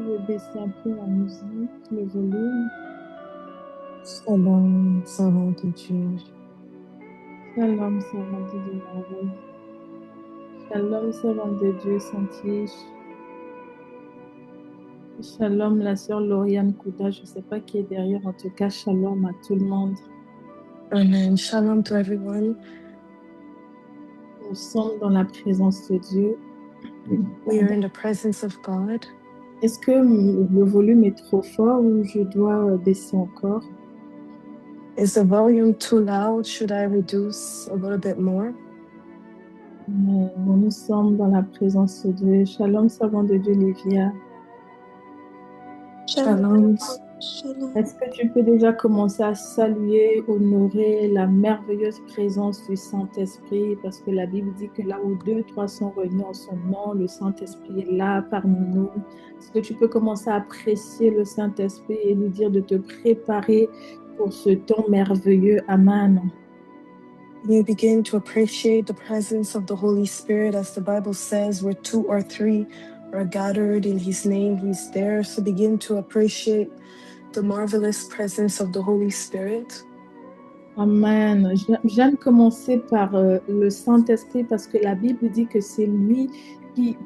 pouvez baisser un peu la musique, le volume. Shalom, servant de Dieu. Shalom, servant de Dieu, merveille. Shalom, servant de Dieu, Santige. Shalom, la sœur Lauriane Kouda. Je ne sais pas qui est derrière. En tout cas, shalom à tout le monde. Amen. Shalom to everyone. Nous sommes dans la présence de Dieu. We are in the presence of God. Est-ce que le volume est trop fort ou je dois baisser encore? Is the volume too loud? Should I reduce a little bit more? Nous sommes dans la présence de Dieu. Shalom, servant de Dieu, Livia. Shalom. Est-ce que tu peux déjà commencer à saluer, honorer la merveilleuse présence du Saint-Esprit? Parce que la Bible dit que là où 2, 3 sont réunis en son nom, le Saint-Esprit est là parmi nous. Est-ce que tu peux commencer à apprécier le Saint-Esprit et lui dire de te préparer pour ce temps merveilleux? Amen. You begin to appreciate the presence of the Holy Spirit, as the Bible says, where 2 or 3 are gathered in His name, He's there. So begin to appreciate the marvelous presence of the Holy Spirit. Amen. J'aime commencer par le Saint-Esprit parce que la Bible dit que c'est lui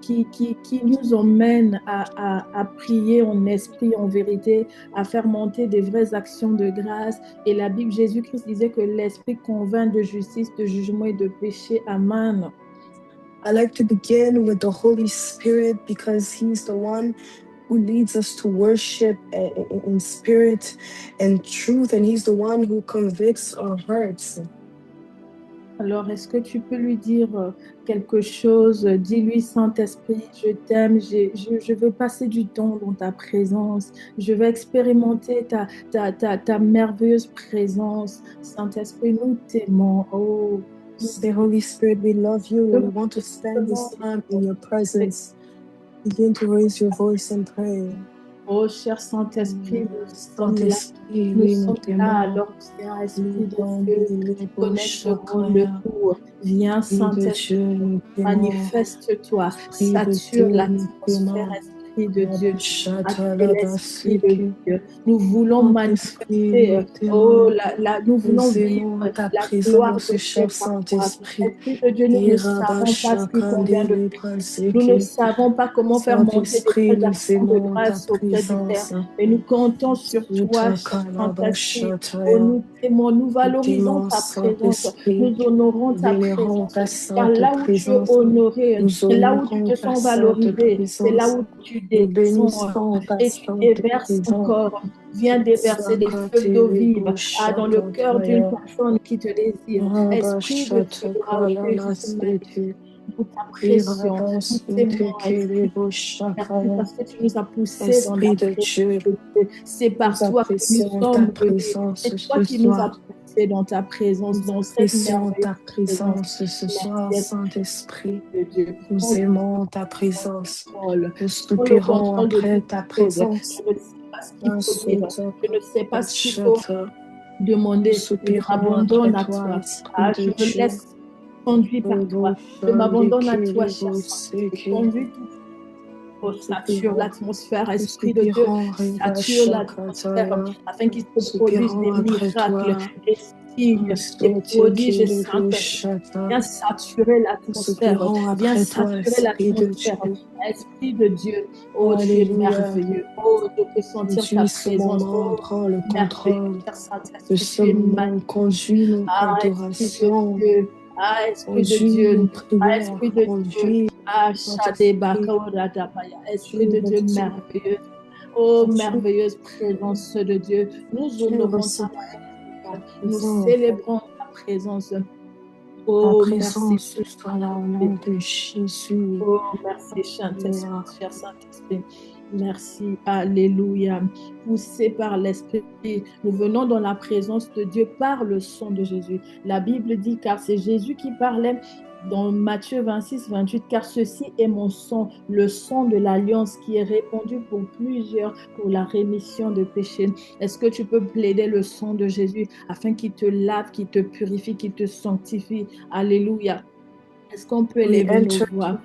qui nous emmène à prier en esprit, en vérité, à faire monter des vraies actions de grâce. Et la Bible, Jésus-Christ disait que l'Esprit convainc de justice, de jugement et de péché. Amen. I like to begin with the Holy Spirit because He's the one who leads us to worship in spirit and truth, and He's the one who convicts our hearts. Alors, est-ce que tu peux lui dire quelque chose? Dis-lui, Saint-Esprit, je t'aime, je veux passer du temps dans ta présence. Je veux expérimenter ta merveilleuse présence. Saint-Esprit, nous t'aimons. Oh, Say, Holy Spirit, we love you and we want to spend this time in your presence. Begin to raise your voice and pray. Oh, cher Saint-Esprit, nous sommes là. Saint-Esprit, Nous sommes là, alors viens, Esprit de Dieu, qui connaît ce monde de tout. Viens, Saint-Esprit, manifeste-toi, sature l'atmosphère, Esprit de Dieu. L'Esprit de Dieu. Nous voulons manifester, nous voulons vivre ta la gloire présence, de Dieu cher par toi. Saint-Esprit. Esprit de Dieu, nous ne savons pas ce qu'il convient de faire. Nous ne savons pas comment faire monter des vraies actions de grâce auprès du Père. Et nous comptons sur toi, Saint-Esprit. Oh, nous t'aimons, nous valorisons ta présence, nous honorons ta présence. Car là où tu es honoré, là où tu te sens valorisé, c'est là où tu descends et tu déverses encore. Viens déverser des feux d'eau vive dans le cœur d'une personne qui te désire. Esprit de Dieu, Jésus magnifique. Nous t'apprécions, nous t'aimons, Esprit. Merci parce que tu nous as poussés dans la présence. C'est par toi que nous sommes venus. C'est toi qui nous as poussés dans ta présence, dans cette merveilleuse présence ce soir, Saint-Esprit. Nous aimons ta présence. Nous soupirons après ta présence. Je ne sais pas ce qu'il faut demander. Je m'abandonne à toi. Je me laisse conduire par toi. Je m'abandonne à toi, cher Saint-Esprit. Conduis tout. Sature l'atmosphère, Esprit de Dieu. Sature l'atmosphère afin qu'il se produise des miracles, des signes, des prodiges, Saint-Esprit. Viens saturer l'atmosphère. Viens saturer l'atmosphère. Esprit de Dieu, oh, tu es merveilleux. Oh, je peux sentir ta présence. Oh, prends le contrôle de ce moment, conduis nos adorations. Esprit de Dieu, Esprit de Dieu, Esprit de Dieu merveilleux. Oh, merveilleuse présence de Dieu. Nous honorons ta présence. Nous célébrons ta présence. Oh, merci. Au nom de Jésus. Oh, merci, cher Saint-Esprit. Merci, alléluia. Poussés par l'Esprit, nous venons dans la présence de Dieu par le sang de Jésus. La Bible dit, car c'est Jésus qui parlait dans Matthieu 26, 28, car ceci est mon sang, le sang de l'alliance qui est répandu pour plusieurs pour la rémission de péchés. Est-ce que tu peux plaider le sang de Jésus afin qu'il te lave, qu'il te purifie, qu'il te sanctifie? Alléluia. Est-ce qu'on peut élever nos voix?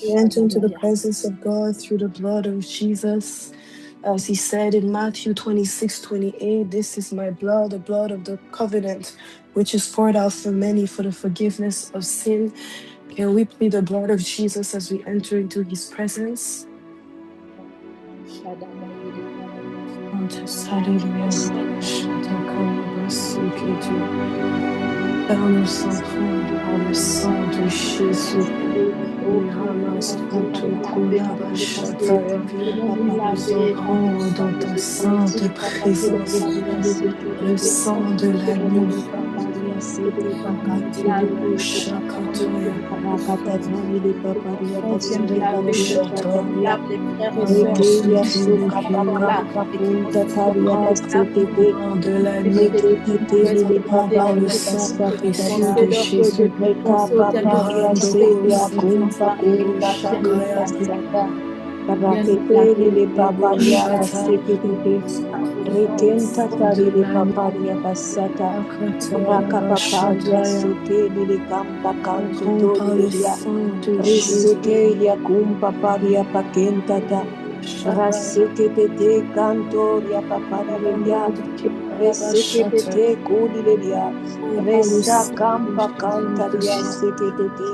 We enter into the presence of God through the blood of Jesus. As he said in Matthew 26:28, this is my blood, the blood of the covenant, which is poured out for many for the forgiveness of sin. Can we plead the blood of Jesus as we enter into his presence? Par le sang de Jésus. Nous entrons dans ta sainte présence, le sang de l'agneau. De l'agneau, dans le sang précieux de Jésus. Raketeli le paparia basekete, retenta tari le paparia basata, raka paparia soteli le gamba canto tori le dia, risoteli a cumpa paria pakentata, rasekete te cantoria paparia le dia, resekete te culi le dia, resa campa cantaria sekete te,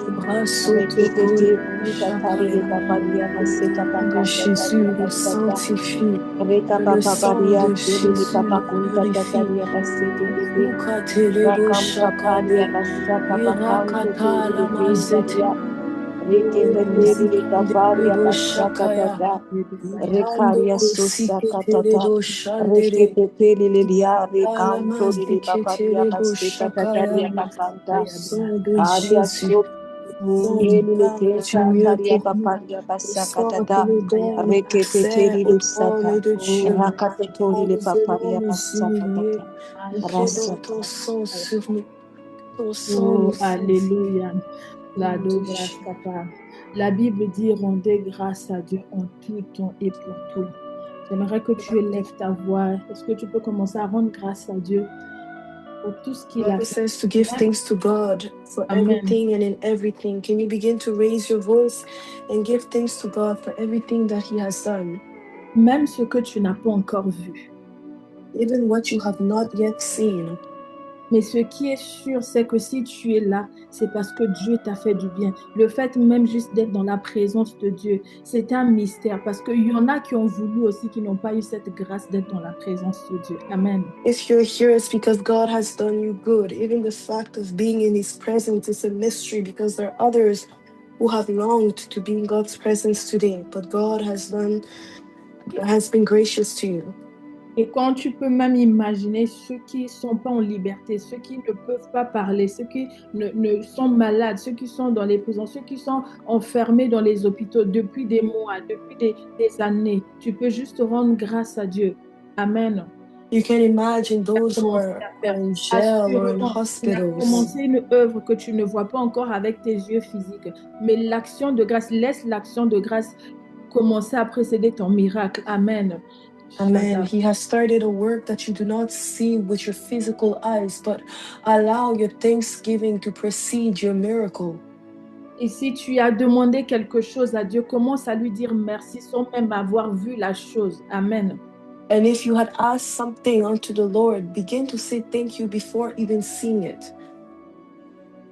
rekete te punta tari le paparia baseta de pakanda Jésus taria nous basata. sanctifie. Reka Le papa sang paria de tele Jésus papa nous kunta purifie. tataria basete tete. Ukatelebo Rakam paparia shakade. basata pakanto Irakata tori de lamazete. kentaria. Rete tete de paparia Zikindelebo basata shakaya. tata. Rekaria Yando sosa katata. siketelebo Reke shandere. pepe lilia rekanto de paparia Alamaziketelebo baseta shakaya. tataria bakanta. Le sang de Aria Jésus. so Sang du Eli le Père est tenta mieux que taria tout. paparia Le sang que basakatata. nous donne Reke accès teteri au le trône sata. de Dieu. Rakatetori Oh, le nous venons paparia nous humilier. basakatata. Nous plaidons ton Rasata. sang sur nous. Ton sang nous Oh, sanctifie. alléluia. Au La nom de Jésus. La Bible dit rendez grâce à Dieu en tout temps et pour tout. J'aimerais que tu élèves ta voix. Est-ce que tu peux commencer à rendre grâce à Dieu pour tout ce The qu'il a Bible fait? says to give thanks to God for Amen. everything and in everything. Can you begin to raise your voice and give thanks to God for everything that He has done? Même ce que tu n'as pas encore vu. Even what you have not yet seen. Mais ce qui est sûr, c'est que si tu es là, c'est parce que Dieu t'a fait du bien. Le fait même juste d'être dans la présence de Dieu, c'est un mystère parce qu'il y en a qui ont voulu aussi, qui n'ont pas eu cette grâce d'être dans la présence de Dieu. Amen. If you're here, it's because God has done you good. Even the fact of being in His presence is a mystery because there are others who have longed to be in God's presence today, but God has been gracious to you. Et quand tu peux même imaginer ceux qui ne sont pas en liberté, ceux qui ne peuvent pas parler, ceux qui ne sont malades, ceux qui sont dans les prisons, ceux qui sont enfermés dans les hôpitaux depuis des mois, depuis des années, tu peux juste rendre grâce à Dieu. Amen. You can imagine those who are in jail or in Assurément, il a hospitals. commencé une œuvre que tu ne vois pas encore avec tes yeux physiques. Mais l'action de grâce, laisse l'action de grâce commencer à précéder ton miracle. Amen. Amen. He has started a work that you do not see with your physical eyes, but allow your thanksgiving to precede your miracle. Et si tu as demandé quelque chose à Dieu, commence à lui dire merci sans même avoir vu la chose. Amen. And if you had asked something unto the Lord, begin to say thank you before even seeing it.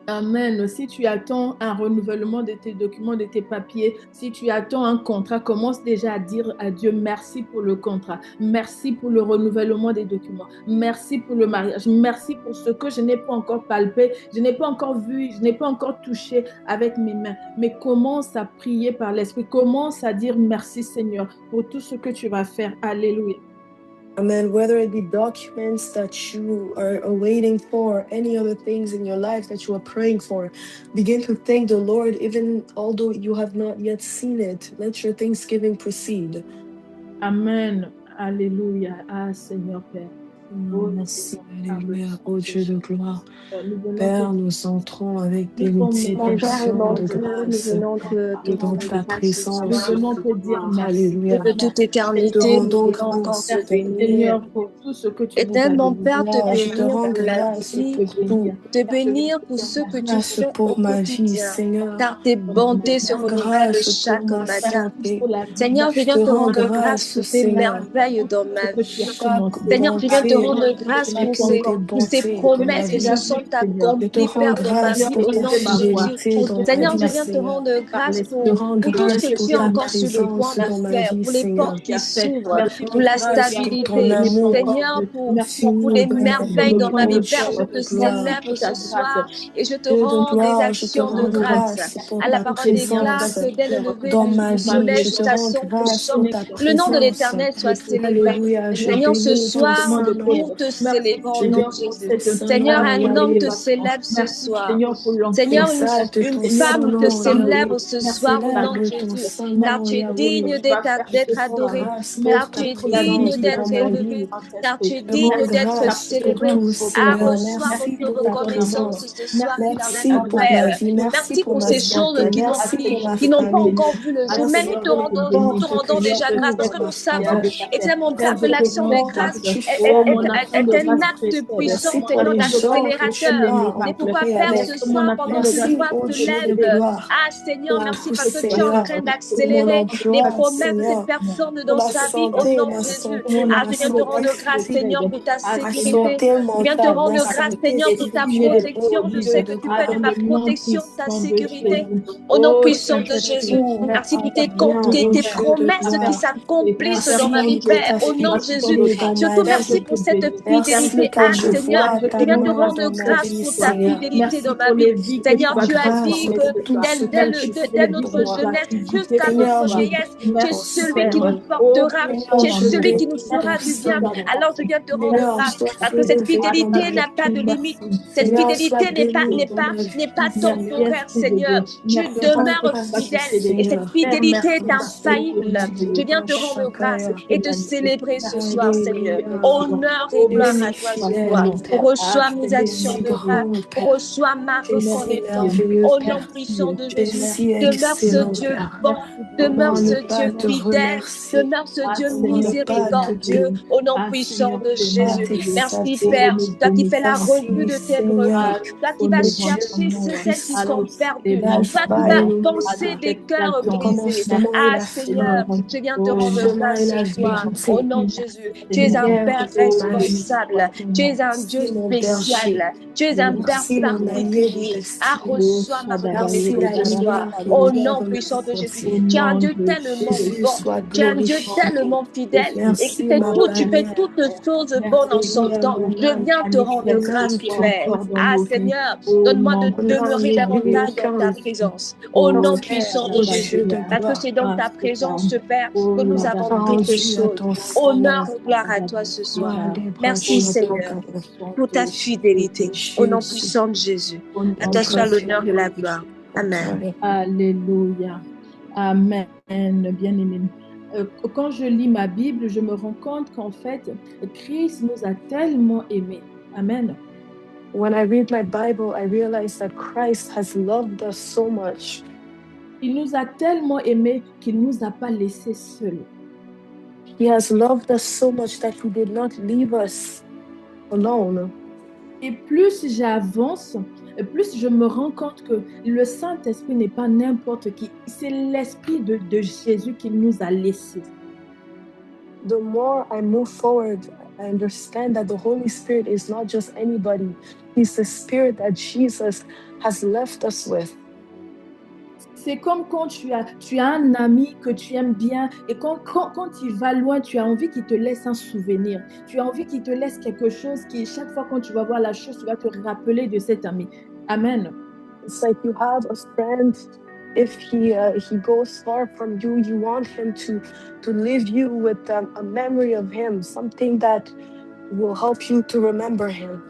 Amen. Si tu attends un renouvellement de tes documents, de tes papiers, si tu attends un contrat, commence déjà à dire à Dieu merci pour le contrat, merci pour le renouvellement des documents, merci pour le mariage, merci pour ce que je n'ai pas encore palpé, je n'ai pas encore vu, je n'ai pas encore touché avec mes mains. Mais commence à prier par l'Esprit, commence à dire merci Seigneur pour tout ce que tu vas faire. Alléluia. Amen. Whether it be documents that you are waiting for, or any other things in your life that you are praying for, begin to thank the Lord, even although you have not yet seen it. Let your thanksgiving proceed. Amen. Alléluia. Ah, Seigneur Père. Merci, Alléluia, ô Dieu de gloire. Nous venons Père, nous entrons avec des multiples Mon Père et actions mon de Dieu, nous grâce venons te dans rendre ta grâce ce nous présence, soir. venons ô te dire gloire. merci. Alléluia. De toute Nous te éternité, nous rendons voulons encore grâce, te Père. bénir. Seigneur, pour tout ce que tu nous as Éternel, mon donné. Père, te Je te bénir rends pour la grâce vie, pour tout. te bénir pour ce que tu Grâce fais au pour ma vie, quotidien, Seigneur. car tes bontés se Je te rends renouvellent grâce pour chaque ma matin. santé. Seigneur, je Je viens te te rends rendre grâce grâce, pour tes Seigneur. merveilles dans ma vie. Chaque Seigneur, je viens te bonté, rendre grâce chacune tes pour ces bontés dans ma promesses qui se vie. sont Je te accomplies, rends Père, dans ma grâce vie, pour au ta nom de Jésus. fidélité dans ma Seigneur, je vie, viens te Seigneur. rendre grâce Je te rends pour tout ce grâce que pour tu es ta encore sur le point présence de dans ma faire, vie, pour les Seigneur. portes qui s'ouvrent, Je te pour rends la grâce pour ton stabilité. amour Seigneur, pour infini, les Père. Dieu merveilles de dans ma vie, gloire, Père, Dieu je de te gloire. célèbre ce soir et je te Dieu de rends des gloire, je te actions de rends grâce. grâce pour À la ta parole déclare présence que dès le lever dans ma du vie. soleil Je te jusqu'à rends son grâce couchant, pour ta le nom de présence. l'Éternel soit célébré. Alléluia, je Seigneur, ce bénis ton soir, saint nom. nous te célébrons Je au nom de bénis Jésus. ton saint Seigneur, nom, un homme te Yahweh. célèbre ce soir. Seigneur, Exalte une ton saint femme te nom, célèbre Yahweh. ce soir au nom de Célèbre ton Jésus, saint car nom, tu es Yahweh. digne Je d'être te rends adoré, grâce car pour tu ta es digne présence dans d'être ma élevé, vie. car tu es Je te rends digne d'être grâce pour célébré. tout, Ah, Seigneur. reçois Merci notre pour ta reconnaissance présence. ce soir, éternel Merci mon pour ma Père. vie. Merci Merci pour pour ma ces choses santé. Merci pour ma qui n'ont pas famille. encore vu le jour, mais Merci nous te pour les rendons, portes que tu déjà grâce parce ouvres que en nous savons, faveur. éternel mon Père, que Merci pour l'action de tout grâce que tu fais, mon est Dieu. un acte puissant, Merci pour Seigneur, les gens que tu d'accélérateur. as C'est pourquoi, rencontrés Père, ce avec. soir, pendant que ma Merci, voix ô se Dieu de lève, gloire, ah Seigneur, pour merci tout, parce que tu es en Seigneur, train pour mon d'accélérer les emploi, promesses de cette Seigneur, personne pour dans ma sa vie au santé, nom ma de Jésus. santé, Ah, ma je viens te santé rendre grâce, physique, Seigneur, pour ta ma sécurité. santé Je viens te mentale, ma rendre grâce, santé Seigneur, pour ta spirituelle. protection. Ô Je Dieu sais de que tu fais de gloire, ta protection, ta sécurité. Au nom ô puissant de Jésus. Saint-Esprit, Merci pour viens, ô tes Dieu de promesses qui gloire. s'accomplissent dans ma Merci vie, pour Père, ta au nom de Jésus. fidélité dans ma Surtout, vie. merci pour cette Merci fidélité. car Ah, je Seigneur, vois je ta viens te main rendre dans ma grâce vie, pour ta Seigneur. fidélité dans ma vie. Seigneur, tu as Grâce dit pour que tout ce que tu dès fais pour notre moi. jeunesse jusqu'à Seigneur, notre je vieillesse, tu es ton celui qui sang. nous portera, Seigneur, tu es je celui qui nous bénis fera ton du bien. sang. Alors je viens te rendre Seigneur, grâce sois parce que cette élevé dans ma fidélité n'a pas vie. de limite. Cette Seigneur, sois fidélité béni dans ma n'est vie, pas Seigneur. temporaire, Seigneur. Tu Je te rends demeures grâce, fidèle et cette Seigneur. fidélité est Merci, infaillible. Je viens te rendre grâce Shakaya. et te célébrer ce soir, Seigneur. Alléluia. Honneur et Tu gloire es à toi ce fidèle, soir. mon Père. Reçois mes Tu actions es de grâce. grand, Père. Reçois ma Tu es si reconnaissance. merveilleux, Au nom Père. puissant de Tu es Jésus, si demeure ce excellent, Dieu Père. bon, demeure Comment ne ce Dieu pas te fidèle, remercier? demeure ce Dieu Comment ne pas te miséricordieux, bénir? au nom puissant de Pas Jésus. Merci t'exalter? Père, toi qui fais la revue Merci, de tes Seigneur, brebis, toi qui vas le Dieu chercher celles qui sont Tout-Puissant, perdues, toi qui l'Alpha vas et l'Oméga, penser des cœurs le brisés. commencement et Ah la fin, Seigneur, je viens te le rendre chemin et grâce la ce soir, au vérité, nom de Jésus. Tu es un lumière Père de ma vie. responsable, tu es un Dieu Merci mon berger, spécial, tu es un Père merci mon allié de particulier. Ah, destin, reçois ma merci la reconnaissance ce soir, lumière qui au nom éclaire ma puissant de Jésus. pensée. Tu es un Dieu tellement Jésus bon. soit Tu es un Dieu glorifié. tellement fidèle et Merci ma tu fais bannière. toutes choses bonnes en son Alléluia, temps. mon Je âme, viens te rendre mon grâce, âme mon te Père. loue. Ah Seigneur, donne-moi de Mon âme demeurer n'oublie davantage dans ta aucun présence. Au nom orfèvre, puissant de ô Dieu Jésus. de Parce que gloire. c'est dans ta présence, Père, que nous avons toutes Rendu à choses. ton Seigneur. Honneur et gloire à toi ce soir. Libre Merci château, Seigneur pour ta fidélité. Au nom Jésus. puissant de Jésus. À toi soit Libre l'honneur et la gloire. Amen. Alléluia. Amen, bien-aimé. Quand je lis ma Bible, je me rends compte qu'en fait, Christ nous a tellement aimés. Amen. When I read my Bible, I realize that Christ has loved us so much. Il nous a tellement aimés qu'il ne nous a pas laissés seuls. He has loved us so much that he did not leave us alone. Et plus j'avance, plus je me rends compte que le Saint-Esprit n'est pas n'importe qui. C'est l'Esprit de Jésus qui nous a laissés. The more I move forward, I understand that the Holy Spirit is not just anybody. He's the Spirit that Jesus has left us with. C'est comme quand tu as un ami que tu aimes bien et quand il va loin, tu as envie qu'il te laisse un souvenir. Tu as envie qu'il te laisse quelque chose qui, chaque fois quand tu vas voir la chose, tu vas te rappeler de cet ami. Amen. It's like you have a friend. If he goes far from you, you want him to leave you with a memory of him, something that will help you to remember him.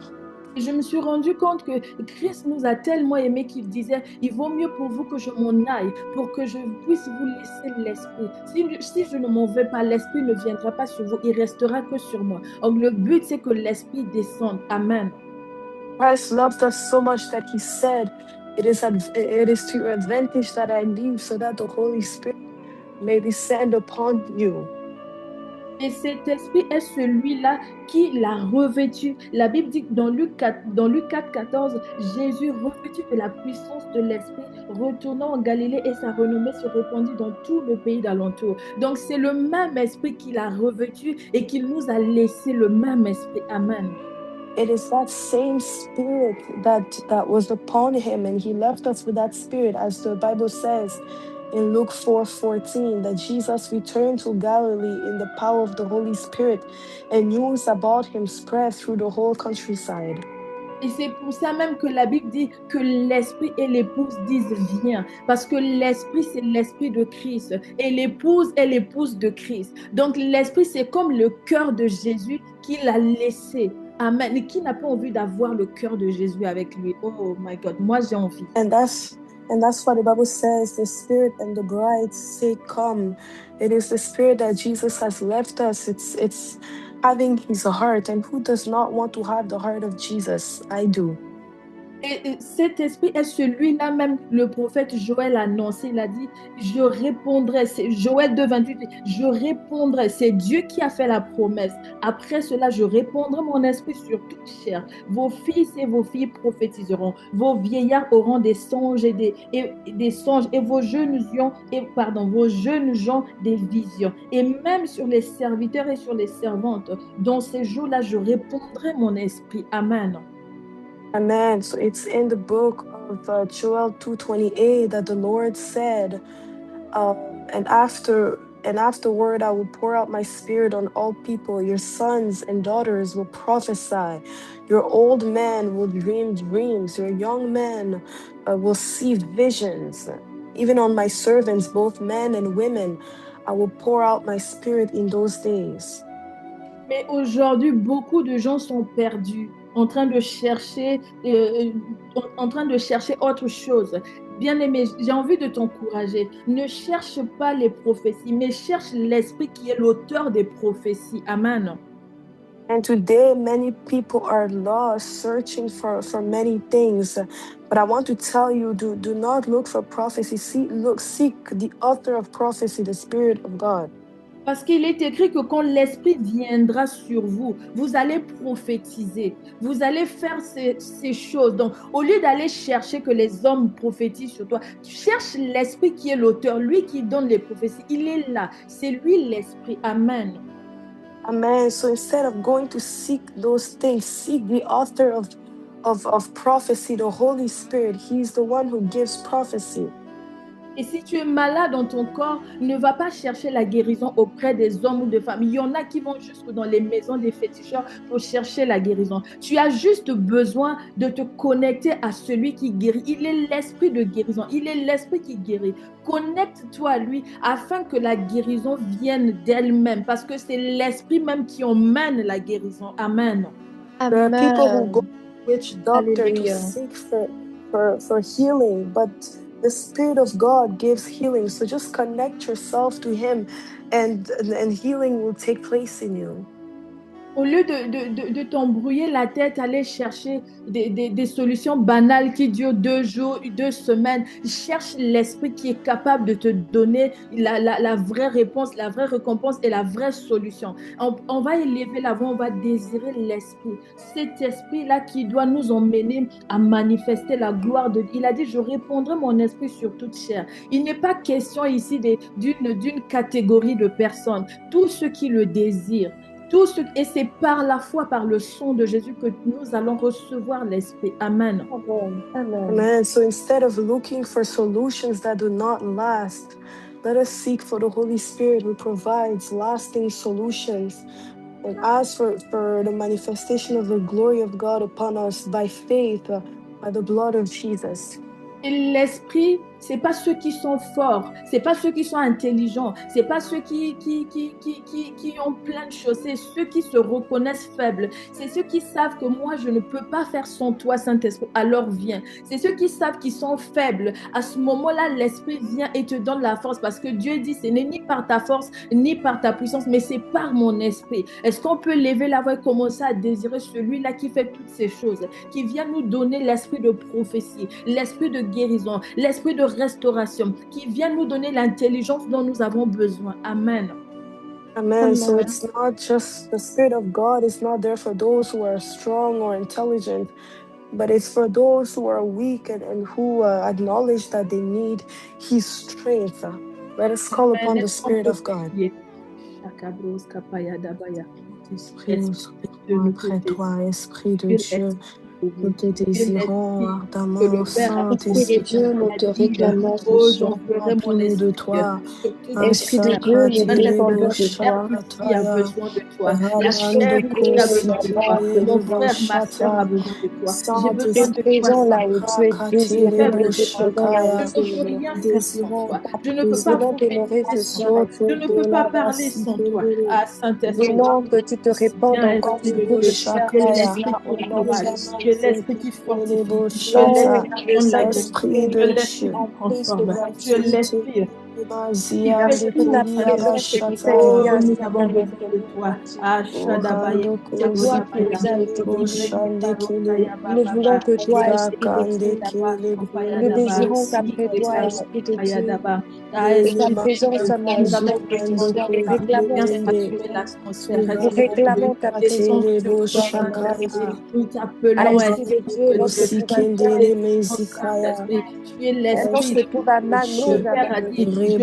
Et je me suis rendu compte que Christ nous a tellement aimés qu'il disait, il vaut mieux pour vous que je m'en aille, pour que je puisse vous laisser l'esprit. Si je ne m'en vais pas, l'esprit ne viendra pas sur vous, il restera que sur moi. Donc le but, c'est que l'esprit descende. Amen. Christ loved us so much that he said, it is to your advantage that I leave so that the Holy Spirit may descend upon you. Et cet esprit est celui-là qui l'a revêtu. La Bible dit que dans Luc 4, 14, Jésus, revêtu de la puissance de l'esprit, retournant en Galilée et sa renommée se répandit dans tout le pays d'alentour. Donc c'est le même esprit qu'il a revêtu et qu'il nous a laissé le même esprit. Amen. It is that same spirit that was upon him, and he left us with that spirit, as the Bible says in Luke 4:14, that Jesus returned to Galilee in the power of the Holy Spirit, and news about him spread through the whole countryside. Et c'est pour ça même que la Bible dit que l'esprit et l'épouse disent viens. Parce que l'esprit, c'est l'esprit de Christ. Et l'épouse est l'épouse de Christ. Donc l'esprit, c'est comme le cœur de Jésus qu'il a laissé. Amen. Et qui n'a pas envie d'avoir le cœur de Jésus avec lui? Oh my God, moi j'ai envie. And that's why the Bible says the Spirit and the bride say come. It is the Spirit that Jesus has left us. It's having his heart. And who does not want to have the heart of Jesus? I do. Et cet esprit est celui-là même, le prophète Joël a annoncé, il a dit, je répondrai, c'est Joël 2, 28, je répondrai, c'est Dieu qui a fait la promesse. Après cela, je répondrai mon esprit sur toute chair. Vos fils et vos filles prophétiseront, vos vieillards auront des songes et des songes, et vos jeunes gens des visions. Et même sur les serviteurs et sur les servantes, dans ces jours-là, je répondrai mon esprit. Amen. Amen. So it's in the book of Joel 2:28 that the Lord said, and afterward I will pour out my spirit on all people. Your sons and daughters will prophesy. Your old men will dream dreams. Your young men will see visions. Even on my servants, both men and women, I will pour out my spirit in those days. Mais aujourd'hui, beaucoup de gens sont perdus, en train de chercher autre chose. Bien-aimé, j'ai envie de t'encourager. Ne cherche pas les prophéties, mais cherche l'esprit qui est l'auteur des prophéties. Amen. And today, many people are lost, searching for many things. But I want to tell you, do not look for prophecy. Seek the author of prophecy, the Spirit of God. Parce qu'il est écrit que quand l'Esprit viendra sur vous, vous allez prophétiser, vous allez faire ces choses. Donc, au lieu d'aller chercher que les hommes prophétisent sur toi, tu cherches l'Esprit qui est l'auteur, lui qui donne les prophéties. Il est là, c'est lui l'Esprit. Amen. Amen. So instead of going to seek those things, seek the author of prophecy, the Holy Spirit. He's the one who gives prophecy. Et si tu es malade dans ton corps, ne va pas chercher la guérison auprès des hommes ou des femmes. Il y en a qui vont jusque dans les maisons des féticheurs pour chercher la guérison. Tu as juste besoin de te connecter à celui qui guérit. Il est l'esprit de guérison. Il est l'esprit qui guérit. Connecte-toi à lui afin que la guérison vienne d'elle-même. Parce que c'est l'esprit même qui emmène la guérison. Amen. There are people who go to witch doctor to seek for healing, but the Spirit of God gives healing. So just connect yourself to Him, and healing will take place in you. Au lieu de t'embrouiller la tête, aller chercher des solutions banales qui durent 2 jours, 2 semaines, cherche l'esprit qui est capable de te donner la vraie réponse, la vraie récompense et la vraie solution. On va élever la voix, on va désirer l'esprit. Cet esprit-là qui doit nous emmener à manifester la gloire de Dieu. Il a dit, je répondrai mon esprit sur toute chair. Il n'est pas question ici d'une catégorie de personnes. Tous ceux qui le désirent. Et c'est par la foi, par le sang de Jésus que nous allons recevoir l'Esprit. Amen. Amen. Amen. So instead of looking for solutions that do not last, let us seek for the Holy Spirit who provides lasting solutions. And ask for the manifestation of the glory of God upon us by faith, by the blood of Jesus. Et l'Esprit C'est pas ceux qui sont forts, c'est pas ceux qui sont intelligents, c'est pas ceux qui ont plein de choses, c'est ceux qui se reconnaissent faibles, c'est ceux qui savent que moi je ne peux pas faire sans toi, Saint-Esprit, alors viens. C'est ceux qui savent qu'ils sont faibles. À ce moment-là, l'Esprit vient et te donne la force parce que Dieu dit ce n'est ni par ta force ni par ta puissance, mais c'est par mon esprit. Est-ce qu'on peut lever la voix et commencer à désirer celui-là qui fait toutes ces choses, qui vient nous donner l'esprit de prophétie, l'esprit de guérison, l'esprit de restauration, qui vient nous donner l'intelligence dont nous avons besoin. Amen. Amen. So it's not just the Spirit of God is not there for those who are strong or intelligent, but it's for those who are weak and who acknowledge that they need His strength. Let us call upon the Spirit of God. Esprit toi, Esprit de Dieu, nous te désirons ardemment, Saint-Esprit de Dieu, nous te réclamons ce soir. Remplis-nous de toi. Esprit de Dieu, nous dépendons de toi. Qui a besoin de toi. La chair qui a besoin de toi. Mon frère, ma soeur a besoin de toi. J'ai besoin de toi. Là où tu es désiré, nous dépendons là où je ne peux rien faire sans toi. Je ne peux pas t'honorer ce soir. Je ne peux pas parler sans toi. Ah, Saint-Esprit. Voulons que tu te répandes encore sur nous de chair. Que l'esprit qui courage, que l'esprit qui fortifie, que l'esprit de Dieu, que l'esprit nous avons besoin de toi. Nous voulons que toi, Esprit de Dieu, nous désirons qu'après toi, Esprit de Dieu, ta présence nous avons besoin ce soir. Nous réclamons ta présence. Nous t'appelons Esprit de Dieu, notre se trouve à Mano, je nous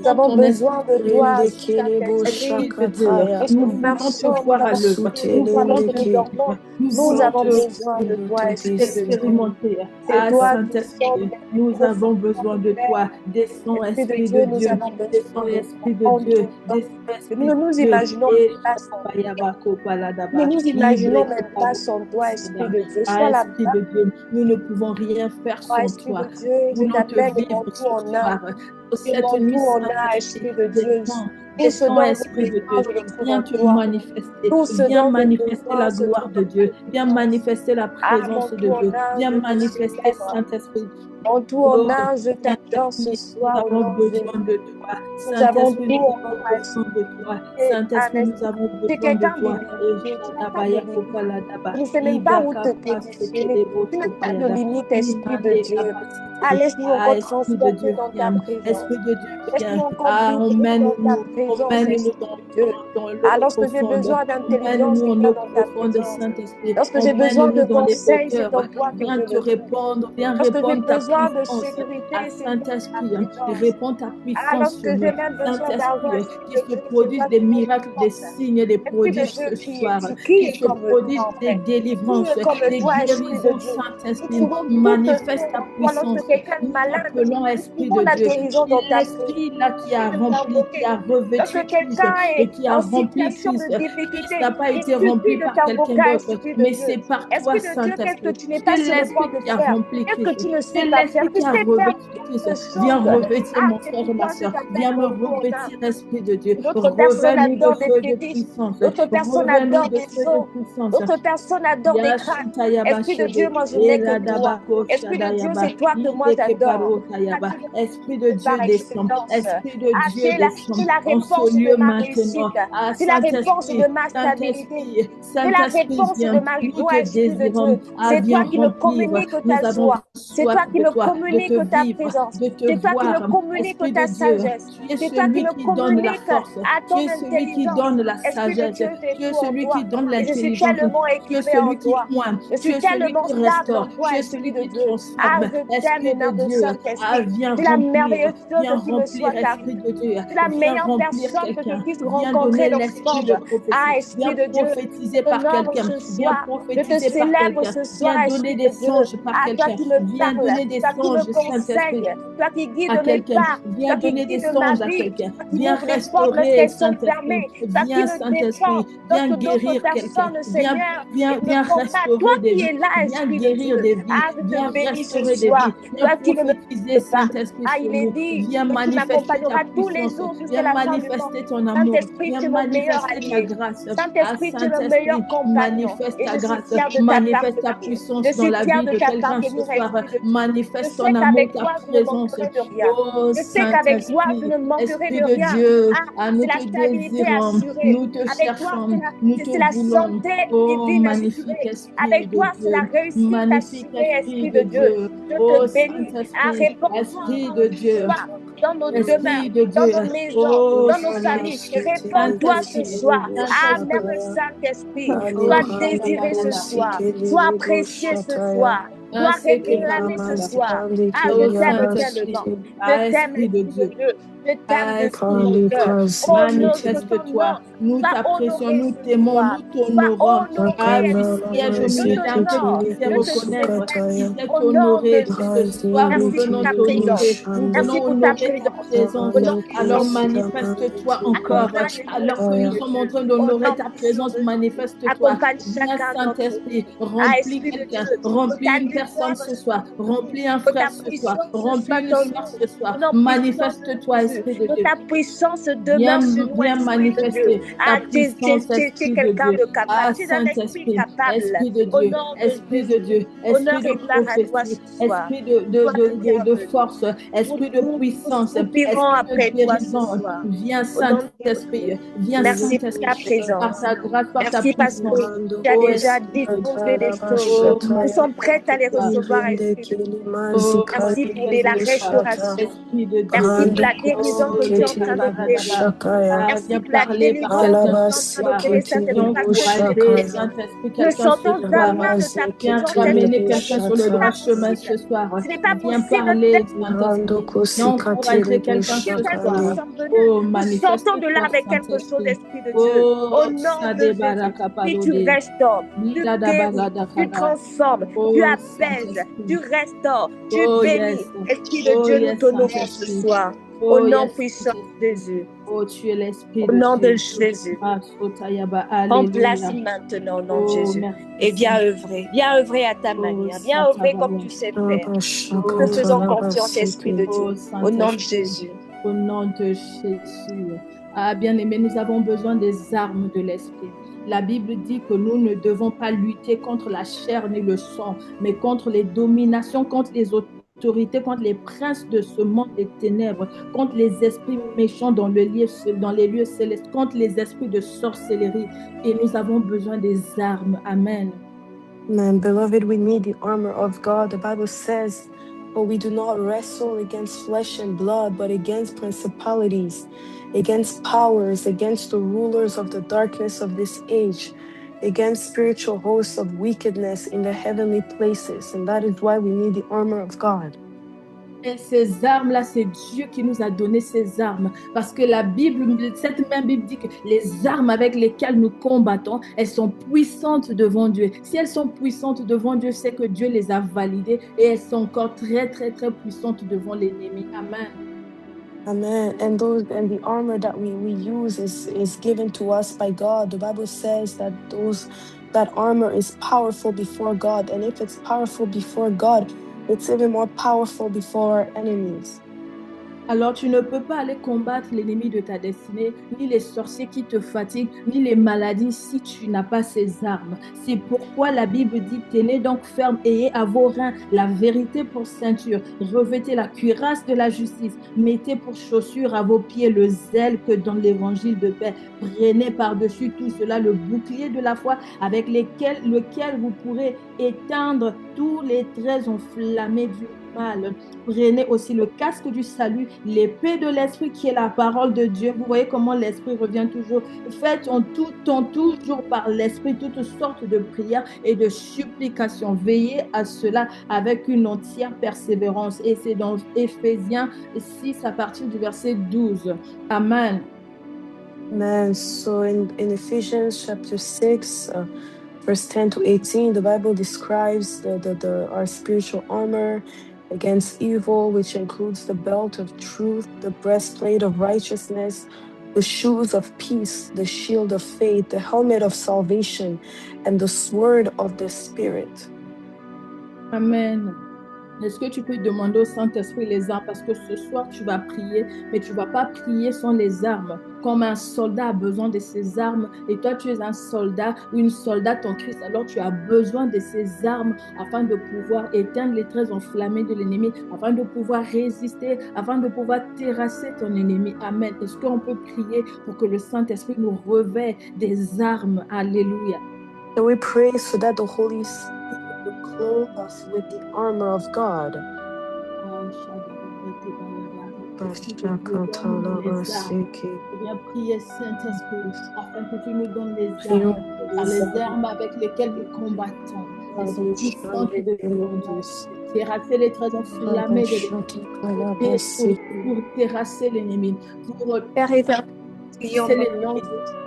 avons besoin de toi, nous marchons, nous avons que nous dormons, nous avons besoin de toi, expérimenter. Nous avons besoin de toi. Descends, Esprit de Dieu. Descends, Esprit de Dieu. Nous ne nous imaginons pas sans toi. Nous nous imaginons même pas sans toi, Esprit de Dieu. Sois là. Nous ne pouvons rien faire sans toi. Je t'appelle devant tout en âme. Devant tout en âme, Esprit de Dieu. Tout ce dont Esprit de Dieu, viens te manifester, viens manifester la gloire de Dieu, viens manifester la présence de Dieu, viens manifester Saint-Esprit. En tout en âme, je t'adore ce soir. Nous avons besoin de toi. Nous avons besoin de toi. Saint-Esprit, nous avons besoin de toi. Je ne sais même pas où te positionner. Tu n'as pas de limite, Esprit de Dieu. Laisse-nous encore transporter dans ta présence. Esprit de Dieu, laisse-nous encore vivre dans ta présence, Esprit de Dieu. Lorsque j'ai besoin d'intelligence, viens dans ta présence. Lorsque j'ai besoin de conseils, c'est en toi que viens te répondre, viens répondre ta puissance. De sécurité, Saint-Esprit, réponds ta puissance. Lorsque j'ai même besoin d'argent, qui se produisent des miracles, des signes, des prodiges ce soir, qui se produisent des délivrances, des guérisons. Saint-Esprit, manifeste ta puissance. Nous appelons Esprit de Dieu, l'Esprit là qui a rempli, qui a revêtu et qui a rempli Christ. Christ n'a pas été rempli par quelqu'un d'autre, mais c'est par toi, Saint-Esprit. C'est l'Esprit qui a rempli Christ. C'est l'Esprit qui a revêtu Christ. Viens revêtir mon frère et ma soeur. Viens me revêtir, Esprit de Dieu. Revenez de feu de puissance. D'autres personnes adorent des eaux. D'autres personnes adorent des crânes. Esprit de Dieu, moi je n'ai que toi. Esprit de Dieu, c'est toi que moi j'adore. Esprit de Dieu descend. Esprit de Dieu descend. C'est la réponse de ma réussite. C'est la réponse de ma stabilité. C'est la réponse de ma joie, Esprit de Dieu. C'est toi qui me communiques ta joie. C'est toi qui me communiques ta présence. C'est toi qui me communiques ta sagesse. C'est toi qui me communiques à ton intelligence. Esprit de Dieu, tu es celui qui donne l'intelligence. Je suis tellement équipée en toi. Je suis tellement stable en toi, tu es Esprit celui de qui Dieu. transforme. Je t'aime, énorme de Saint-Esprit. Viens C'est la merveilleuse chose qui me soit ta Esprit de Dieu. c'est la Viens meilleure remplir personne que quelqu'un. tu puisses Viens rencontrer donner dans ce l'esprit de monde. Ah, prophétie. Esprit Viens de Dieu, prophétiser je par t'honore quelqu'un. ce Viens soir. Je te prophétiser par célèbre quelqu'un. ce Viens soir, donner Esprit des de Dieu. songes par Ah, toi quelqu'un. qui me Viens parles, donner des toi qui me songes, Saint-Esprit, conseilles, toi qui guides à mes quelqu'un. pas, Viens toi qui donner des guides ma songes à vie, quelqu'un. toi qui Viens m'ouvres les portes restaurer, lorsqu'elles sont Saint-Esprit. fermées, toi qui Viens, me défends Saint-Esprit. Viens lorsque d'autres guérir quelqu'un. personnes, Seigneur, Viens, me viens combattent. Toi restaurer des qui vies. es là, Viens Esprit de guérir Dieu. des vies. Ah, je te Viens bénis ce restaurer des soir. vies. Viens Toi qui ne me prophétiser, quittes pas. Saint-Esprit, Ah, sur il est nous. dit, Viens et qui manifester ta m'accompagnera tous les puissance. jours Viens jusqu'à la fin du monde. manifester ton amour. Saint-Esprit, Viens tu es mon meilleur manifester ta allié. grâce. Ah, Saint-Esprit, tu es le meilleur Saint-Esprit, compagnon. manifeste Et ta je suis grâce. fière de Manifeste ta t'appartenir. Je puissance dans suis la fière vie de de quelqu'un ce t'appartenir, soir. Esprit de Dieu. Je Manifeste sais ton amour, qu'avec ta toi, je ne présence. manquerai de rien. Oh, Je sais qu'avec toi, je Saint-Esprit, ne manquerai Esprit de de rien. Dieu, Ah, nous c'est la te stabilité désirons, assurée. nous te Avec toi, cherchons, nous te c'est la voulons. santé Oh, divine magnifique assurée. Esprit Avec de toi, c'est la Dieu, réussite magnifique assurée, Esprit Esprit de de Dieu. Dieu. Je Oh, te bénis. Ah, Saint-Esprit, réponds-toi Esprit comme de tu Dieu. sois dans nos Esprit demeures, de dans Dieu, nos maisons, oh dans nos familles. Réponds-toi ce Saint-Esprit, soir. Ah, même Saint-Esprit, Saint-Esprit, oh sois désiré ce soir. Sois apprécié ce soir. Sois réclamé ce soir. Ah, je oh t'aime Saint-Esprit, tellement. Je ah t'aime, Esprit de Esprit de Dieu, Dieu. Je t'aime ah de tout Esprit mon de cœur. Dieu, Oh non, que ton manifeste-toi, nom nous soit t'apprécions, honoré nous ce t'aimons, soir. nous Sois t'honorons. Ah, honoré, tu Esprit de sièges Dieu. au Je milieu d'un peuple t'honore. qui sait Je te reconnaître, qui célèbre sait au nom de t'honorer. Ce Jésus. soir, nous Merci pour venons ta présence. t'honorer, nous Merci venons pour ta honorer ta présence. présence. Au nom Alors puissant de Jésus. manifeste-toi encore. Alléluia, Alors que nous Esprit de sommes en Dieu. train Au d'honorer nom ta puissant présence, de Jésus. manifeste-toi. Accompagne Viens chacun d'entre nous. Saint-Esprit, Ah, remplis Esprit de quelqu'un, Dieu, que remplis ta une personne lumière ce soir, soit en nous. remplis un Que ta frère ce soir, puissance remplis soit une en soeur nous. ce Au soir. nom puissant de Manifeste-toi, Jésus. Esprit de Que Dieu. ta puissance Viens, demeure sur nous, viens Esprit de Dieu. manifester ta Ah, puissance, tu es Esprit de quelqu'un Dieu. de capable. Ah, Tu es un esprit Saint-Esprit, capable. Esprit de Au Dieu, nom de Esprit de Jésus. Dieu, Esprit Honneur de et gloire à toi prophétie, ce soir. Esprit de, de, Sois de, de, de bienvenu. force, Esprit de Nous puissance, soupirons Esprit de après toi ce guérison. soir. Viens, Au nom de Saint-Esprit, Jésus. viens, Merci pour ta Saint-Esprit, par présence. ta grâce, par ta Merci parce que puissance. tu as Oh, déjà Esprit de disposé des Dieu, choses. oh, Nous sommes prêts à les manifeste-toi. recevoir, Esprit de Dieu. Oh, Merci pour la manifeste-toi, restauration. Esprit de Merci Dieu. pour la guérison que Oh, tu es en train d'opérer. Ah, Merci viens pour la parler par délivrance que quelqu'un tu es ce en train soir. d'opérer, Saint-Esprit, Viens parce que tu es encourager, présent. Saint-Esprit, Nous quelqu'un ce sortons soir. un de ta Viens présence, ramener Esprit de quelqu'un Dieu. sur le Ce n'est droit pas chemin possible. ce soir. Ce n'est pas Viens possible parler, d'être Saint-Esprit. Viens encourager quelqu'un Dieu ce tel que nous soir. sommes venus. Oh, Nous sortons de là manifeste-toi, avec quelque chose, Saint-Esprit. Esprit de Dieu. Au Oh, nom de Jésus. Puis tu Shade restaures, tu guéris, tu transformes, tu Oh, apaises, tu Saint-Esprit. restaures, tu Oh, bénis. yes. Esprit de Oh, Dieu, nous yes, t'honorons ce Saint-Esprit. soir. Au Oh, nom yes, puissant de Saint-Esprit. Jésus. Oh, tu es l'Esprit Au de nom de Dieu. Jésus. Ah, Sotayaba, Prends place alléluia. maintenant au nom de Oh, Jésus. merci, Et viens Saint-Esprit. œuvrer. Viens œuvrer à ta Oh, manière. Viens œuvrer comme tu sais faire. Nous te faisons confiance, Esprit de Dieu. Au nom de Jésus. Au nom de Jésus. Ah, bien-aimés, nous avons besoin des armes de l'Esprit. La Bible dit que nous ne devons pas lutter contre la chair ni le sang, mais contre les dominations, contre les autorités, contre les princes de ce monde des ténèbres, contre les esprits méchants dans les lieux célestes, contre les esprits de sorcellerie. Et nous avons besoin des armes. Amen. Amen. Beloved, we need the armor of God. The Bible says, "For we do not wrestle against flesh and blood, but against principalities, against powers, against the rulers of the darkness of this age, against spiritual hosts of wickedness in the heavenly places." And that is why we need the armor of God. Et ces armes-là, c'est Dieu qui nous a donné ces armes. Parce que la Bible, cette même Bible dit que les armes avec lesquelles nous combattons, elles sont puissantes devant Dieu. Si elles sont puissantes devant Dieu, c'est que Dieu les a validées et elles sont encore très, très, très puissantes devant l'ennemi. Amen. Amen. And the armor that we use is given to us by God. The Bible says that armor is powerful before God. And if it's powerful before God, it's even more powerful before our enemies. Alors tu ne peux pas aller combattre l'ennemi de ta destinée, ni les sorciers qui te fatiguent, ni les maladies si tu n'as pas ces armes. C'est pourquoi la Bible dit, tenez donc ferme, ayez à vos reins la vérité pour ceinture, revêtez la cuirasse de la justice, mettez pour chaussure à vos pieds le zèle que donne l'évangile de paix, prenez par-dessus tout cela le bouclier de la foi avec lequel vous pourrez éteindre tous les traits enflammés du mal. Prenez aussi le casque du salut, l'épée de l'esprit qui est la parole de Dieu. Vous voyez comment l'esprit revient toujours. Faites en tout temps, toujours par l'esprit, toutes sortes de prières et de supplications. Veillez à cela avec une entière persévérance. Et c'est dans Éphésiens 6 à partir du verset 12. Amen. Amen. So in Ephesians chapter 6, verse 10 to 18, the Bible describes our spiritual armor against evil, which includes the belt of truth, the breastplate of righteousness, the shoes of peace, the shield of faith, the helmet of salvation, and the sword of the Spirit. Amen. Est-ce que tu peux demander au Saint-Esprit les armes? Parce que ce soir, tu vas prier, mais tu ne vas pas prier sans les armes. Comme un soldat a besoin de ses armes, et toi, tu es un soldat ou une soldate en Christ, alors tu as besoin de ces armes afin de pouvoir éteindre les traits enflammés de l'ennemi, afin de pouvoir résister, afin de pouvoir terrasser ton ennemi. Amen. Est-ce qu'on peut prier pour que le Saint-Esprit nous revêt des armes? Alléluia. And we pray so that the Holy Spirit will clothe us with the armor of God. Viens prier Saint-Esprit afin que tu nous donnes les armes, car les armes avec lesquelles nous combattons, elles sont puissantes devant Dieu. Terrasser les traits enflammés de l'ennemi, pour terrasser l'ennemi, pour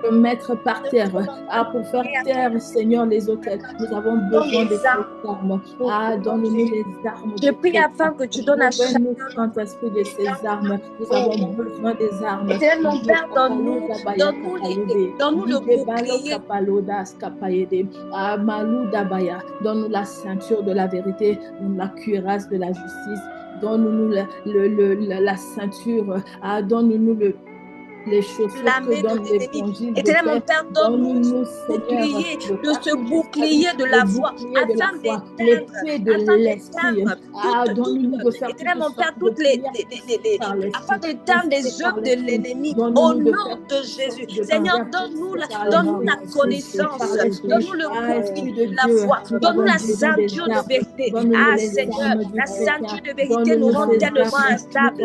le mettre par terre, pour faire taire, Seigneur, les hôtels. Nous avons besoin de ces armes. Donne-nous les armes. Je prie afin que tu donnes à chacun Saint-Esprit de ces armes. Nous avons besoin des armes. Éternel mon Père, donne-nous le bouclier. Donne-nous la ceinture de la vérité, la cuirasse de la justice. Donne-nous la ceinture. Donne-nous les chaussures que donne l'évangile. Éternel mon Père, donne-nous de ce bouclier de la foi, afin d'éteindre, Éternel mon Père, afin d'éteindre les œuvres de l'ennemi, au nom de Jésus. Seigneur, donne-nous la connaissance, donne-nous le bouclier de la foi, donne-nous la ceinture de vérité. Seigneur, la ceinture de vérité nous rend tellement stables,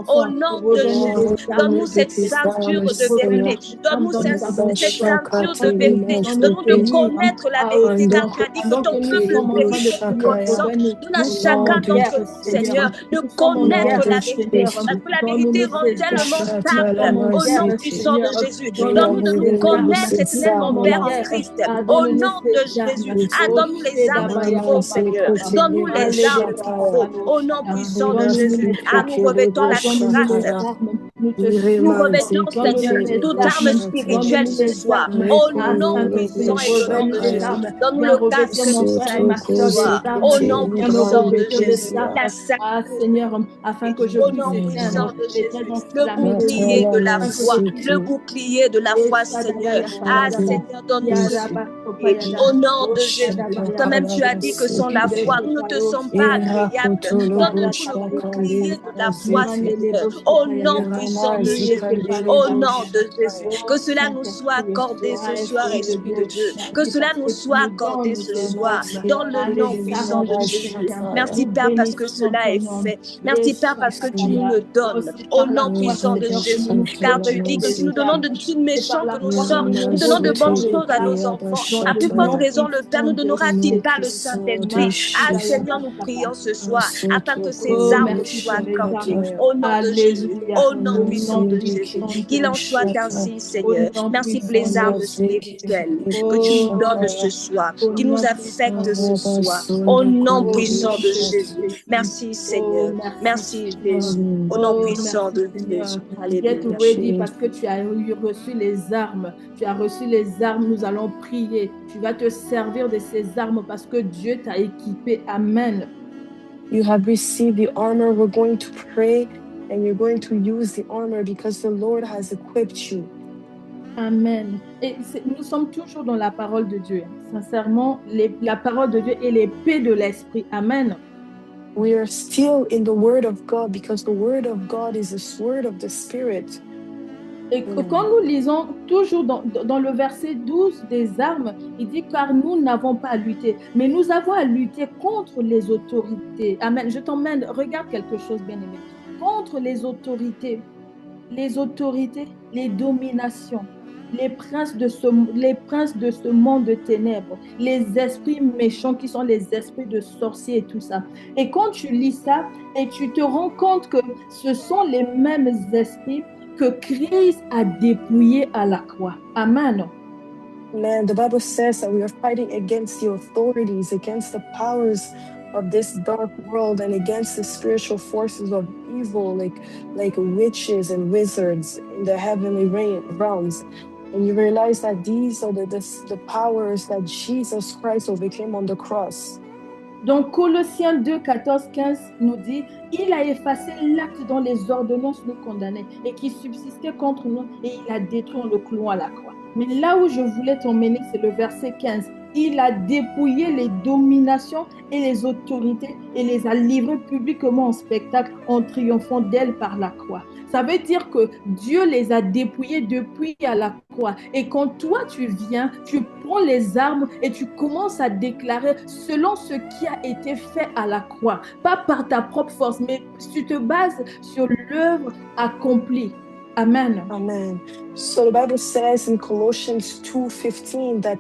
au nom de Jésus. Donne-nous cette ceinture de vérité. Donne-nous cette ceinture de vérité. Donne-nous de connaître la vérité, car tu as dit que ton peuple vérité est connaissant. Donne à chacun d'entre nous, Seigneur, de connaître la vérité. Parce que la vérité rend tellement stable au nom puissant de Jésus. Donne-nous de nous connaître, éternel mon Père en Christ. Au nom de Jésus. Donne-nous les armes qu'il faut, Seigneur. Donne-nous les armes qu'il faut. Au nom puissant de Jésus. Nous revêtons la grâce. Nous revêtons, Seigneur, toute arme spirituelle ce soir. Au nom puissant et au nom de Jésus. Donne-nous le casque du salut ce soir. Au nom puissant de Jésus. Seigneur, afin que je au nom puissant de Jésus. Le bouclier de la foi. Le bouclier de la foi, Seigneur. Seigneur, donne-nous ce bouclier. Au nom de Jésus. Toi-même, tu as dit que sans la foi, nous ne te sommes pas agréables. Donne-nous le bouclier de la foi, Seigneur. Au nom puissant de Jésus, au nom de Jésus, que cela nous soit accordé ce soir, Esprit de Dieu, que cela nous soit accordé ce soir, dans le nom puissant de Jésus. Merci Père parce que cela est fait. Merci Père parce que tu nous le donnes, au nom puissant de Jésus, car tu dis que si nous donnons de tout méchant que nous sommes, nous donnons de bonnes choses à nos enfants. À plus forte raison, le Père nous donnera-t-il pas le Saint-Esprit. Seigneur, nous prions ce soir, afin que ces armes soient accordées, au nom de Jésus, au nom puissant de Jésus. Qu'il en soit ainsi, Seigneur. Merci pour les armes spirituelles que tu nous donnes ce soir, qui nous affectent ce soir, au nom puissant de Jésus. Merci, Seigneur. Merci, Jésus. Au nom puissant de Jésus. Alléluia. Parce que tu as reçu les armes. Tu as reçu les armes. Nous allons prier. Tu vas te servir de ces armes parce que Dieu t'a équipé. Amen. You have received the armor. We're going to pray. And you're going to use the armor because the Lord has equipped you. Amen. Et nous sommes toujours dans la parole de Dieu. Sincèrement, la parole de Dieu est l'épée de l'esprit. Amen. We are still in the word of God because the word of God is the sword of the Spirit. Et quand nous lisons toujours dans le verset 12 des armes, il dit car nous n'avons pas à lutter, mais nous avons à lutter contre les autorités. Amen. Je t'emmène, regarde quelque chose, bien-aimé. Contre les autorités, les dominations, les princes de ce monde de ténèbres, les esprits méchants qui sont les esprits de sorciers et tout ça. Et quand tu lis ça et tu te rends compte que ce sont les mêmes esprits que Christ a dépouillé à la croix. Amen. Man, the Bible says that we are fighting against the authorities, against the powers of this dark world, and against the spiritual forces of evil, like witches and wizards in the heavenly realms. And you realize that these are the powers that Jesus Christ overcame on the cross. Donc Colossiens 2, 14, 15 nous dit, il a effacé l'acte dont les ordonnances nous condamnaient et qui subsistait contre nous et il a détruit en le clouant à la croix. Mais là où je voulais t'emmener, c'est le verset 15. Il a dépouillé les dominations et les autorités et les a livrées publiquement en spectacle en triomphant d'elles par la croix. Ça veut dire que Dieu les a dépouillés depuis à la croix. Et quand toi, tu viens, tu prends les armes et tu commences à déclarer selon ce qui a été fait à la croix. Pas par ta propre force, mais tu te bases sur l'œuvre accomplie. Amen. Amen. So the Bible says in Colossians 2:15 that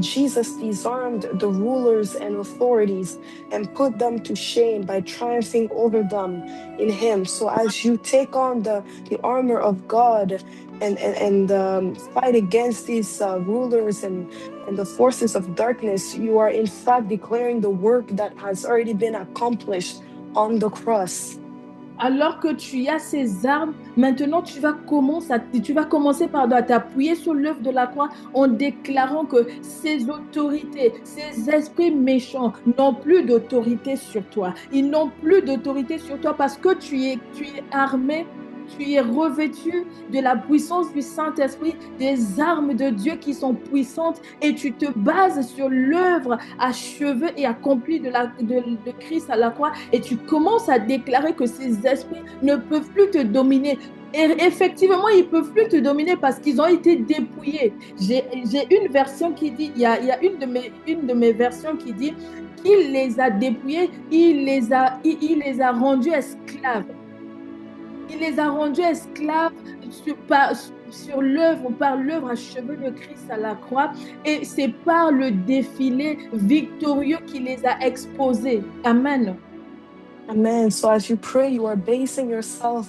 Jesus disarmed the rulers and authorities and put them to shame by triumphing over them in him. So as you take on the armor of God and fight against these rulers and the forces of darkness, you are in fact declaring the work that has already been accomplished on the cross. Alors que tu as ces armes, maintenant tu vas commencer par t'appuyer sur l'œuvre de la croix en déclarant que ces autorités, ces esprits méchants n'ont plus d'autorité sur toi. Ils n'ont plus d'autorité sur toi parce que tu es armé, tu es revêtu de la puissance du Saint-Esprit, des armes de Dieu qui sont puissantes et tu te bases sur l'œuvre achevée et accomplie de Christ à la croix et tu commences à déclarer que ces esprits ne peuvent plus te dominer. Et effectivement, ils ne peuvent plus te dominer parce qu'ils ont été dépouillés. J'ai une version qui dit, il y a une de mes versions qui dit qu'il les a dépouillés, il les a rendus esclaves. Il les a rendus esclaves sur l'œuvre, par l'œuvre achevée de Christ à la croix. Et c'est par le défilé victorieux qu'il les a exposés. Amen. Amen. So as you pray, you are basing yourself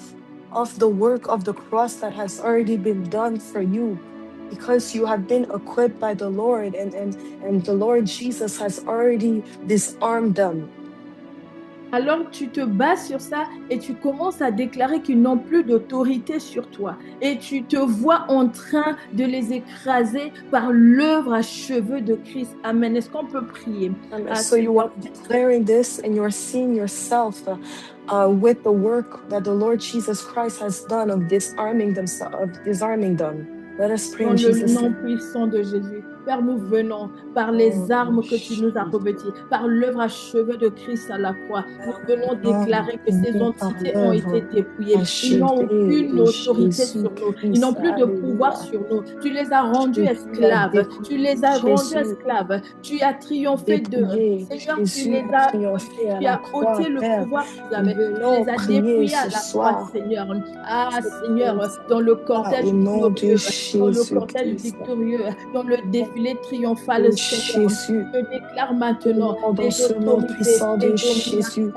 off the work of the cross that has already been done for you, because you have been equipped by the Lord and the Lord Jesus has already disarmed them. Alors tu te bases sur ça et tu commences à déclarer qu'ils n'ont plus d'autorité sur toi. Et tu te vois en train de les écraser par l'œuvre achevée de Christ. Amen. Est-ce qu'on peut prier? So you are declaring this and you are seeing yourself with the work that the Lord Jesus Christ has done of disarming them. Let us pray in Jesus' name. Dans le nom puissant de Jésus. Père, nous venons par les armes que tu nous as revêties, par l'œuvre achevée de Christ à la croix. Nous venons déclarer que ces entités ont été dépouillées. Ils n'ont aucune autorité sur nous. Ils n'ont plus de pouvoir sur nous. Tu les as rendus esclaves. Tu les as rendus esclaves. Tu as triomphé d'eux. Seigneur, tu as ôté le pouvoir qu'ils avaient. Tu les as dépouillés à la croix, Seigneur. Ah, Seigneur, dans le cortège victorieux, dans le défilé triomphal, Seigneur, je déclare maintenant les autorités et Jésus.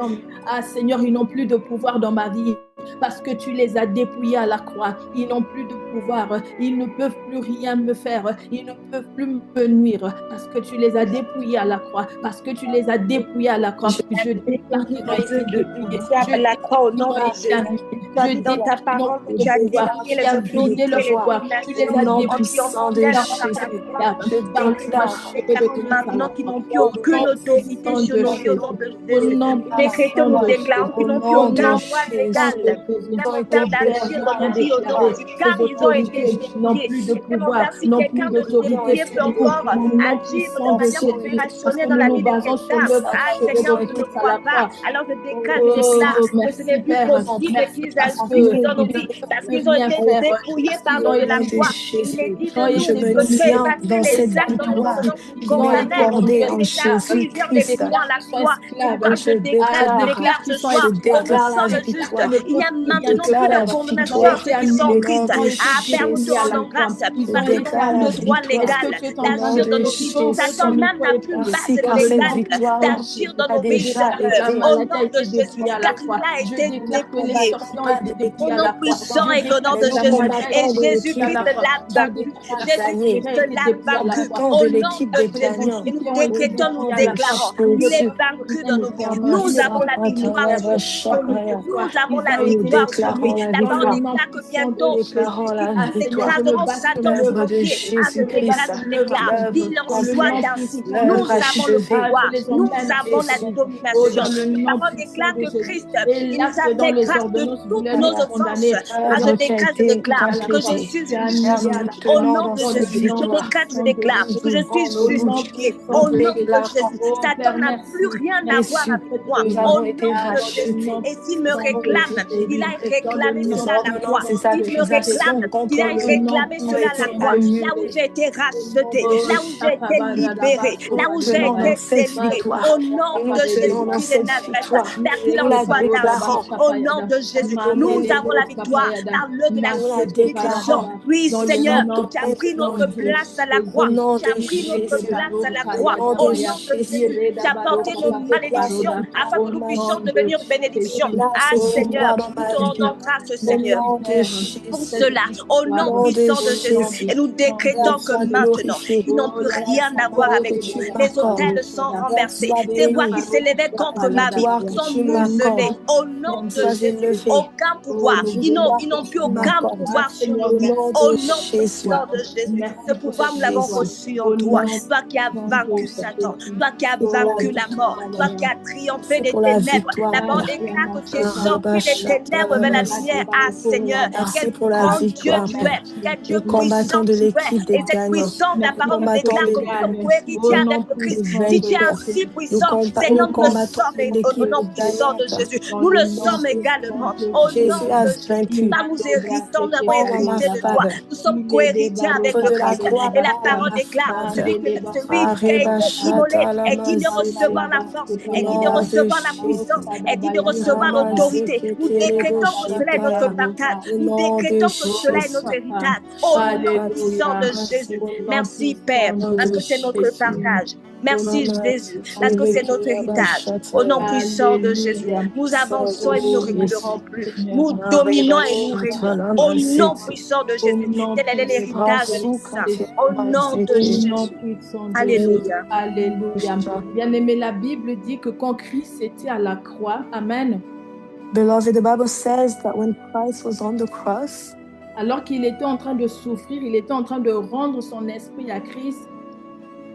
Ah Seigneur, ils n'ont plus de pouvoir dans ma vie parce que tu les as dépouillés à la croix. Ils n'ont plus de pouvoir, ils ne peuvent plus rien me faire, ils ne peuvent plus me nuire parce que tu les as dépouillés à la croix, parce que tu les as dépouillés à la croix. Je déclare qu'ils ont été dépouillés. À la croix au nom de Jésus. Je dis dans ta parole que tu as délivré les autorités, les pouvoirs. Tu les as dépouillés maintenant qu'ils n'ont plus aucune autorité sur nos vies au nom de Jésus. Décrétons, nous déclarons qu'ils n'ont plus aucun droit légal Nous avons peur d'agir dans nos vies aujourd'hui, car ils ont été défiés. Et mon Père, si quelqu'un de nos défiés peut encore agir de manière opérationnelle dans la vie de quelqu'un, Seigneur, je ne crois pas. Alors je déclare que ce n'est plus possible qu'ils agissent dans nos vies, parce qu'ils ont été dépouillés, pardon, de la foi. Il est dit de nous de effacer les actes dans notre nom qui condamnaient. Il est déjà plusieurs découvrant la foi. Je déclare ce soir, au sang de juste, il n'y a maintenant plus de condamnation à ceux qui sont en Christ. Père, nous te rendons grâce, parce que nous avons le droit légal d'agir dans nos vies. Satan même n'a plus base légale d'agir dans nos vies, au nom de Jésus, car il a été dépouillé. Au nom puissant et au nom de Jésus. Et Jésus-Christ l'a vaincu. Jésus-Christ l'a vaincu. Au nom de Jésus. Et nous décrétons, nous déclarons, il est vaincu dans nos vies. Nous avons la victoire sur lui. Nous avons la victoire sur lui. La parole déclare que bientôt, écraseront Satan au pied. Je déclare, il leur soit ainsi. Nous avons le pouvoir. Nous avons la domination. La parole déclare que Christ, il nous a fait grâce de toutes nos offenses. Je déclare que je suis justifié. Au nom de Jésus, je déclare que je suis justifié. Au nom de Jésus, Satan n'a plus rien à voir avec moi. Au nom de Jésus. Et s'il me réclame, il a réclamé cela à la croix. S'il me réclame, il a réclamé cela à la croix. Là où j'ai été racheté, là où j'ai été libéré, là où j'ai été délivré. Au nom de Jésus de Nazareth, Père, qu'il en soit ainsi. Au nom de Jésus, nous avons la victoire par le de la justification. Oui, Seigneur, tu as pris notre place à la croix. Tu as pris notre place à la croix. Au nom de Jésus, tu as porté nos malédictions afin que nous puissions devenir bénédiction. Seigneur, nous te rendons grâce, Seigneur, pour cela, au nom puissant de Jésus. Et nous décrétons que maintenant, ils n'ont plus rien à voir avec nous. Les autels sont renversés. Les voix qui s'élevaient contre ma vie sont muselées. Au nom de Jésus, aucun pouvoir. Ils n'ont plus aucun pouvoir sur nous. Au nom puissant de Jésus. Ce pouvoir, nous l'avons reçu en toi. Toi qui as vaincu Satan. Toi qui as vaincu la mort. Toi qui as triomphé des ténèbres. La parole déclare que tu es sorti des ténèbres vers la lumière. Seigneur, quel grand Dieu tu es. Quel Dieu puissant tu es. Et cette puissance, la parole nous déclare que nous sommes co-héritiers avec le Christ. Si tu es ainsi puissant, Seigneur, nous le sommes au nom puissant de Jésus. Nous le sommes également au nom de Jésus. Nous héritons, nous avons hérité de toi. Nous sommes co-héritiers avec le Christ. Et la parole déclare que celui qui a été immolé est digne de recevoir la force, est digne de recevoir la puissance, est digne de recevoir l'autorité. Nous décrétons que cela est notre partage. Nous décrétons que cela est notre héritage. Au nom puissant de Jésus. Merci Père, parce que c'est notre partage. Merci Jésus, parce que c'est notre héritage. Au nom puissant de Jésus, nous avançons et nous ne reculerons plus. Nous dominons et nous régnons. Au nom puissant de Jésus, tel est l'héritage des saints. Au nom de Jésus. Alléluia. Alléluia. Bien-aimé, la Bible dit que quand Christ était à la croix, Amen. Beloved, the Bible says that when Christ was on the cross, alors qu'il était en train de souffrir, il était en train de rendre son esprit à Christ.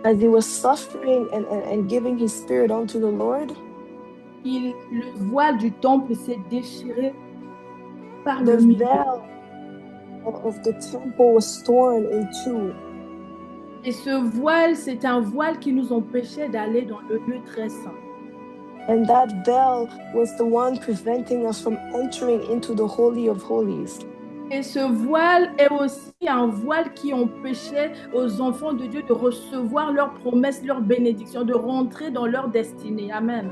As he was suffering and giving his spirit unto the Lord, le voile du temple s'est déchiré par the veil of the temple was torn in two. Et ce voile, c'est un voile qui nous empêchait d'aller dans le lieu très saint. And that veil was the one preventing us from entering into the Holy of Holies. Et ce voile est aussi un voile qui empêchait aux enfants de Dieu de recevoir leurs promesses, leurs bénédictions, de rentrer dans leur destinée. Amen.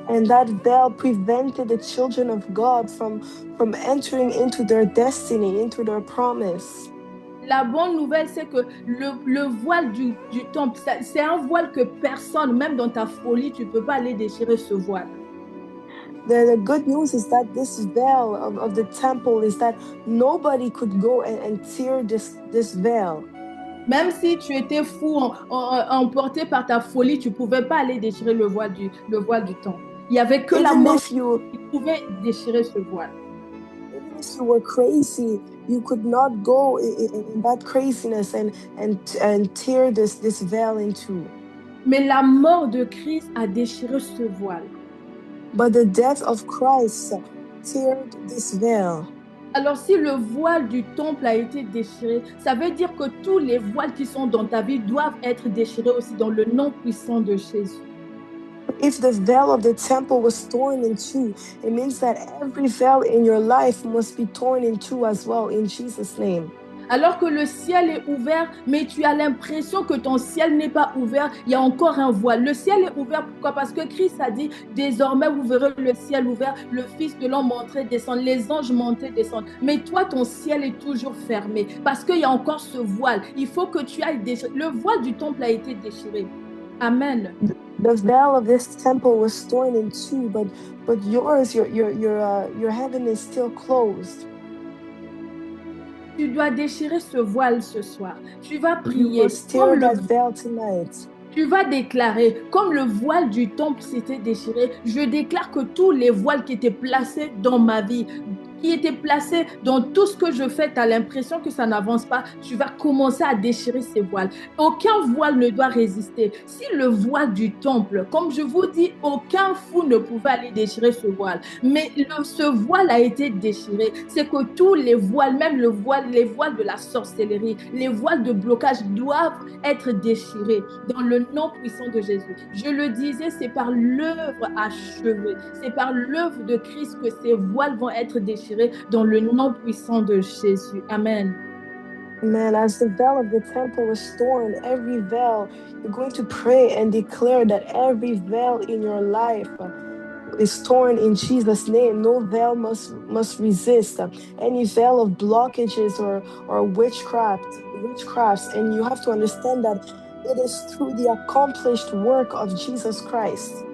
And that veil prevented the children of God from entering into their destiny, into their promise. La bonne nouvelle, c'est que le voile du temple, c'est un voile que personne, même dans ta folie, tu ne peux pas aller déchirer ce voile. The good news is that this veil of the temple is that nobody could go and tear this veil. Même si tu étais fou, emporté par ta folie, tu ne pouvais pas aller déchirer le voile du temple. Il n'y avait que la mort qui pouvait déchirer ce voile. Even if you were crazy, you could not go in that craziness and tear this veil in two. Mais la mort de Christ a déchiré ce voile. But the death of Christ tear this veil. Alors si le voile du temple a été déchiré, ça veut dire que tous les voiles qui sont dans ta vie doivent être déchirés aussi dans le nom puissant de Jésus. If the veil of the temple was torn in two, it means that every veil in your life must be torn in two as well, in Jesus' name. Alors que le ciel est ouvert, mais tu as l'impression que ton ciel n'est pas ouvert, il y a encore un voile. Le ciel est ouvert, pourquoi? Parce que Christ a dit, désormais vous verrez le ciel ouvert, le Fils de l'homme monter, descendre, les anges monter, descendre. Mais toi, ton ciel est toujours fermé, parce qu'il y a encore ce voile. Il faut que tu ailles déchirer. Le voile du temple a été déchiré. Amen. The veil of this temple was torn in two, but yours, your heaven is still closed. Tu dois déchirer ce voile ce soir. Tu vas You prier. must tear that veil tonight. Tu vas déclarer, comme le voile du temple s'était déchiré, je déclare que tous les voiles qui étaient placés dans ma vie, qui étaient placés dans tout ce que je fais, tu as l'impression que ça n'avance pas, tu vas commencer à déchirer ces voiles. Aucun voile ne doit résister. Si le voile du temple, comme je vous dis, aucun fou ne pouvait aller déchirer ce voile. Mais ce voile a été déchiré. C'est que tous les voiles, même les voiles de la sorcellerie, les voiles de blocage doivent être déchirés dans le nom puissant de Jésus. Je le disais, c'est par l'œuvre achevée, c'est par l'œuvre de Christ que ces voiles vont être déchirées dans le nom puissant de Jésus. Amen. Amen. As the veil of the temple was torn, every veil, you're going to pray and declare that every veil in your life is torn in Jesus' name. No veil must resist any veil of blockages or witchcrafts. And you have to understand that it is through the accomplished work of Jesus Christ.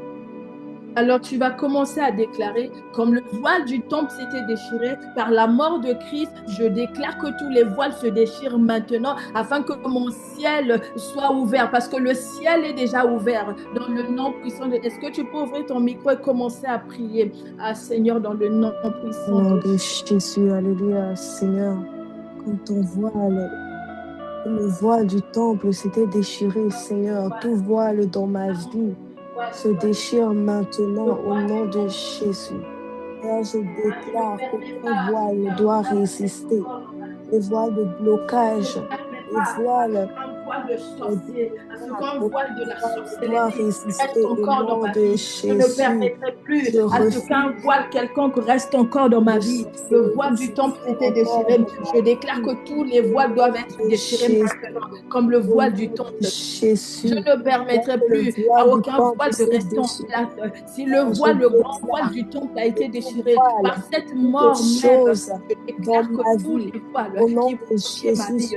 Alors tu vas commencer à déclarer, comme le voile du temple s'était déchiré par la mort de Christ, je déclare que tous les voiles se déchirent maintenant afin que mon ciel soit ouvert, parce que le ciel est déjà ouvert dans le nom puissant de... Est-ce que tu peux ouvrir ton micro et commencer à prier à Seigneur dans le nom puissant de Jésus? Alléluia, Seigneur, comme ton voile, le voile du temple s'était déchiré, Seigneur, tout voile dans ma vie se déchire maintenant au nom de Jésus. Père, je déclare qu'aucun voile ne doit résister. Les voiles de blocage, les voiles de la sorcellerie doit résister au nom de Jésus. Je ne permettrai plus à ce qu'un voile quelconque reste encore dans ma vie. Le voile du temple était déchiré. Je déclare que tous les voiles doivent être déchirés maintenant, comme le voile du temple. Je ne permettrai plus à aucun voile de rester en place. Si le grand voile du temple a été déchiré par cette mort même, je déclare que tous les voiles qui bloquaient ma vie,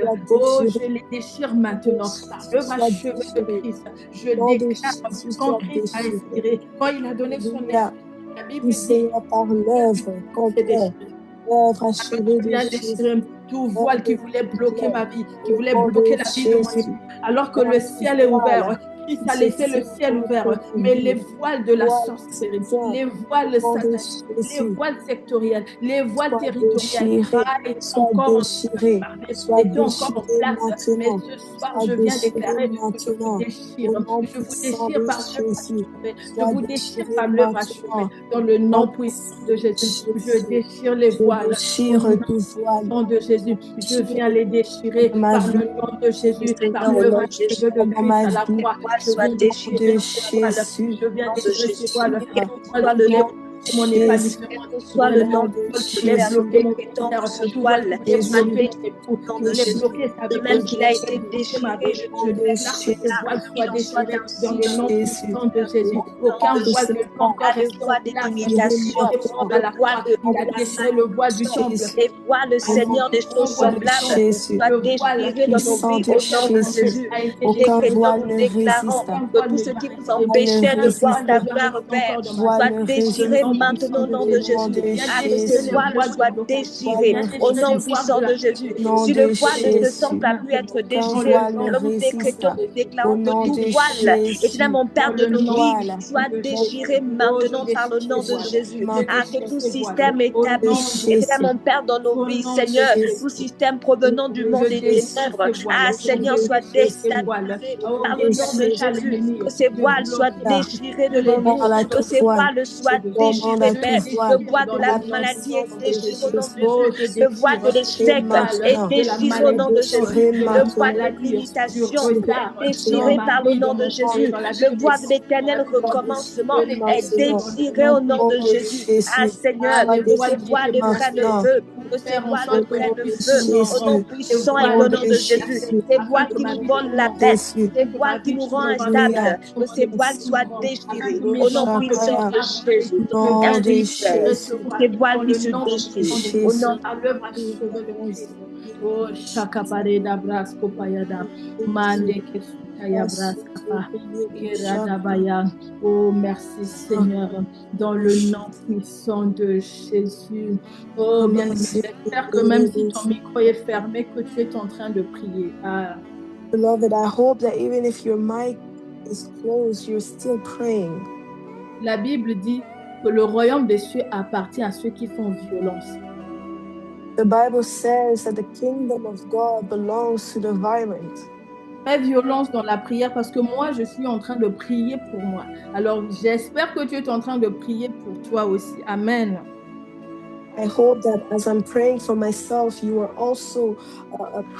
je les déchire maintenant par l'œuvre achevée de Christ. Je déclare quand Christ a inspiré, quand il a donné son esprit, la Bible dit par l'œuvre achevée de Jésus. Tout voile qui voulait bloquer ma vie, qui voulait bloquer la vie de mon époux, alors que le ciel est ouvert. Christ a laissé le ciel ouvert, mais les voiles de la sorcellerie, les voiles sataniques, les voiles sectorielles, les voiles territoriales étaient encore en place. Mais ce soir, je viens déclarer que je vous déchire. Je vous déchire par l'œuvre achevée. Je vous déchire par l'œuvre achevée. Dans le nom puissant de Jésus, je déchire les voiles. Dans le nom de Jésus, je viens les déchirer par le nom de Jésus, par l'œuvre achevée de Christ à la croix. Soit déchiré, je viens déchirer ces voiles. Mon épanouissement, soit le nom de Jésus, de même qu'il a été déchiré, je déclare que ces voiles soient déchirées dans le nom puissant de Jésus. Aucun voile ne peut encore rester de limitation, il a déchiré le voile du temple. Les voiles, Seigneur, des choses semblables, soient déchirées dans nos vies au nom de Jésus. Nous déclarons que tout ce qui vous empêchait de voir ta gloire, Père, soit déchiré maintenant au nom de Jésus, que ce voile soit déchiré au nom puissant de Jésus. Si le voile de ce temple a pu être déchiré, alors nous déclarons que tout voile, évidemment, Père de nos vies, soit déchiré maintenant par le nom de Jésus. Que tout système établi, évidemment, Père, dans nos vies, Seigneur, tout système provenant du monde des ténèbres, Seigneur, soit déstabilisé par le nom de Jésus. Que ces voiles soient déchirés de nos vies, que ces voiles soient déchirés à déchiré, tout Père. voile Le voile dans de la la maladie est puissance de déchiré au nom de Jésus. Oh, Jésus. je Le voile de déchire Et l'échec mal est maintenant, de la déchiré au c'est nom maladie, de Jésus. déchiré de Le maintenant. voile de maladie. Tu limitation est Déchiré repars dans déchiré ma par le vie, dans nom de mon maintenant. foyer, Jésus. dans la vie Le de mes voile de enfants, dans la l'éternel vie de mon recommencement Déchiré ministère. est maintenant. déchiré Au au nom nom Au de de nom de Jésus. Jésus. Ah Jésus, Seigneur, Ah, soit les que ces voiles qui déchiré voiles étaient ne prennent le maintenant. placés feu, pour que ces faire en voiles ne sorte Au que nom je prennent le de puisse feu vivre au en nom Jésus. les puissant et Au voiles nom donnant de de étaient Jésus. placés Jésus. Ces afin voiles que qui ma nous vie volent la tourmente, paix, Jésus. ces afin que ma voiles qui vie nous rendent tourne, afin que ma Alléluia. instables, vie que tourmente ces de voiles soient souffrance, afin déchirées que mes au nom enfants te puissant Shakaya. de servent et Jésus. qu'ils te Nom remercient. de Merci Que Père. ce Jésus. Que voile ces qui voiles dans le puissent se nom puissant de déchirer au Jésus nom Jésus. à l'œuvre achevée de Christ. Oh, Shakapareda Brasko Payada, Mande Kesutaya Braskapa, Keradabaya. Oh, merci Seigneur, dans le nom puissant de Jésus. Oh, bien-aimé, j'espère que même si ton micro est fermé, que tu es en train de prier. Ah. Beloved, I hope that even if your mic is closed, you're still praying. La Bible dit que le royaume des cieux appartient à ceux qui font violence. The Bible says that the kingdom of God belongs to the violent. Fais violence dans la prière parce que moi, je suis en train de prier pour moi. Alors, j'espère que tu es en train de prier pour toi aussi. Amen. I hope that as I'm praying for myself, you are also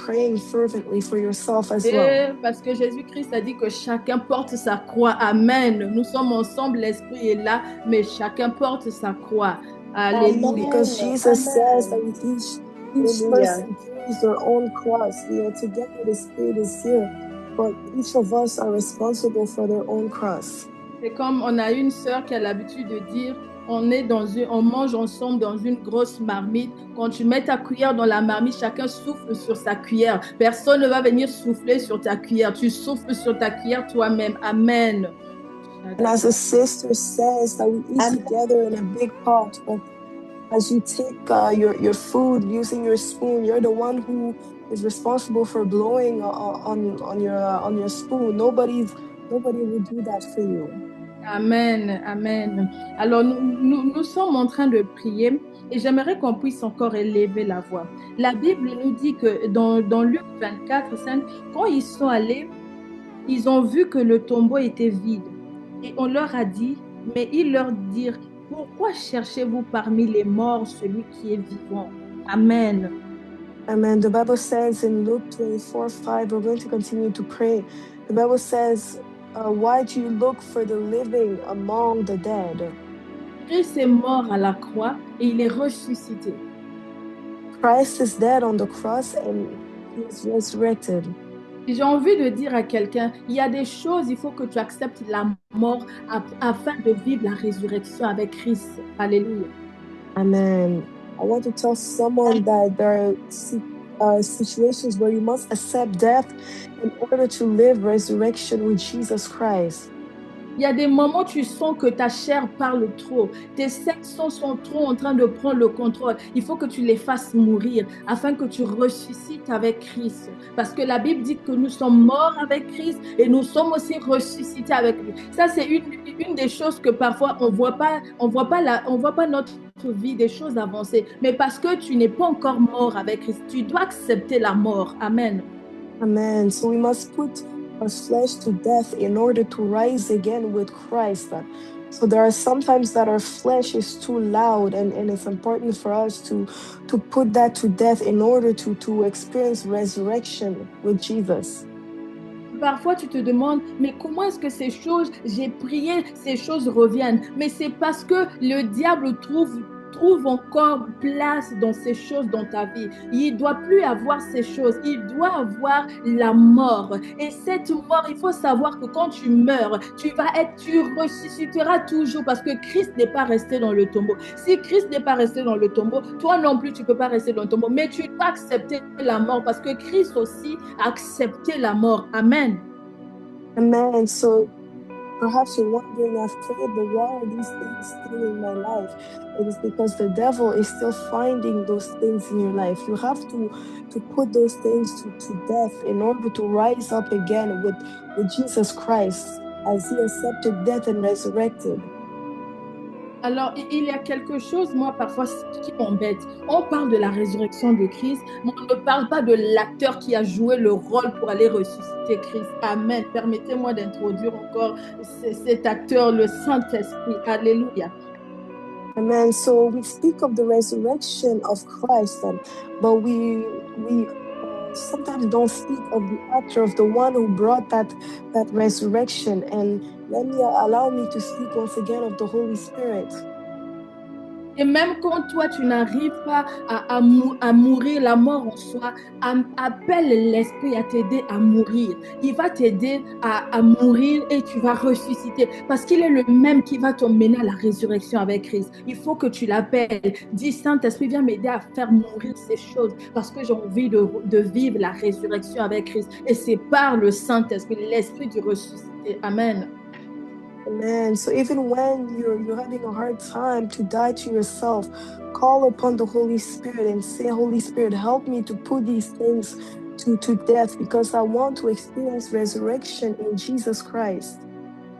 praying fervently for yourself as well. Et parce que Jésus-Christ a dit que chacun porte sa croix. Amen. Nous sommes ensemble, l'Esprit est là, mais chacun porte sa croix. Alléluia. Because Jesus says that with each person carries their own cross. We are together, the Spirit is here, but each of us are responsible for their own cross. C'est comme on a une sœur qui a l'habitude de dire, on mange ensemble dans une grosse marmite. Quand tu mets ta cuillère dans la marmite, chacun souffle sur sa cuillère. Personne ne va venir souffler sur ta cuillère. Tu souffles sur ta cuillère toi-même. Amen. And as the sister says, that we eat together in a big pot, but as you take your food using your spoon, you're the one who is responsible for blowing on your spoon. Nobody will do that for you. Amen, amen. Alors, nous sommes en train de prier et j'aimerais qu'on puisse encore élever la voix. La Bible nous dit que dans Luc 24, 5, quand ils sont allés, ils ont vu que le tombeau était vide. Et on leur a dit, mais ils leur dirent, pourquoi cherchez-vous parmi les morts celui qui est vivant? Amen. Amen. The Bible says in Luke 24:5, we're going to continue to pray. The Bible says, why do you look for the living among the dead? Christ est mort à la croix et il est ressuscité. Christ is dead on the cross and he is resurrected. J'ai envie de dire à quelqu'un, il y a des choses, il faut que tu acceptes la mort afin de vivre la résurrection avec Christ. Alléluia. Amen. I want to tell someone that there are situations where you must accept death in order to live resurrection with Jesus Christ. Il y a des moments où tu sens que ta chair parle trop. Tes sections sont trop en train de prendre le contrôle. Il faut que tu les fasses mourir afin que tu ressuscites avec Christ. Parce que la Bible dit que nous sommes morts avec Christ et nous sommes aussi ressuscités avec lui. Ça, c'est une des choses que parfois on voit pas notre vie, des choses avancées. Mais parce que tu n'es pas encore mort avec Christ, tu dois accepter la mort. Amen. Amen. So we must put our flesh to death in order to rise again with Christ. So there are sometimes that our flesh is too loud and it's important for us to put that to death in order to experience resurrection with Jesus. Parfois, tu te demandes, mais comment est-ce que ces choses, j'ai prié, ces choses reviennent? Mais c'est parce que le diable trouve encore place dans ces choses dans ta vie. Il ne doit plus avoir ces choses. Il doit avoir la mort. Et cette mort, il faut savoir que quand tu meurs, tu ressusciteras toujours parce que Christ n'est pas resté dans le tombeau. Si Christ n'est pas resté dans le tombeau, toi non plus, tu ne peux pas rester dans le tombeau. Mais tu dois accepter la mort parce que Christ aussi a accepté la mort. Amen. Amen. So perhaps you're wondering, I've prayed, but why are these things still in my life? It is because the devil is still finding those things in your life. You have to put those things to death in order to rise up again with Jesus Christ as he accepted death and resurrected. Alors, il y a quelque chose, moi, parfois, qui m'embête. On parle de la résurrection de Christ, mais on ne parle pas de l'acteur qui a joué le rôle pour aller ressusciter Christ. Amen. Permettez-moi d'introduire encore cet acteur, le Saint-Esprit. Alléluia. Amen. So we speak of the resurrection of Christ, but we sometimes don't speak of the actor, of the one who brought that resurrection. And allow me to speak once again of the Holy Spirit. Et même quand toi, tu n'arrives pas à mourir, la mort en soi, appelle l'Esprit à t'aider à mourir. Il va t'aider à mourir et tu vas ressusciter. Parce qu'il est le même qui va t'emmener à la résurrection avec Christ. Il faut que tu l'appelles. Dis, Saint-Esprit, viens m'aider à faire mourir ces choses. Parce que j'ai envie de vivre la résurrection avec Christ. Et c'est par le Saint-Esprit, l'Esprit du ressuscité. Amen. Amen. So even when you're having a hard time to die to yourself, call upon the Holy Spirit and say, Holy Spirit, help me to put these things to death, because I want to experience resurrection in Jesus Christ.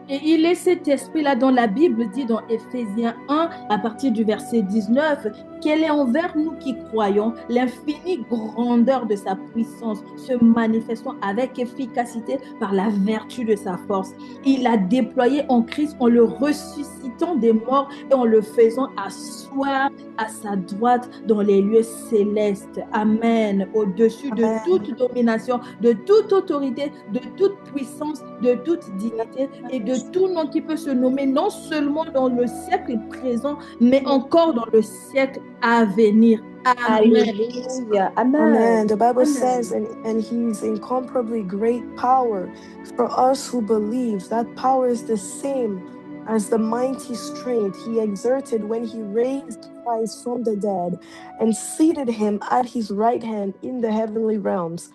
Et il est cet esprit-là dont la Bible dit dans Éphésiens 1, à partir du verset 19, qu'elle est envers nous qui croyons l'infinie grandeur de sa puissance, se manifestant avec efficacité par la vertu de sa force. Il a déployé en Christ en le ressuscitant des morts et en le faisant asseoir à sa droite dans les lieux célestes. Amen. Au-dessus de toute domination, de toute autorité, de toute puissance, de toute dignité et de tout nom qui peut se nommer non seulement dans le siècle présent, mais encore dans le siècle à venir. Amen. Hallelujah. Amen. Amen. The Bible says, and he's incomparably great power for us who believe. That power is the same as the mighty strength he exerted when he raised Christ from the dead and seated him at his right hand in the heavenly realms,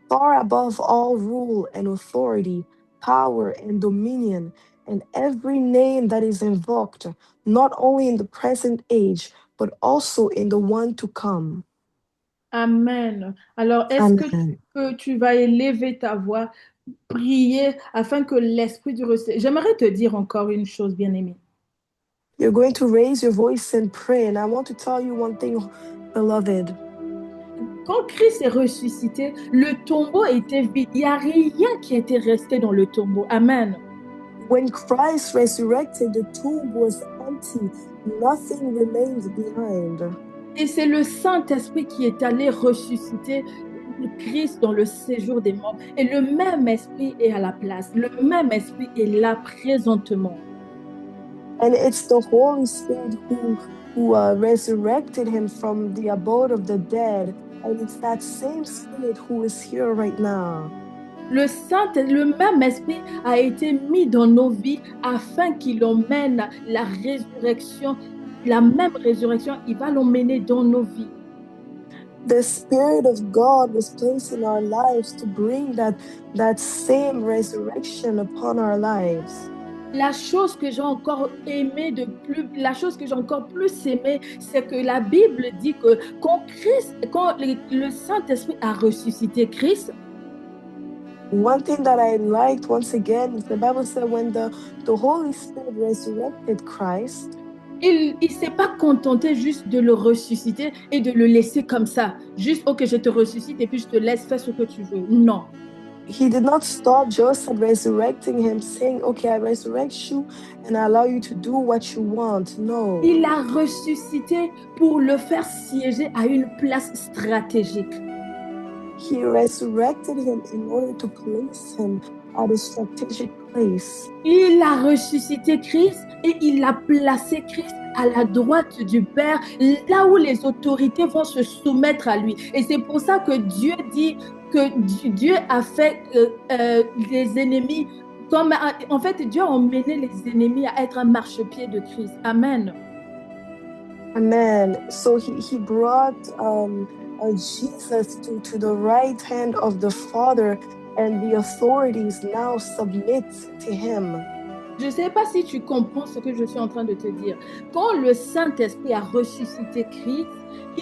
far above all rule and authority, power and dominion, and every name that is invoked, not only in the present age, but also in the one to come. Amen. Alors, est-ce que tu vas élever ta voix, prier afin que l'esprit du ressuscité... J'aimerais te dire encore une chose, bien-aimé. You're going to raise your voice and pray, and I want to tell you one thing, beloved. Quand Christ est ressuscité, le tombeau était vide. Il n'y a rien qui était resté dans le tombeau. Amen. When Christ resurrected, the tomb was empty. Nothing remained behind. Et c'est le Saint-Esprit qui est allé ressusciter Christ dans le séjour des morts. Et le même esprit est à la place. Le même esprit est là présentement. And it's the Holy Spirit who resurrected him from the abode of the dead. And it's that same Spirit who is here right now. Le même esprit a été mis dans nos vies afin qu'il emmène la résurrection, la même résurrection, il va l'emmener dans nos vies. The Spirit of God was placed in our lives to bring that same resurrection upon our lives. La chose que j'ai encore aimé la chose que j'ai encore plus aimé, c'est que la Bible dit que quand le Saint-Esprit a ressuscité Christ, one thing that I liked once again is the Bible said when the Holy Spirit resurrected Christ, il ne s'est pas contenté juste de le ressusciter et de le laisser comme ça. Juste, ok, je te ressuscite et puis je te laisse faire ce que tu veux. Non. He did not stop just at resurrecting him, saying, okay, I resurrect you and I allow you to do what you want. No. Il a ressuscité pour le faire siéger à une place stratégique. He resurrected him in order to place him at a strategic place. Il a ressuscité Christ et il a placé Christ à la droite du Père, là où les autorités vont se soumettre à lui. Et c'est pour ça que Dieu dit que Dieu a fait les ennemis, en fait, Dieu a emmené les ennemis à être un marchepied de Christ. Amen. Amen. So he brought Jesus to the right hand of the Father, and the authorities now submit to him. Je ne sais pas si tu comprends ce que je suis en train de te dire. Quand le Saint-Esprit a ressuscité Christ,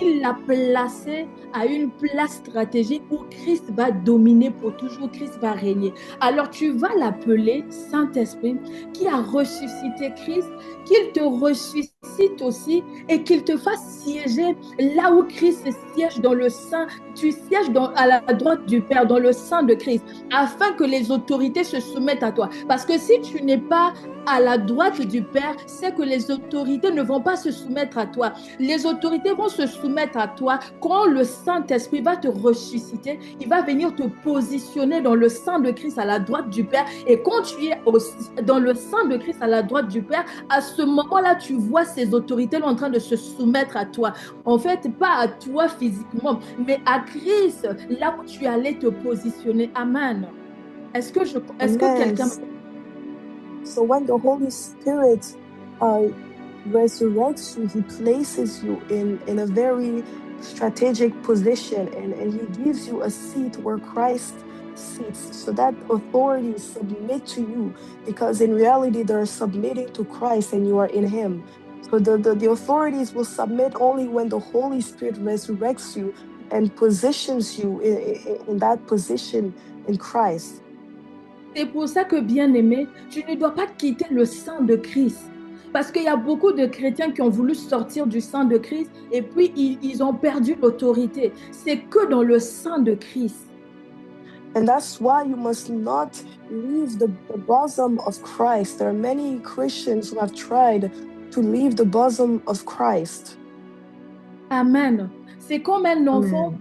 il l'a placé à une place stratégique où Christ va dominer pour toujours, Christ va régner. Alors tu vas l'appeler Saint-Esprit qui a ressuscité Christ, qu'il te ressuscite aussi et qu'il te fasse siéger là où Christ siège dans le sein. Tu sièges à la droite du Père, dans le sein de Christ, afin que les autorités se soumettent à toi. Parce que si tu n'es pas à la droite du Père, c'est que les autorités ne vont pas se soumettre à toi. Les autorités vont se soumettre à toi quand le Saint-Esprit va te ressusciter. Il va venir te positionner dans le sein de Christ à la droite du Père. Et quand tu es dans le sein de Christ à la droite du Père, à ce moment-là, tu vois ces autorités en train de se soumettre à toi. En fait, pas à toi physiquement, mais à Christ, là où tu allais te positionner. Amen. Est-ce que quelqu'un... So when the Holy Spirit resurrects you, he places you in a very strategic position, and he gives you a seat where Christ sits, so that authorities submit to you, because in reality they're submitting to Christ and you are in him. So the authorities will submit only when the Holy Spirit resurrects you and positions you in that position in Christ. C'est pour ça que, bien-aimé, tu ne dois pas quitter le sein de Christ. Parce qu'il y a beaucoup de chrétiens qui ont voulu sortir du sein de Christ et puis ils ont perdu l'autorité. C'est que dans le sein de Christ. And that's why you must not leave the bosom of Christ. There are many Christians who have tried to leave the bosom of Christ. Amen. C'est comme un enfant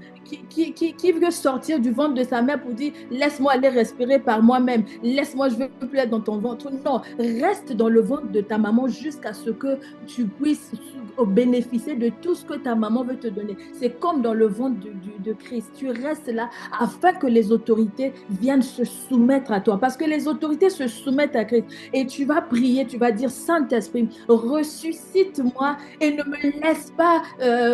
qui veut sortir du ventre de sa mère pour dire « Laisse-moi aller respirer par moi-même. Laisse-moi, je ne veux plus être dans ton ventre. » Non, reste dans le ventre de ta maman jusqu'à ce que tu puisses bénéficier de tout ce que ta maman veut te donner. C'est comme dans le ventre de Christ. Tu restes là afin que les autorités viennent se soumettre à toi. Parce que les autorités se soumettent à Christ. Et tu vas prier, tu vas dire « Saint-Esprit, ressuscite-moi et ne me laisse pas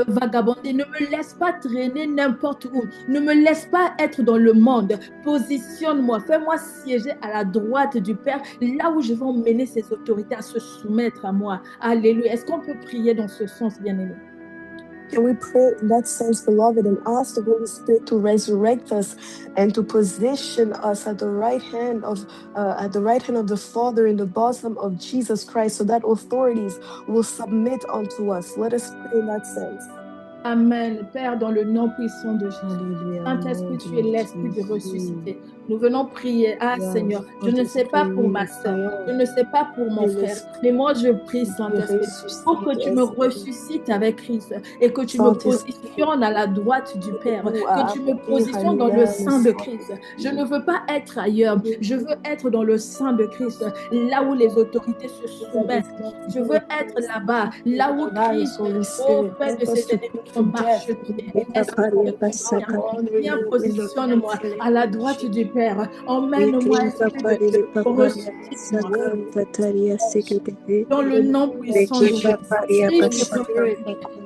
vagabonder, ne me laisse pas traîner n'importe où. Ne me laisse pas être dans le monde. Positionne-moi, fais-moi siéger à la droite du Père, là où je vais emmener ces autorités à se soumettre à moi. Alléluia. Est-ce qu'on peut prier dans ce sens, bien-aimé? Can we pray in that sense, beloved, and ask the Holy Spirit to resurrect us and to position us at the right hand of the Father in the bosom of Jesus Christ, so that authorities will submit unto us? Let us pray in that sense. Amen. Père, dans le nom puissant de Jésus. Saint-Esprit, tu es l'esprit de ressuscité. Nous venons prier. Ah, Seigneur, je ne sais pas pour ma soeur, je ne sais pas pour mon frère, mais moi je prie, Saint-Esprit, pour que tu me ressuscites avec Christ et que tu me positionnes à la droite du Père, que tu me positionnes dans le sein de Christ. Je ne veux pas être ailleurs, je veux être dans le sein de Christ, là où les autorités se soumettent. Je veux être là-bas, là où Christ, au fait de ses ennemis, marche. Viens, positionne-moi à la droite du Père. Emmène-moi dans le nom puissant de Jésus.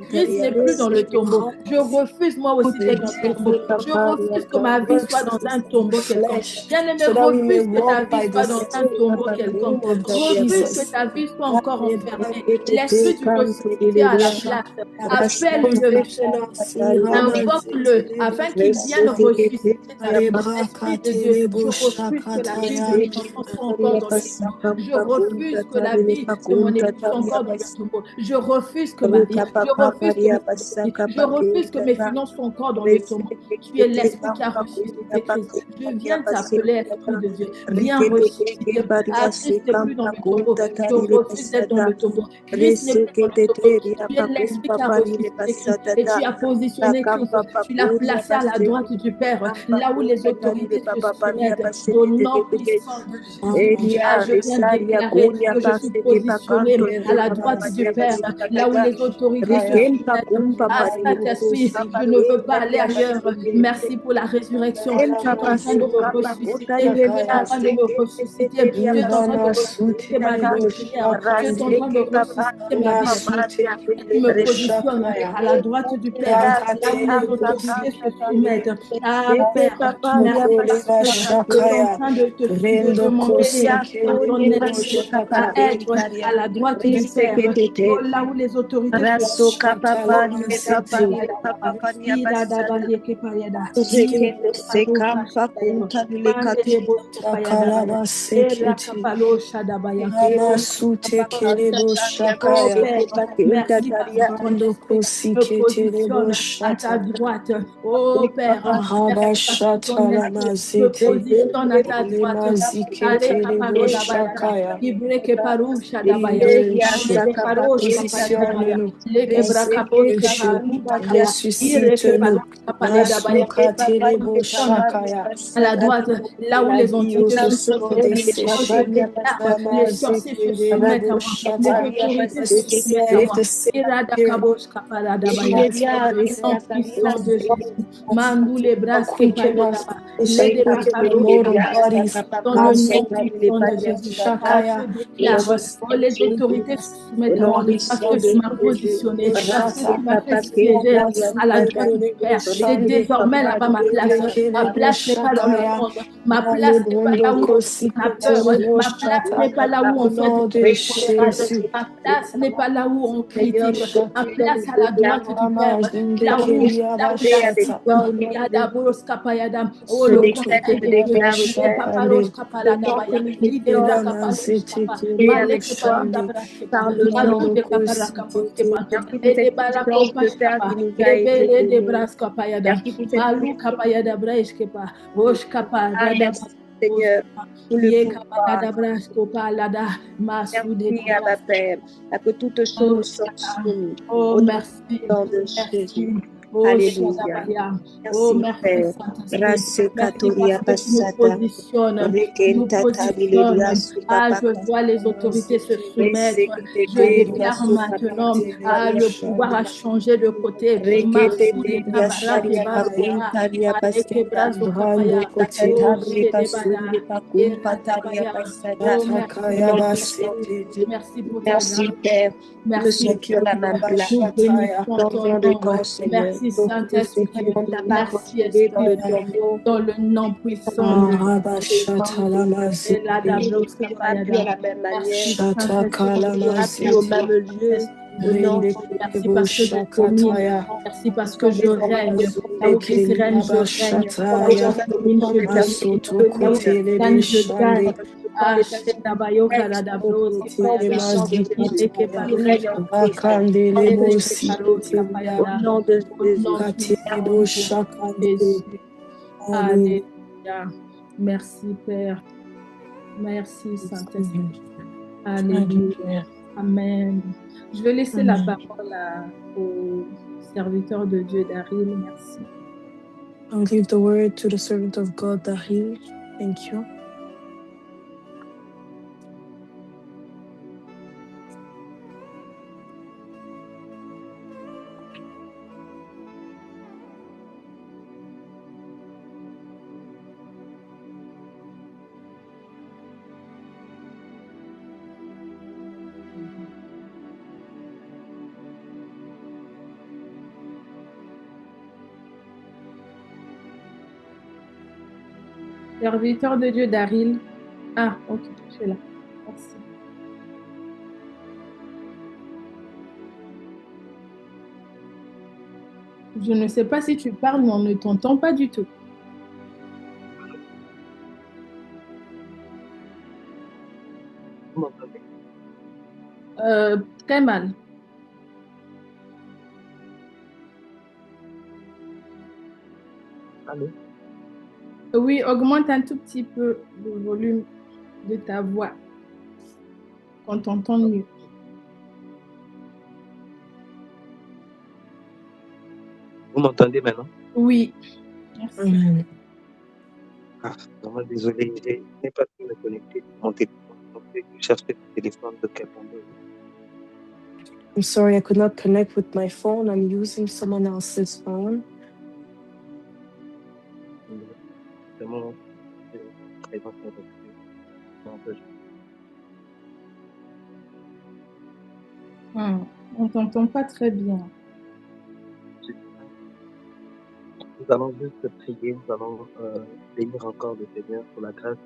Christ n'est plus dans le tombeau. Je refuse moi aussi d'être dans le tombeau. Je refuse que ma vie soit dans un tombeau quelconque. Bien-aimé, refuse que ta vie soit dans un tombeau quelconque. Refuse que ta vie soit encore enfermée. L'esprit du ressuscité à la place. Appelle-le. Invoque-le afin qu'il vienne ressusciter ta vie. Esprit de Dieu, je refuse que la vie de mes enfants soit encore dans le tombeau. Je refuse que la vie de mon époux soit encore dans le tombeau. Je refuse que ma vie, je refuse que mes finances soient encore dans le tombeau. Tu es l'esprit qui a ressuscité Christ. Je viens t'appeler, Esprit de Dieu. Viens ressusciter. Ah, Christ n'est plus dans le tombeau. Je refuse d'être dans le tombeau. Christ n'est plus dans le tombeau. Tu es l'esprit qui a ressuscité Christ. Et tu as positionné Christ. Tu l'as placé à la droite du Père, là où les autorités se soumettent. Au nom puissant de Jésus. Ah, je viens déclarer que je suis positionné à la droite du Père, là où les autorités se soumettent. Ah, Saint-Esprit, je ne veux pas aller ailleurs. Merci pour la résurrection. Tu es en train de me ressusciter. Tu es en train de me ressusciter. Tu es en train de ressusciter ma vie de prière. Tu es en train de ressusciter ma vie de prière. Tu me positionnes à la droite du Père, là où les autorités se soumettent. Ah, Père, merci. Tu es en train de te demander à ton esprit à être à la droite du Père, là où les autorités se soumettent. merci parce que ton esprit me positionne à ta droite. Oh Père, merci parce que ton esprit me positionne à ta droite. Positionne-nous, ressuscite-nous, à la droite, là où les entités se soumettent, oh, je déclare, les sorciers se soumettent à moi, les autorités se soumettent à moi. Le nom puissant de Jésus. Mandou les bras qui dans le nom puissant de Jésus. Je déclare, oh, les autorités se soumettent à moi parce que tu m'as positionné, parce que tu m'as fait siéger à la droite du Père. C'est désormais là-bas ma place. Ma place n'est pas dans le monde. Ma place n'est pas là où on a peur. Ma place n'est pas là où on fait des reprochages. Ma place n'est pas là où on critique. Ma place à la droite du Père. Là où la oh, le conseil de Dieu. Les paparos kapaladabaya. Lidebra kapalos kapa. Maleke paradabra kepa. Malou de kaparakapos kepa. Ede barakopas kapa. Rebele de bras kapayada. Malou kapayada braes kepa. Osh kapa radaba. Seigneur, pour le Merci, Père, à que toutes choses nous soient soumises. Oh, merci. Nom de Jésus. Oh, Alléluia. Oh, merci, Père. Saint-Esprit. Merci parce que tu nous positionnes. Tu nous positionnes. Ah, je vois les autorités se soumettre. Je déclare maintenant, ah, le pouvoir a changé de côté. Merci pour ta grâce. Père. Merci pour la main place. Nous bénissons ton nom. Merci Saint-Esprit. Merci Esprit dans le nom puissant de Jésus. Merci au même lieu. Merci parce que je domine. Merci parce que je règne. Là où Christ règne, je règne. Là où je domine, je domine. Là où je gagne, je gagne. Au nom de Jésus. Alléluia. Merci Père. Merci Saint-Esprit. Alléluia. Amen. Je vais laisser la parole au serviteur de Dieu, Daryl. Merci. I'll give the word to the servant of God, Daryl. Thank you. Serviteur de Dieu, Daryl. Ah, ok, je suis là. Merci. Je ne sais pas si tu parles, mais on ne t'entend pas du tout. Vous m'entendez? Très mal. Allô? Oui, augmente un tout petit peu le volume de ta voix, qu'on t'entende mieux. Vous m'entendez maintenant? Oui. Merci. Ah, vraiment désolé, je n'ai pas pu me connecter. Mon téléphone, je cherchais le téléphone de quelqu'un d'autre. I'm sorry, I could not connect with my phone. I'm using someone else's phone. Vraiment, on ne t'entend pas très bien. Nous allons juste prier, nous allons bénir encore le Seigneur pour la grâce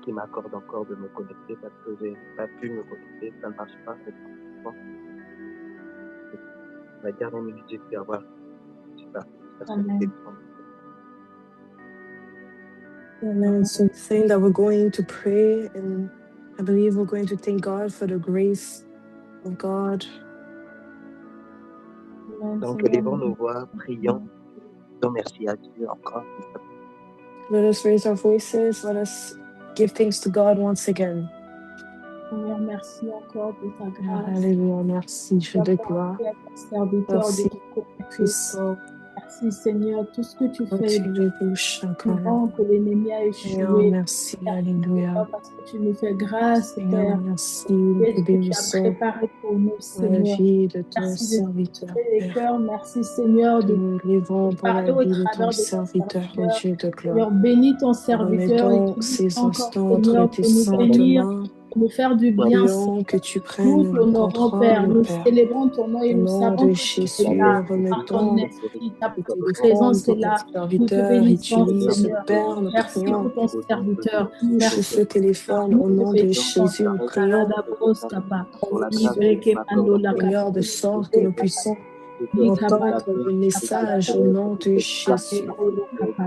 qui m'accorde encore de me connecter parce que je n'ai pas pu me connecter, ça ne marche pas. La dernière minute, j'ai pu avoir. Amen. Amen. So saying that we're going to pray, and I believe we're going to thank God for the grace of God. Donc, élevons nos voix, prions, disons merci à Dieu encore. Let us raise our voices. Let us give thanks to God once again. Seigneur, merci encore de ta grâce. Alléluia, merci, je te gloire. Merci, puissant. Merci Seigneur, tout ce que tu fais, avant que l'ennemi a échoué. Merci, alléluia. Parce que tu nous fais grâce, Seigneur, Père. merci, Et ce que tu as préparé pour nous, Seigneur. la vie de ton Merci serviteur, de les cœurs. Merci Seigneur de parler au travers de ton serviteur, serviteur. oh Dieu de gloire. Seigneur, bénis ton serviteur. Remettons ces instants entre Seigneur, tes pour nous saintes bénir, mains. pour nous faire du bien. Prions que tu prennes Nous le t'honorons, Père. contrôle, Nous Père. célébrons ton nom et Au nous nom savons de que tu es Jésus, là. Par ton remettons esprit, ta tes présence que est là. ton Nous te serviteur bénissons, utilise, Seigneur. Père, nous Merci prions. pour ton serviteur. Touche Merci ce téléphone au nom de Jésus, nous prions. Seigneur, de sorte que nous puissions entendre le message au nom de Jésus.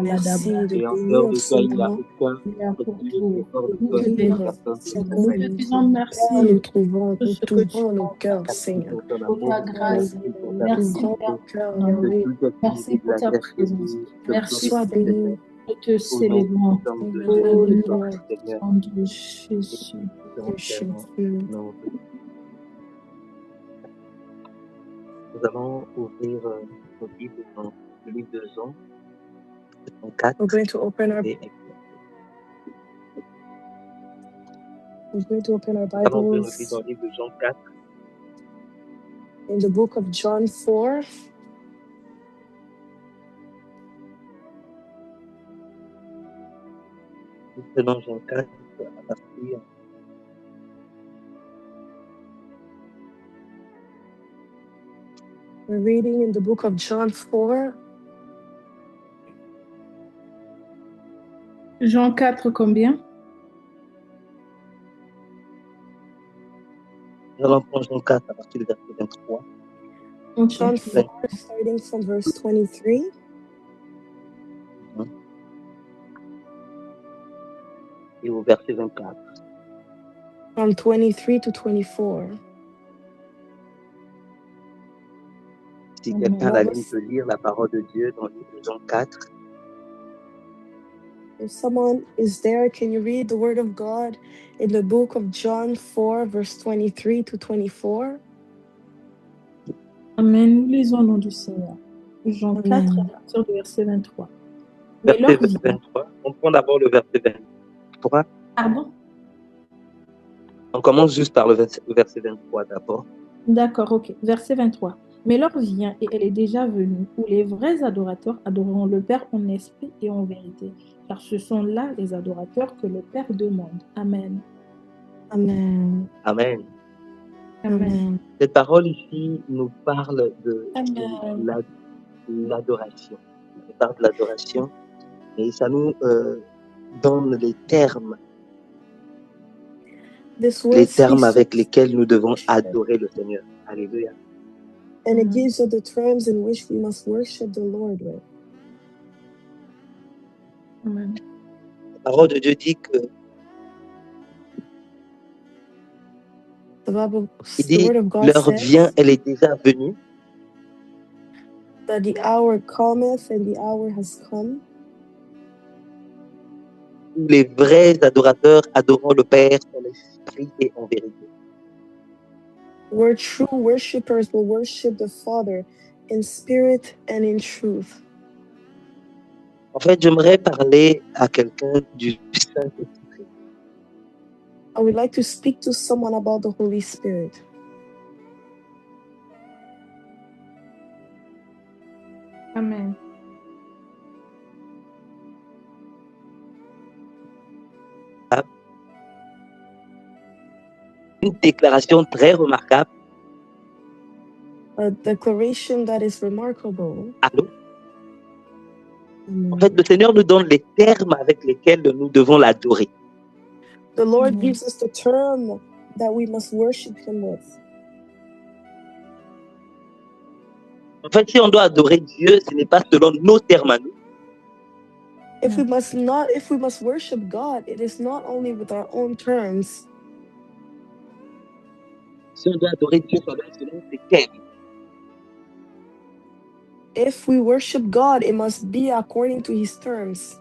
Merci de bénir ce moment. Nous trouvons nos cœurs, Seigneur. Merci pour ta présence. Merci, sois béni. Nous te célébrons. Au nom de Jésus. Nous allons ouvrir nos Bibles dans le livre de Jean, 4. We're going to open our Bibles dans le livre de Jean 4. In the book of John 4. Nous prenons Jean 4 à partir. We're reading in the book of John 4. Jean 4, combien? Nous allons prendre Jean 4 à partir du verset 23. John 4, starting from verse 23. Et au verset 24. From 23 to 24. Si quelqu'un a la ligne peut lire la parole de Dieu dans le livre de Jean 4. If someone is there, can you read the word of God in the book of John 4, verse 23 to 24? Amen. Nous lisons au nom du Seigneur. Jean 4, à partir du verset 23. Verset 23. On prend d'abord le verset 23. Pardon? On commence juste par le verset 23 d'abord. D'accord, ok. Verset 23. Mais l'heure vient et elle est déjà venue où les vrais adorateurs adoreront le Père en esprit et en vérité. Car ce sont là les adorateurs que le Père demande. Amen. Amen. Amen. Amen. Cette parole ici nous parle de l'adoration. Elle parle de l'adoration et ça nous donne les termes avec lesquels nous devons adorer le Seigneur. Alléluia. And it gives us the terms in which we must worship the Lord with. Amen. La parole de Dieu dit que l'heure vient, elle est déjà venue. That the hour cometh and the hour has come. Les vrais adorateurs adoreront le Père en esprit et en vérité. Where true worshippers will worship the Father in spirit and in truth. En fait, j'aimerais parler à quelqu'un du Saint-Esprit. I would like to speak to someone about the Holy Spirit. Amen. Une déclaration très remarquable. A declaration that is remarkable. Allô? En fait, le Seigneur nous donne les termes avec lesquels nous devons l'adorer. The Lord gives us the term that we must worship Him with. En fait, si on doit adorer Dieu, ce n'est pas selon nos termes à nous. If we must worship God, it is not only with our own terms. Si on doit adorer Dieu, ça doit être selon ses termes. If we worship God, it must be according to His terms.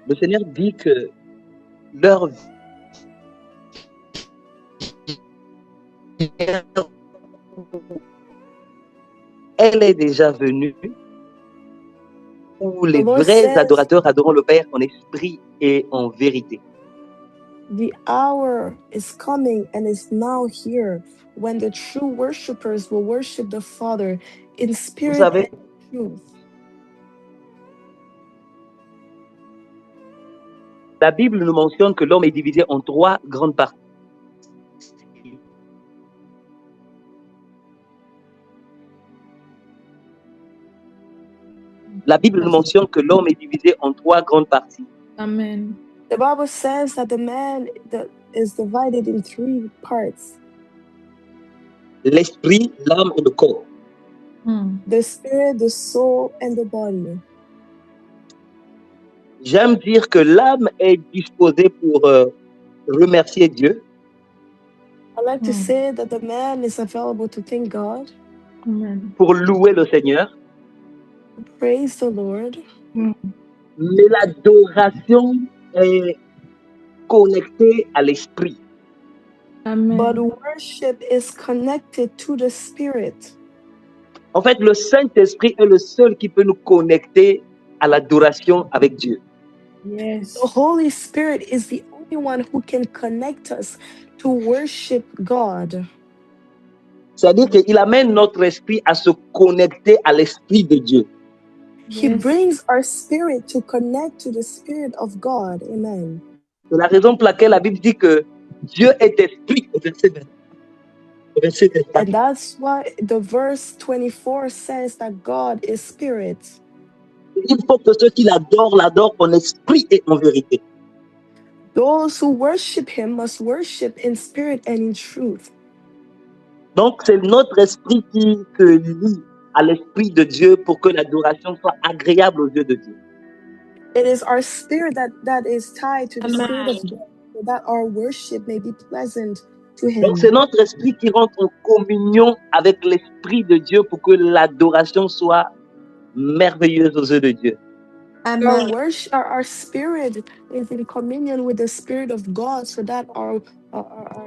Le Seigneur dit que leur vie elle est déjà venue où les vrais adorateurs adoreront le Père en esprit et en vérité. The hour is coming and is now here when the true worshipers will worship the Father in spirit and truth. La Bible nous mentionne que l'homme est divisé en 3 grandes parties. La Bible nous mentionne que l'homme est divisé en 3 grandes parties. Amen. The Bible says that the man is divided in 3 parts. L'esprit, l'âme et le corps. The spirit, the soul, and the body. J'aime dire que l'âme est disposée pour remercier Dieu. I like to say that the man is available to thank God. Amen. Pour louer le Seigneur. Praise the Lord. Mais l'adoration est connectée à l'esprit. Amen. But worship is connected to the spirit. En fait, le Saint-Esprit est le seul qui peut nous connecter à l'adoration avec Dieu. Yes. The Holy Spirit is the only one who can connect us to worship God. C'est-à-dire qu'il amène notre esprit à se connecter à l'esprit de Dieu. He brings our spirit to connect to the Spirit of God. Amen. C'est la raison pour laquelle la Bible dit que Dieu est esprit, au verset 20. And that's why the verse 24 says that God is spirit. Il faut que ceux qui l'adorent en esprit et en vérité. Those who worship Him must worship in spirit and in truth. Donc, c'est notre esprit qui se lie à l'esprit de Dieu pour que l'adoration soit agréable aux yeux de Dieu. It is our spirit that is tied to the Spirit of God, so that our worship may be pleasant to Him. Donc, c'est notre esprit qui rentre en communion avec l'esprit de Dieu pour que l'adoration soit merveilleuse aux yeux de Dieu. Our spirit is in communion with the Spirit of God, so that our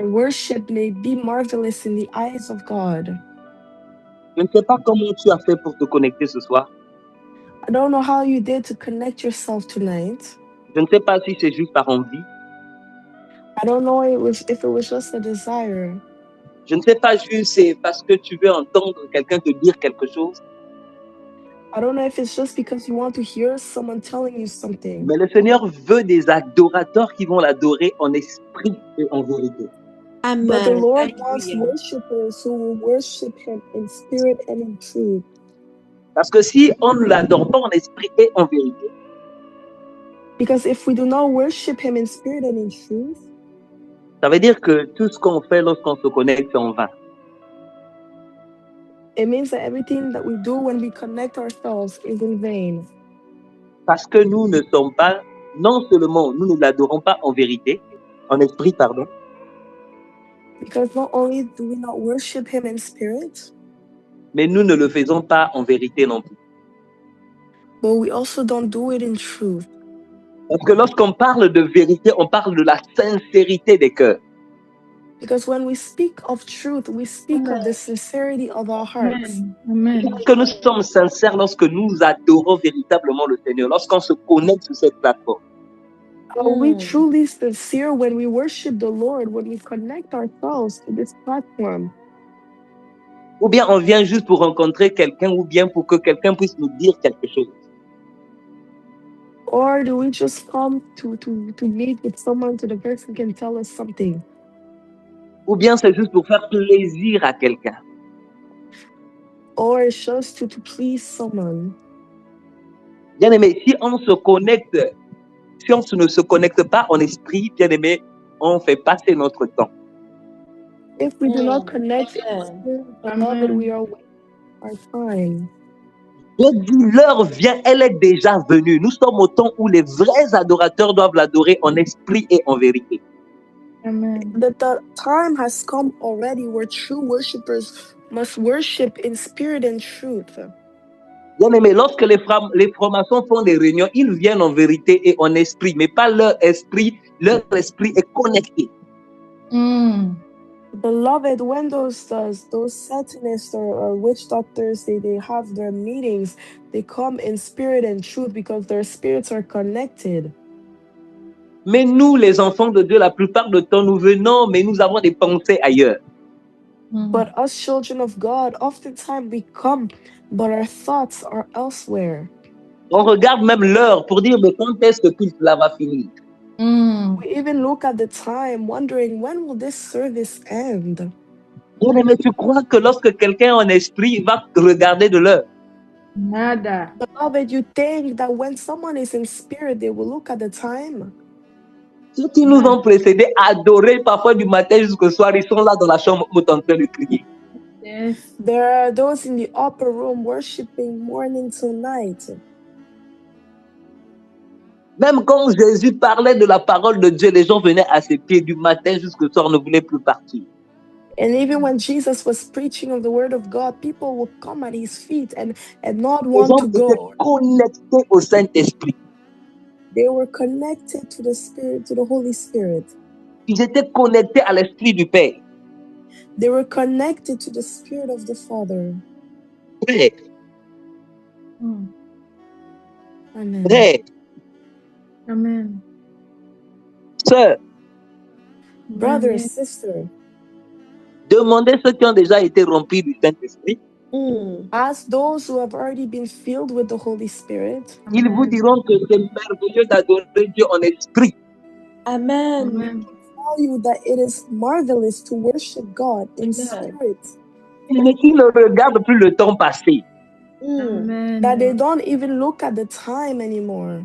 worship may be marvelous in the eyes of God. Je ne sais pas comment tu as fait pour te connecter ce soir. I don't know how you did to connect yourself tonight. Je ne sais pas si c'est juste par envie. I don't know if it was just a desire. Je ne sais pas juste c'est parce que tu veux entendre quelqu'un te dire quelque chose. I don't know if it's just because you want to hear someone telling you something. Mais le Seigneur veut des adorateurs qui vont l'adorer en esprit et en vérité. Amen. But the Lord wants worshipers who will worship Him in spirit and in truth. Parce que si on ne l'adore pas en esprit et en vérité, because if we do not worship Him in spirit and in truth, ça veut dire que tout ce qu'on fait lorsqu'on se connecte, c'est en vain. It means that everything that we do when we connect ourselves is in vain. Parce que nous ne sommes pas, non seulement nous ne l'adorons pas en vérité, en esprit, pardon. Because not only do we not worship Him in spirit, mais nous ne le faisons pas en vérité non plus. But we also don't do it in truth. Parce que lorsqu'on parle de vérité, on parle de la sincérité des cœurs. Because when we speak of truth, we speak of the sincerity of our hearts. Amen. Lorsque nous sommes sincères, lorsque nous adorons véritablement le Seigneur, lorsqu'on se connecte sur cette plateforme. Are we truly sincere when we worship the Lord, when we connect ourselves to this platform? Ou bien on vient juste pour rencontrer quelqu'un, ou bien pour que quelqu'un puisse nous dire quelque chose. Or do we just come to meet with someone so the person can tell us something? Ou bien c'est juste pour faire plaisir à quelqu'un. Or it's just to please someone. Bien aimé, si on se connecte, si on ne se connecte pas en esprit, bien aimé, on fait passer notre temps. If we do not connect in spirit, beloved, we are our time. Je dis, l'heure vient, elle est déjà venue. Nous sommes au temps où les vrais adorateurs doivent l'adorer en esprit et en vérité. Amen. That the time has come already where true worshippers must worship in spirit and truth. Bien aimé, lorsque les francs-maçons font des réunions, ils viennent en vérité et en esprit, mais pas leur esprit est connecté. Beloved, when those Satanists or witch doctors they have their meetings, they come in spirit and truth because their spirits are connected. Mais nous, les enfants de Dieu, la plupart du temps, nous venons, mais nous avons des pensées ailleurs. But us children of God, oftentimes we come, but our thoughts are elsewhere. On regarde même l'heure pour dire, mais quand est-ce que cela va finir? We even look at the time, wondering when will this service end? Mais tu crois que lorsque quelqu'un en esprit va regarder de l'heure? Nada. Beloved, you think that when someone is in spirit, they will look at the time? Ceux qui nous ont précédés, adorés parfois du matin jusqu'au soir, ils sont là dans la chambre haute en train de crier. Yes. There are those in the upper room worshiping morning till night. Même quand Jésus parlait de la parole de Dieu, les gens venaient à ses pieds du matin jusqu'au soir, ne voulaient plus partir. And even when Jesus was preaching of the word of God, people would come at his feet and not want to go. Les gens étaient connectés au Saint-Esprit. They were connected to the Spirit, to the Holy Spirit. Ils étaient connectés à l'Esprit du Père. They were connected to the Spirit of the Father. Frère. Amen. Frère. Amen. Sœur. Brother, sister. Demandez ceux qui ont déjà été remplis du Saint-Esprit. Ask those who have already been filled with the Holy Spirit. Ils vous diront que c'est merveilleux d'adorer Dieu en esprit. Amen. Amen. Tell you that it is marvelous to worship God in spirit. Mais ils ne regardent plus le temps passé. Amen. That they don't even look at the time anymore.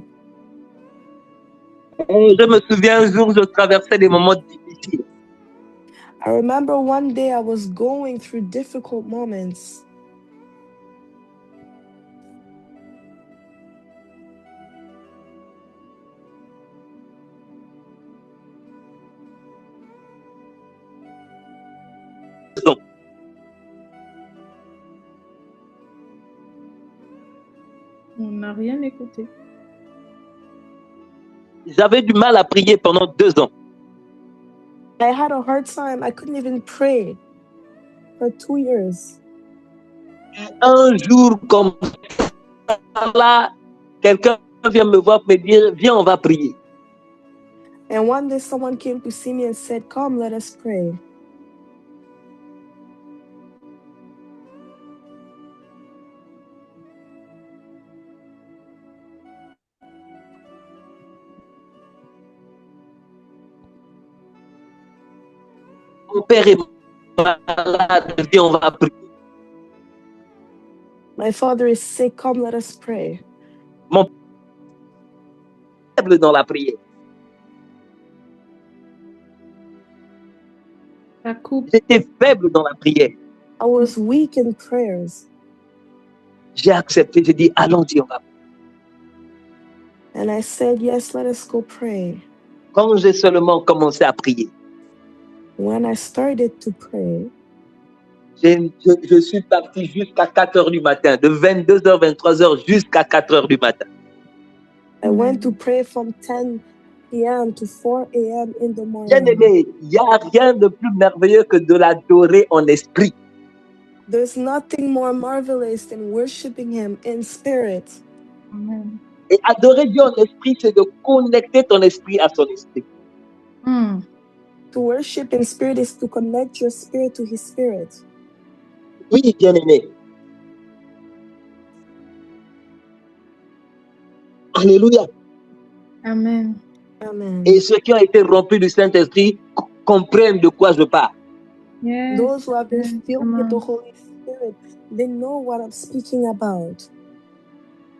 Je me souviens un jour, je traversais des moments difficiles. I remember one day I was going through difficult moments. On n'a rien écouté. J'avais du mal à prier pendant 2 ans. I had a hard time. I couldn't even pray for 2 years. Un jour comme ça, quelqu'un vient me voir me dire, viens, on va prier. And one day someone came to see me and said, come, let us pray. Mon père est malade, viens, on va prier. My father is sick, come, let us pray. Mon père est faible dans la prière. J'étais faible dans la prière. I was weak in prayers. J'ai accepté, j'ai dit, allons-y, on va prier. And I said, yes, let us go pray. Quand j'ai seulement commencé à prier, when I started to pray, je suis parti jusqu'à 4h du matin, de 22h, 23h jusqu'à 4h du matin. I went to pray from 10 p.m. to 4 a.m. in the morning. Bien aimé, il n'y a rien de plus merveilleux que de l'adorer en esprit. There's nothing more marvelous than worshiping Him in spirit. Amen. Et adorer Dieu en esprit, c'est de connecter ton esprit à son esprit. To worship in spirit is to connect your spirit to His spirit. Oui, bien aimé. Alléluia. Amen. Amen. Et ceux qui ont été remplis du Saint-Esprit comprennent de quoi je parle. Yes. Those who have been filled with the Holy Spirit, they know what I'm speaking about.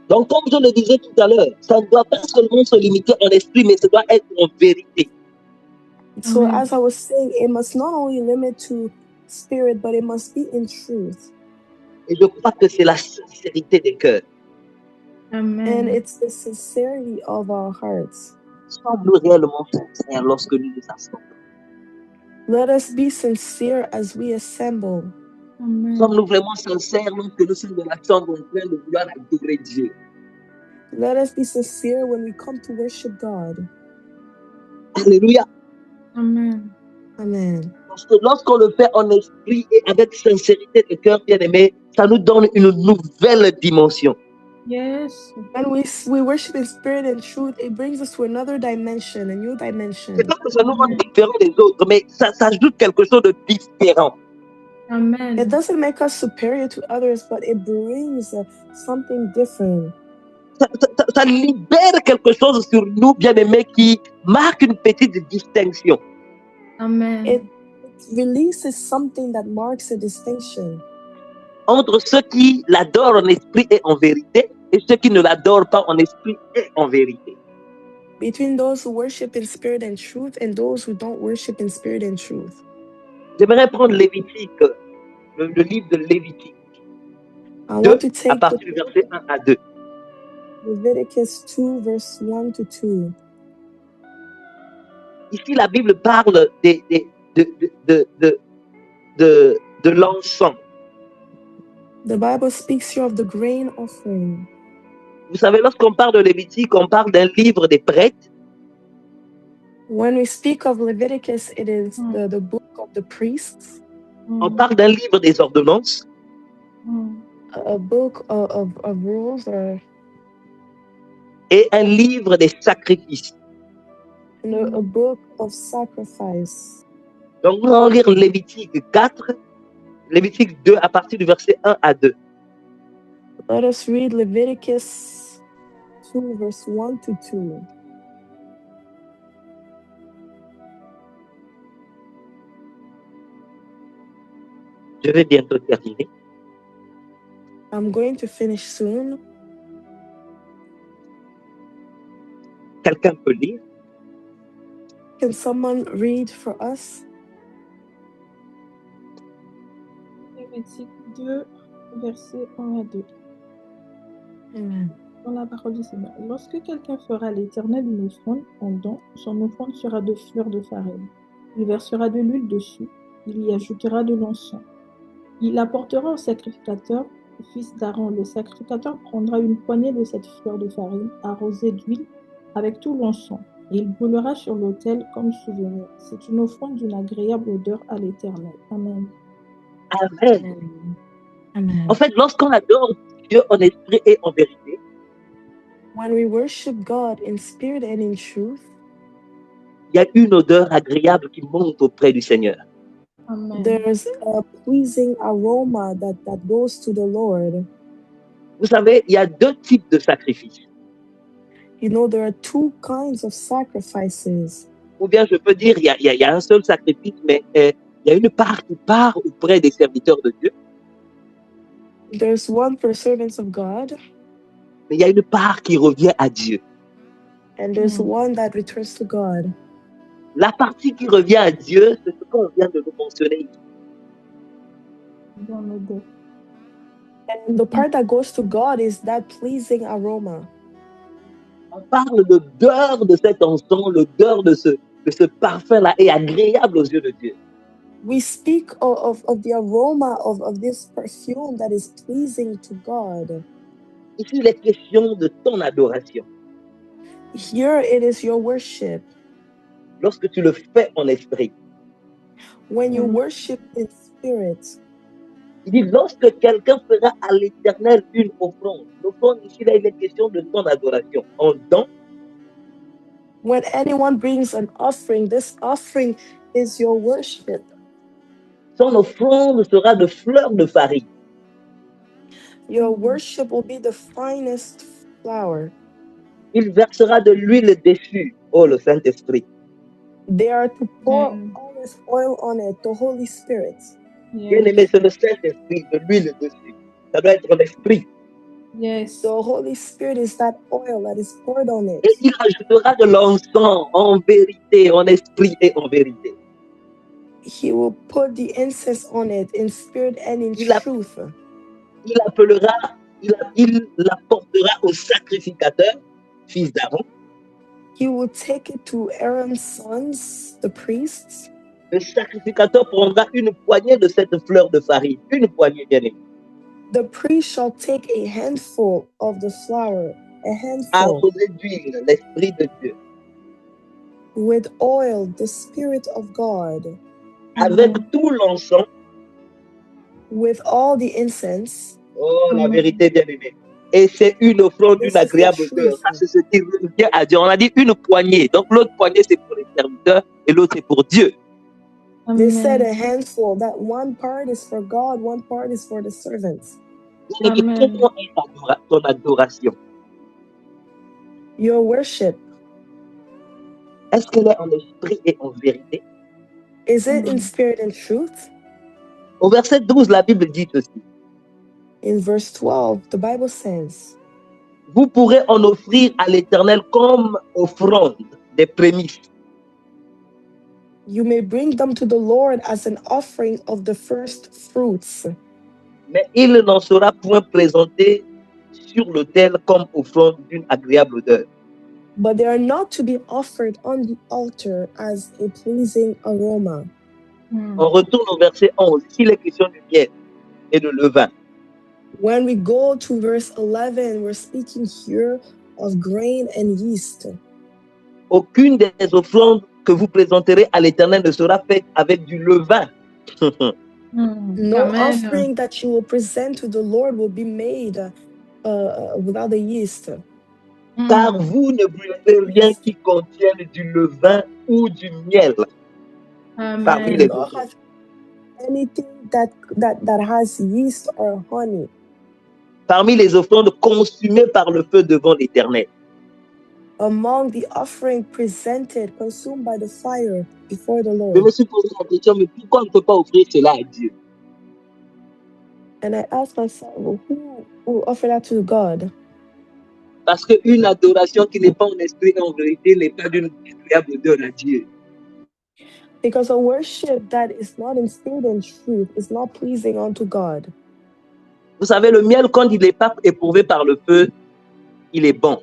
Donc, comme je le disais tout à l'heure, ça ne doit pas seulement se limiter en esprit, mais ça doit être en vérité. So as I was saying, it must not only limit to spirit, but it must be in truth. Et je crois que c'est la sincérité des cœurs. Amen. And it's the sincerity of our hearts. Sommes-nous réellement sincères lorsque nous nous assemblons? Let us be sincere as we assemble. Amen. Sommes-nous vraiment sincères lorsque nous sommes dans la chambre en train de vouloir adorer Dieu? Let us be sincere when we come to worship God. Alléluia. Amen. Amen. Parce que lorsqu'on le fait en esprit et avec sincérité de cœur, bien-aimé, ça nous donne une nouvelle dimension. Yes. When we worship in spirit and truth, it brings us to another dimension, a new dimension. C'est pas que ça nous rend différents des autres, mais ça ajoute quelque chose de différent. Amen. It doesn't make us superior to others, but it brings something different. Ça libère quelque chose sur nous, bien-aimés, qui marque une petite distinction. Amen. It releases something that marks a distinction entre ceux qui l'adorent en esprit et en vérité et ceux qui ne l'adorent pas en esprit et en vérité. between those who worship in spirit and truth and those who don't worship in spirit and truth. J'aimerais prendre Lévitique, le livre de Lévitique, I want to take à partir du verset 1 à 2. Leviticus 2, verse 1 to 2. Ici, la Bible parle de l'encens. The Bible speaks here of the grain offering. Vous savez, lorsqu'on parle de Lévitique, on parle d'un livre des prêtres. When we speak of Leviticus, it is the book of the priests. On parle d'un livre des ordonnances. A book of rules et un livre des sacrifices. And a book of sacrifice. Donc, nous allons lire Lévitique 4, Lévitique 2 à partir du verset 1 à 2. Let us read Leviticus 2, verse 1 to 2. Je vais bientôt terminer. I'm going to finish soon. Quelqu'un peut lire? Can someone read for us? Lévitique 2, versets 1 à 2. Amen. Dans la parole du Seigneur. Lorsque quelqu'un fera à l'Éternel une offrande en don, son offrande sera de fleurs de farine. Il versera de l'huile dessus, il y ajoutera de l'encens. Il apportera au sacrificateur, au fils d'Aaron. Le sacrificateur prendra une poignée de cette fleur de farine arrosée d'huile avec tout l'encens, et il brûlera sur l'autel comme souvenir. C'est une offrande d'une agréable odeur à l'Éternel. Amen. Amen. Amen. En fait, lorsqu'on adore Dieu en esprit et en vérité, when we worship God in spirit and in truth, il y a une odeur agréable qui monte auprès du Seigneur. Amen. There's a pleasing aroma that goes to the Lord. Vous savez, il y a deux types de sacrifices. You know, there are two kinds of sacrifices. Ou bien je peux dire, il y a un seul sacrifice, mais il y a une part qui part auprès des serviteurs de Dieu. There's one for servants of God. Mais il y a une part qui revient à Dieu. And there's one that returns to God. La partie qui revient à Dieu, c'est ce qu'on vient de nous mentionner ici. Dans nos deux. And the part that goes to God is that pleasing aroma. On parle de l'odeur de cet encens, l'odeur de ce parfum-là est agréable aux yeux de Dieu. We speak of the aroma of this perfume that is pleasing to God. Ici, il est question de ton adoration. Here it is your worship. Lorsque tu le fais en esprit. When you worship in spirit. Il dit, lorsque quelqu'un fera à l'Éternel une offrande. L'offrande, ici, là, il est question de ton adoration. En don. When anyone brings an offering, this offering is your worship. Son offrande sera de fleurs de farine. Your worship will be the finest flour. Il versera de l'huile dessus. Oh, le Saint-Esprit. They are to pour honest oil on it, the Holy Spirit. Bien aimé, c'est le Saint-Esprit, de l'huile dessus. Ça doit être l'Esprit. Yes. The Holy Spirit is that oil that is poured on it. Et il ajoutera de l'encens en vérité, en esprit et en vérité. He will put the incense on it in spirit and in truth. il l'apportera au sacrificateur, fils d'Aaron. He will take it to Aaron's sons, the priests. Le sacrificateur prendra une poignée de cette fleur de farine, une poignée, bien aimée. The priest shall take a handful of the flour, a handful. Arrosé d'huile, l'Esprit de Dieu. With oil, the Spirit of God. Avec tout l'encens. With all the incense. Oh, la vérité, bien aimée. Et c'est une offrande d'une agréable odeur. Ça, c'est ce qui revient à Dieu. On a dit une poignée. Donc, l'autre poignée, c'est pour les serviteurs et l'autre, c'est pour Dieu. They said a handful, that one part is for God, one part is for the servants. Comment est ton adoration? Your worship. Est-ce qu'elle est en esprit et en vérité? Is it in spirit and truth? Au verset 12, la Bible dit ceci. In verse 12, the Bible says, vous pourrez en offrir à l'Éternel comme offrande des prémices. You may bring them to the Lord as an offering of the first fruits. Mais il n'en sera point présenté sur l'autel comme offrande d'une agréable odeur. But they are not to be offered on the altar as a pleasing aroma. On retourne au verset 11. S'il est question du miel et de levain. When we go to verse 11, we're speaking here of grain and yeast. Aucune des offrandes que vous présenterez à l'Éternel ne sera faite avec du levain. No offering that you will present to the Lord will be made without the yeast. Car vous ne brûlerez rien qui contienne du levain ou du miel. Parmi les offrandes. Anything that has yeast or honey. Parmi les offrandes consumées par le feu devant l'Éternel. Among the offering presented, consumed by the fire before the Lord. Je me suis posé la question, mais pourquoi on ne peut pas offrir cela à Dieu? And I asked myself, well, who will offer that to God? Parce qu'une adoration qui n'est pas en esprit et en vérité n'est pas d'une agréable odeur à Dieu. Because a worship that is not in spirit and truth is not pleasing unto God. Vous savez, le miel, quand il n'est pas éprouvé par le feu, il est bon.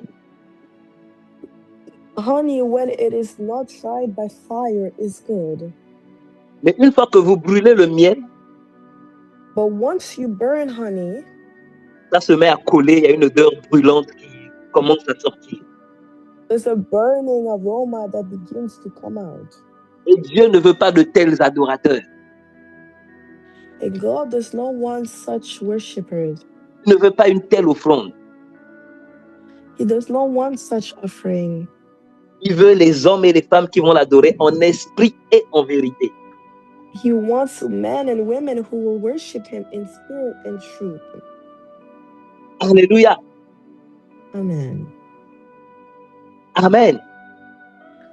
Honey, when it is not tried by fire, is good. Mais une fois que vous brûlez le miel, but once you burn honey, ça se met à coller, il y a une odeur brûlante qui commence à sortir. There's a burning aroma that begins to come out. Et Dieu ne veut pas de tels adorateurs. And God does not want such worshippers. Il ne veut pas une telle offrande. He does not want such offering. Il veut les hommes et les femmes qui vont l'adorer en esprit et en vérité. He wants men and women who will worship him in spirit and truth. Alléluia. Amen. Amen.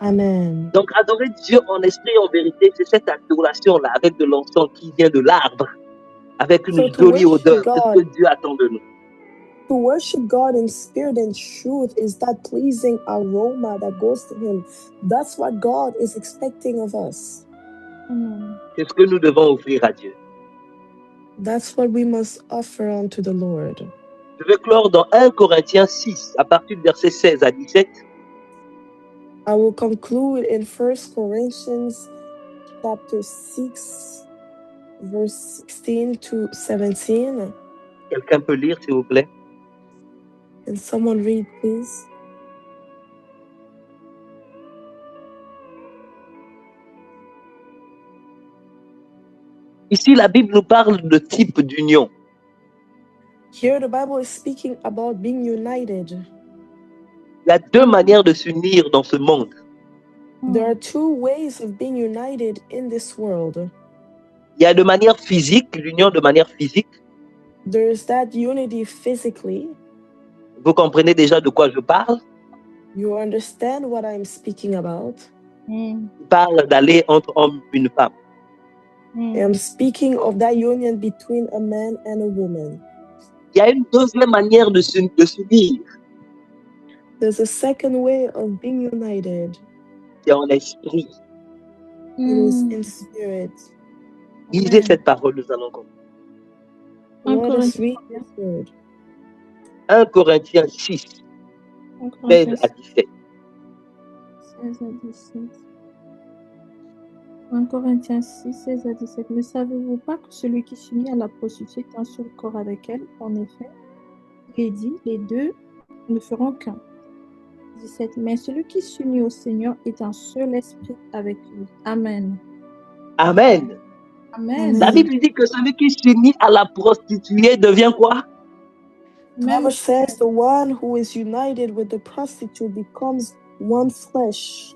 Amen. Donc, adorer Dieu en esprit et en vérité, c'est cette adoration-là avec de l'encens qui vient de l'arbre, avec une jolie odeur. C'est ce que Dieu attend de nous. To worship God in spirit and truth is that pleasing aroma that goes to him. That's what God is expecting of us. C'est ce que nous devons offrir à Dieu. That's what we must offer unto the Lord. Je vais clore dans 1 Corinthiens 6, à partir du verset 16 à 17. I will conclude in 1 Corinthians chapter 6, verse 16 to 17. Quelqu'un peut lire, s'il vous plaît? Can someone read, please? Ici, la Bible nous parle de type d'union. Here the Bible is speaking about being united. Il y a deux manières de s'unir dans ce monde. There are two ways of being united in this world. Il y a de manière physique, l'union de manière physique. There's that unity physically. Vous comprenez déjà de quoi je parle? You understand what I'm speaking about? Je parle d'aller entre hommes et une femme. I'm speaking of that union between a man and a woman. Il y a une deuxième manière de s'unir. There's a second way of being united. C'est en esprit. It is in spirit. Lisez cette parole, nous allons comprendre. Let us read this word. 1 Corinthiens 6, 16 à 17. 16 à 17. 1 Corinthiens 6, 16 à 17. Ne savez-vous pas que celui qui s'unit à la prostituée est un seul corps avec elle? En effet, il est dit, les deux ne feront qu'un. 17. Mais celui qui s'unit au Seigneur est un seul esprit avec lui. Amen. Amen. Amen. La Bible dit que celui qui s'unit à la prostituée devient quoi? The Bible says the one who is united with the prostitute becomes one flesh.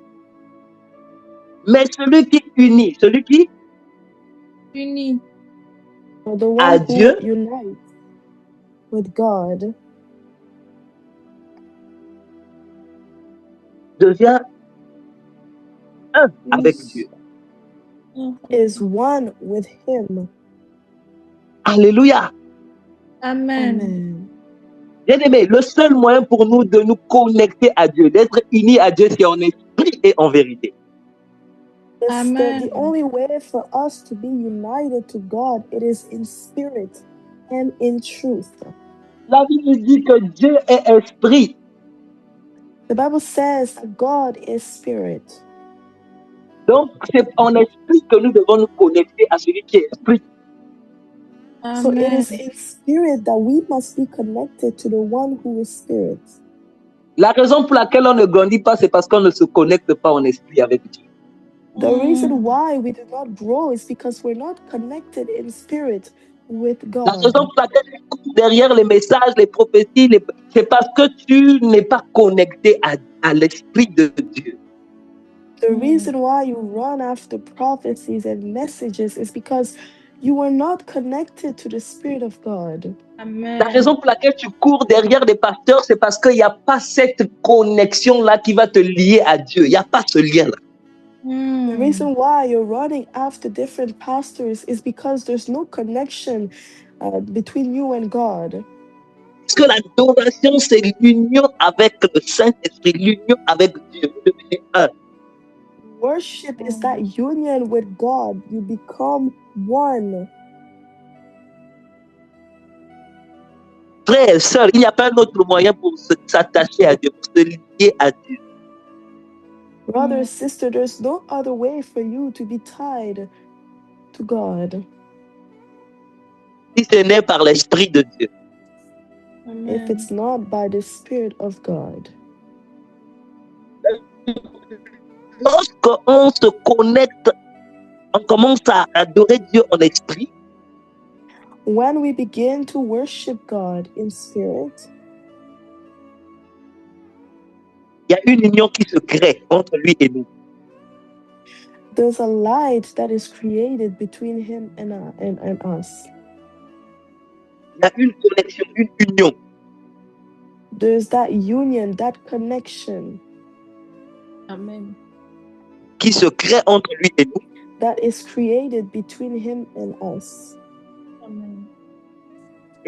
Mais celui qui unit, celui qui unit The one à who Dieu unites with God devient un avec Dieu. is one with him. Alléluia. Amen. Amen. Bien aimé, le seul moyen pour nous de nous connecter à Dieu, d'être unis à Dieu, c'est en esprit et en vérité. The only way for us to be united to God, it is in spirit and in truth. La Bible dit que Dieu est esprit. The Bible says that God is spirit. Donc, c'est en esprit que nous devons nous connecter à celui qui est esprit. So it is in spirit that we must be connected to the one who is spirit. La raison pour laquelle on ne grandit pas, c'est parce qu'on ne se connecte pas en esprit avec Dieu. The reason why we do not grow is because we're not connected in spirit with La God. raison pour laquelle tu cours derrière les messages, les prophéties, c'est parce que tu n'es pas connecté à l'esprit de Dieu. The reason why you run after prophecies and messages is because you are not connected to the Spirit of God. La raison pour laquelle tu cours derrière des pasteurs, c'est parce qu'il n'y a pas cette connexion-là qui va te lier à Dieu. Il n'y a pas ce lien-là. The reason why you're running after different pastors is because there's no connection between you and God. Parce que l'adoration, c'est l'union avec le Saint-Esprit, l'union avec Dieu. Vous devenez un. Worship is that union with God. You become one. Frère, sœur, il n'y a pas un autre moyen pour s'attacher à Dieu, pour se lier à Dieu. Brother, sister, there's no other way for you to be tied to God. Si ce n'est par l'Esprit de Dieu. If it's not by the Spirit of God. Lorsqu'on se connecte, on commence à adorer Dieu en esprit. When we begin to worship God in spirit, il y a une union qui se crée entre lui et nous. There's a light that is created between him and us. Il y a une connexion, une union. There's that union, that connection. Amen. Qui se crée entre lui et nous. That is created between him and us. Amen.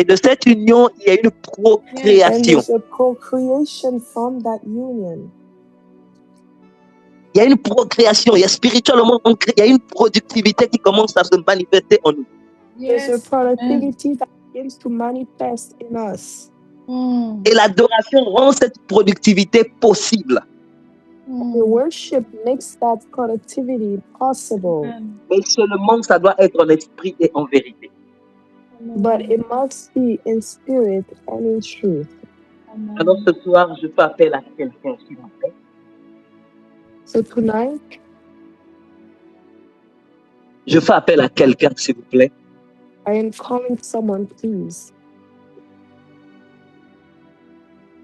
Et de cette union, il y a une procréation. And there's a procreation from that union. Il y a une procréation, il y a spirituellement, il y a une productivité qui commence à se manifester en nous. There's a productivity that begins to manifest in us. Et l'adoration rend cette productivité possible. The worship makes that productivity possible. Mais seulement ça doit être en esprit et en vérité. But it must be in spirit and in truth. Alors ce soir, je fais appel à quelqu'un, s'il vous plaît. So tonight, je fais appel à quelqu'un, s'il vous plaît. I am calling someone, please.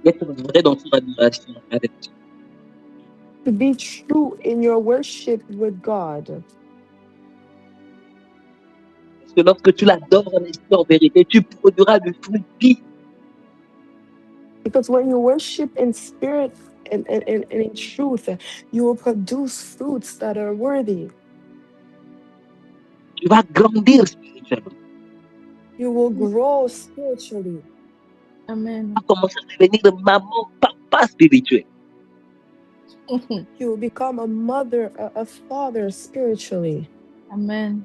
D'être vrai dans son adoration avec Dieu. To be true in your worship with God. Parce que lorsque tu l'adores en esprit, en vérité, tu produiras du fruit digne. Because when you worship in spirit and in truth, you will produce fruits that are worthy. Tu vas grandir spirituellement. You will grow spiritually. Amen. Tu vas commencer à devenir maman, papa spirituel. You will become a mother, a father spiritually. Amen.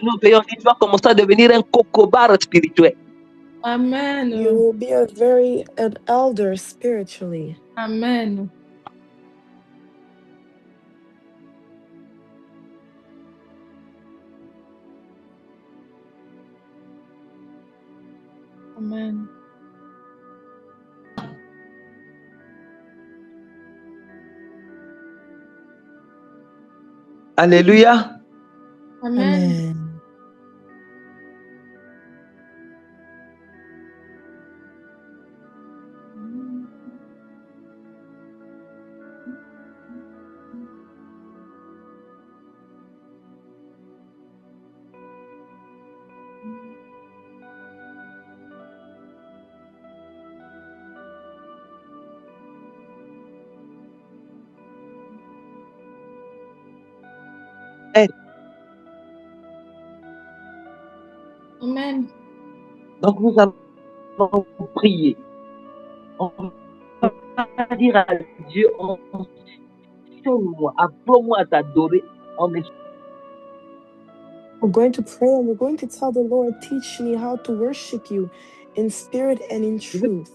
Nous payons, tu vas commencer à devenir un cocobar spirituel. Amen. You will be an elder spiritually. Amen. Amen. Alléluia. Amen. Amen. Amen. Donc nous allons prier. On va dire à Dieu, enseigne-moi, apprends-moi à t'adorer en esprit. We're going to pray and we're going to tell the Lord, teach me how to worship you in spirit and in truth.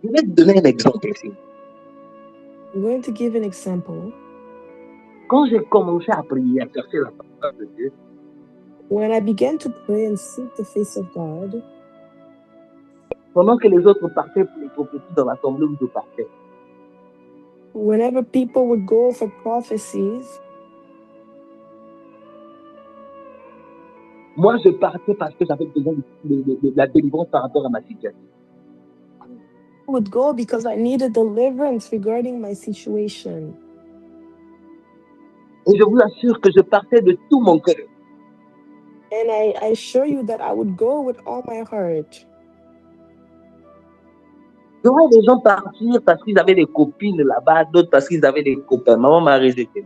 Je vais te donner un exemple ici. I'm going to give an example. Quand j'ai commencé à prier, à chercher la parole de Dieu, when I began to pray and seek the face of God, pendant que les autres partaient pour les prophéties dans l'assemblée où je partais, whenever people would go for prophecies, moi je partais parce que j'avais besoin de la délivrance par rapport à ma situation. I would go because I needed deliverance regarding my situation. Et je vous assure que je partais de tout mon cœur. And I assure you that I would go with all my heart. Je vois des gens partir parce qu'ils avaient des copines là-bas, d'autres parce qu'ils avaient des copains. Maman m'a rejeté.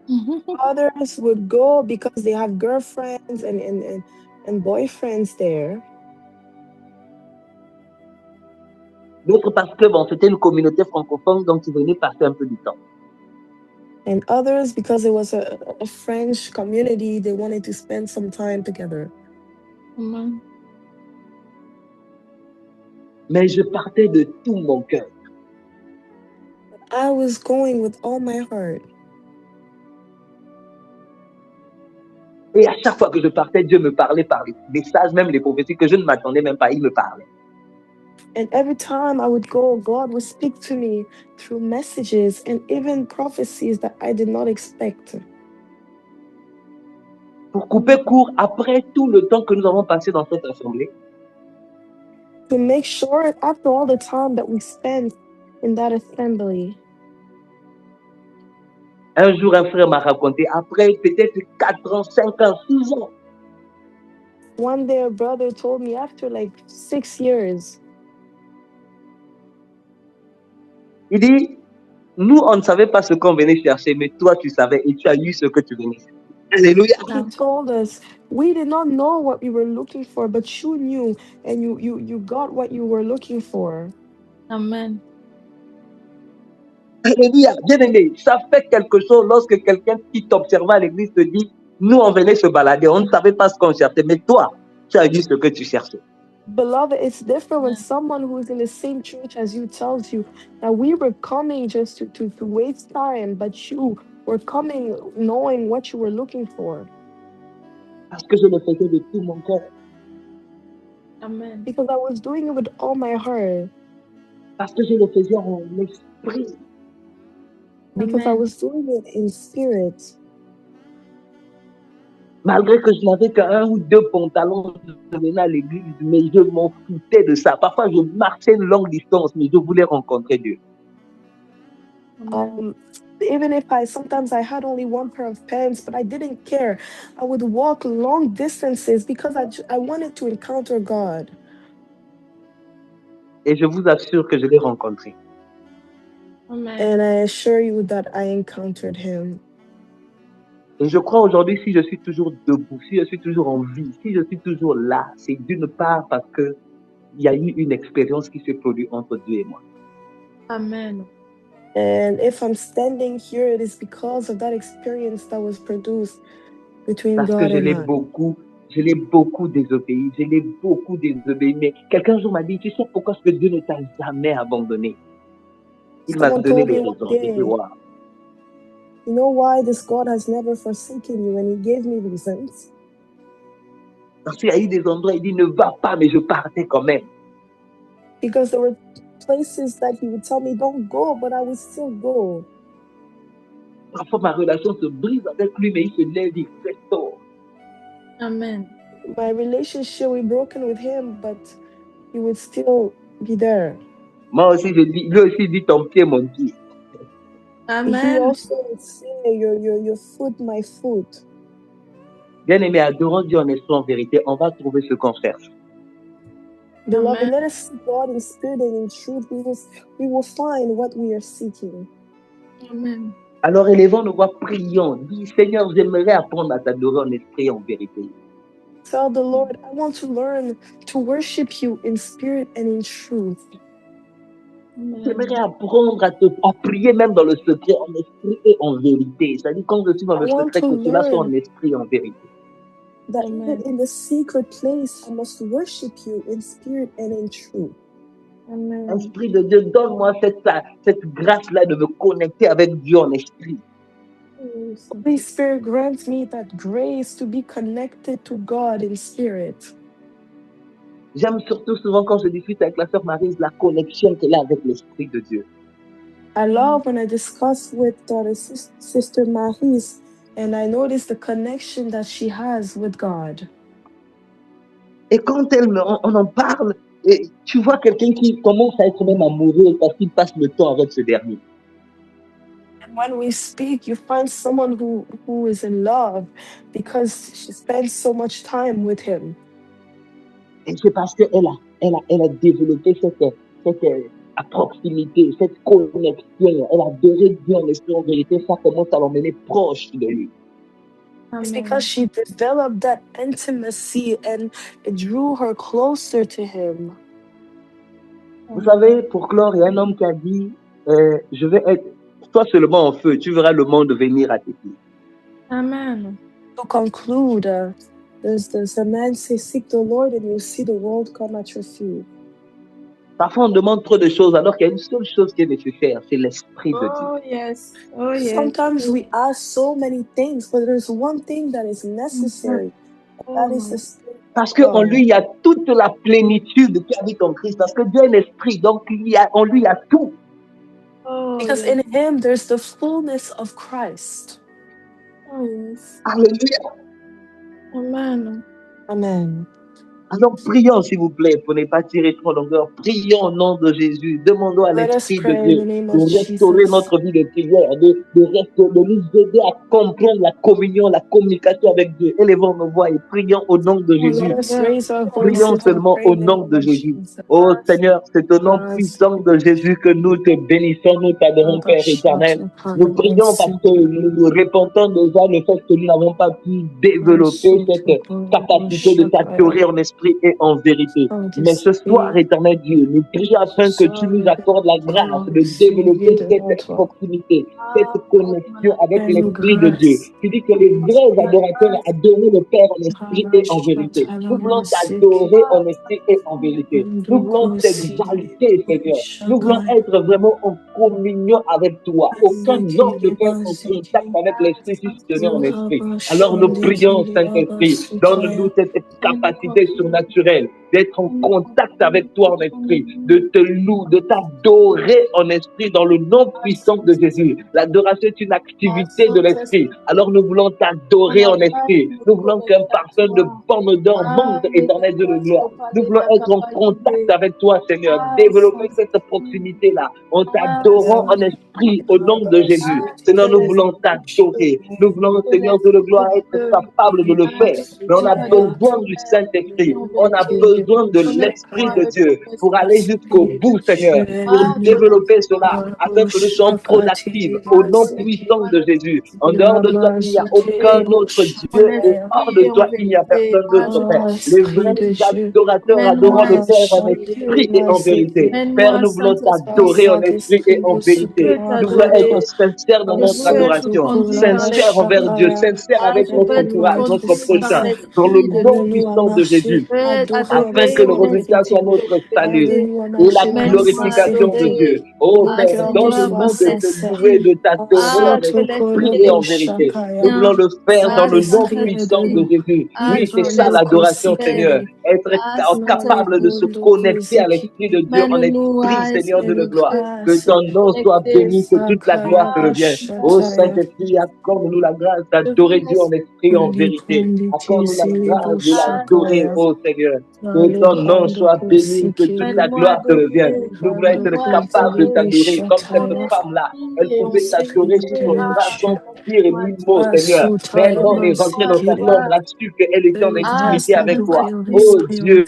Others would go because they have girlfriends and boyfriends there. D'autres parce que bon, c'était une communauté francophone, donc ils venaient passer un peu du temps. And others because it was a French community, they wanted to spend some time together. Amen. Mais je partais de tout mon cœur. I was going with all my heart. Et à chaque fois que je partais, Dieu me parlait par les messages, même les prophéties que je ne m'attendais même pas, il me parlait. And every time I would go, God would speak to me through messages and even prophecies that I did not expect. Pour couper court, après tout le temps que nous avons passé dans cette assemblée, To make sure, after all the time that we spent in that assembly, un jour un frère m'a raconté, après peut-être 4 ans, 5 ans, 6 ans, one day a brother told me after like 6 years, il dit, nous on ne savait pas ce qu'on venait chercher, mais toi tu savais et tu as eu ce que tu venais chercher. Alléluia. he told us, we did not know what we were looking for, but you knew and you got what you were looking for. Amen. Alléluia. Bien-aimé, ça fait quelque chose lorsque quelqu'un qui t'observe à l'église te dit, nous on venait se balader, on ne savait pas ce qu'on cherchait, mais toi, tu as eu ce que tu cherchais. Beloved, it's different when someone who is in the same church as you tells you that we were coming just to waste time, but you were coming knowing what you were looking for. Parce que je le faisais de tout mon cœur. Amen. Because I was doing it with all my heart. Parce que je le faisais en esprit. Because I Amen. was doing it in spirit. Malgré que je n'avais qu'un ou deux pantalons, je venais à l'église, mais je m'en foutais de ça. Parfois, je marchais une longue distance, mais je voulais rencontrer Dieu. Even if sometimes I had only one pair of pants, but I didn't care. I would walk long distances because I wanted to encounter God. Et je vous assure que je l'ai rencontré. Amen. And I assure you that I encountered him. Et je crois aujourd'hui, si je suis toujours debout, si je suis toujours en vie, si je suis toujours là, c'est d'une part parce qu'il y a eu une expérience qui s'est produite entre Dieu et moi. Amen. And if I'm standing here, it is because of that experience that was produced between Parce que God je and l'ai man. beaucoup désobéi. Mais quelqu'un un jour m'a dit, tu sais pourquoi est-ce que Dieu ne t'a jamais abandonné? Il m'a Someone donné told les me one raisons. J'ai dit, day, wow. you know why this God has never forsaken you? And he gave me reasons. Parce qu'il y a eu des endroits, il dit, ne va pas, mais je partais quand même. Because there were places that he would tell me, don't go, but I would still go. Parfois, ma relation se brise avec lui, mais il se lève, il restaure. Amen. My relationship was broken with him, but he would still be there. Moi aussi, lui aussi dit, ton pied, mon pied. Amen. He also would say, your foot, my foot. Bien-aimé, adorons Dieu en esprit, en vérité, on va trouver ce qu'on cherche. Beloved, let us seek God in spirit and in truth. We will find what we are seeking. Amen. Alors élevons nos voix, prions. Dis, Seigneur, j'aimerais apprendre à t'adorer en esprit et en vérité. Tell the Lord, I want to learn to worship you in spirit and in truth. J'aimerais apprendre à prier même dans le secret, en esprit et en vérité. C'est-à-dire quand je suis dans le secret, que cela soit en esprit et en vérité. That even in the secret place, I must worship you in spirit and in truth. Amen. Esprit de Dieu, donne-moi cette grâce-là de me connecter avec Dieu en esprit. Holy Spirit grants me that grace to be connected to God in spirit. J'aime surtout souvent quand je discute avec la sœur Maryse la connexion qu'elle a avec l'Esprit de Dieu. I love when I discuss with Sister Maryse and I notice the connection that she has with God. Et quand on en parle, et tu vois quelqu'un qui commence à être même amoureux parce qu'il passe le temps avec ce dernier. And when we speak, you find someone who is in love because she spends so much time with him. Et c'est parce qu'elle a développé cette proximité, cette connexion. Elle a adoré Dieu en esprit en vérité. Ça commence à l'emmener proche de lui. It's because she developed that intimacy and it drew her closer to him. Vous savez, pour clore, il y a un homme qui a dit, je vais être toi seulement en feu, tu verras le monde venir à tes pieds. Amen. To conclude, there's a man say, seek the Lord and you'll see the world come at your feet. Parfois, on demande trop de choses alors qu'il y a une seule chose qui est nécessaire, c'est l'Esprit de Dieu. Oh yes. Oh yes. Sometimes we ask so many things, but there's one thing that is necessary. That is the Spirit. Parce qu'en lui, il y a toute la plénitude qui habite en Christ. Parce que Dieu est un esprit, donc en lui, il y a tout. Because in him, there's the fullness of Christ. Oh yes. Alléluia. Amen. Amen. Alors prions, s'il vous plaît, pour ne pas tirer trop longueur. Prions au nom de Jésus. Demandons à l'Esprit de Dieu de restaurer notre vie de prière, de nous aider à comprendre la communion, la communication avec Dieu. Élevons nos voix et prions au nom de Jésus. Prions seulement au nom de Jésus. Oh Seigneur, c'est au nom puissant de Jésus que nous te bénissons, nous t'adorons, Père éternel. Nous prions parce que nous répentons déjà le fait que nous n'avons pas pu développer cette capacité de t'adorer en esprit et en vérité. Mais ce soir, éternel Dieu, nous prions afin que tu nous accordes la grâce de développer cette proximité, cette connexion avec l'Esprit de Dieu. Tu dis que les vrais adorateurs adorent le Père en esprit et en vérité. Nous voulons t'adorer en esprit et en vérité. Nous voulons t'exalter, Seigneur. Nous voulons être vraiment en communion avec toi. Aucun homme ne peut être en contact avec l'Esprit si ce n'est en esprit. Alors nous prions, Saint-Esprit, donne-nous cette capacité surnaturelle d'être en contact avec toi en esprit, de te louer, de t'adorer en esprit dans le nom puissant de Jésus. L'adoration est une activité de l'esprit. Alors nous voulons t'adorer en esprit. Nous voulons qu'un parfum de bonne odeur monte, éternel Dieu de gloire. Nous voulons être en contact avec toi, Seigneur. Développer cette proximité-là en t'adorant en esprit au nom de Jésus. Seigneur, nous voulons t'adorer. Nous voulons, Seigneur Dieu de gloire, être capable de le faire. Mais on a besoin du Saint-Esprit. On a besoin besoin de l'Esprit de Dieu pour aller jusqu'au bout, Seigneur, pour développer cela, afin que nous soyons productifs au nom puissant de Jésus. En dehors de toi, il n'y a aucun autre Dieu et hors de toi, il n'y a personne d'autre, Père. Les vrais adorateurs adorant le Père en esprit et en vérité. Père, nous voulons t'adorer en esprit et en vérité. Nous voulons être sincères dans notre adoration, sincères envers Dieu, sincères avec notre entourage, notre prochain, dans le nom puissant de Jésus, afin que le résultat soit notre salut et la glorification de Dieu. Oh Père, donne-nous de te louer, de t'adorer en esprit et en vérité. Nous voulons le faire dans le nom puissant de Jésus. Oui, c'est ça l'adoration, Seigneur. Être capable de se connecter à l'Esprit de Dieu en esprit, Seigneur de la gloire. Que ton nom soit béni, que toute la gloire te revienne. Oh Saint-Esprit, accorde-nous la grâce d'adorer Dieu en esprit et en vérité. Accorde-nous la grâce de l'adorer, oh Seigneur. Que ton nom soit béni, que toute la gloire te revienne. Nous voulons être capables de t'adorer comme cette femme-là. Elle pouvait t'adorer sur son bras sans dire ni mot, Seigneur. Mais elle est rentrée dans sa chambre, a su qu'elle était en intimité avec toi. Oh Dieu,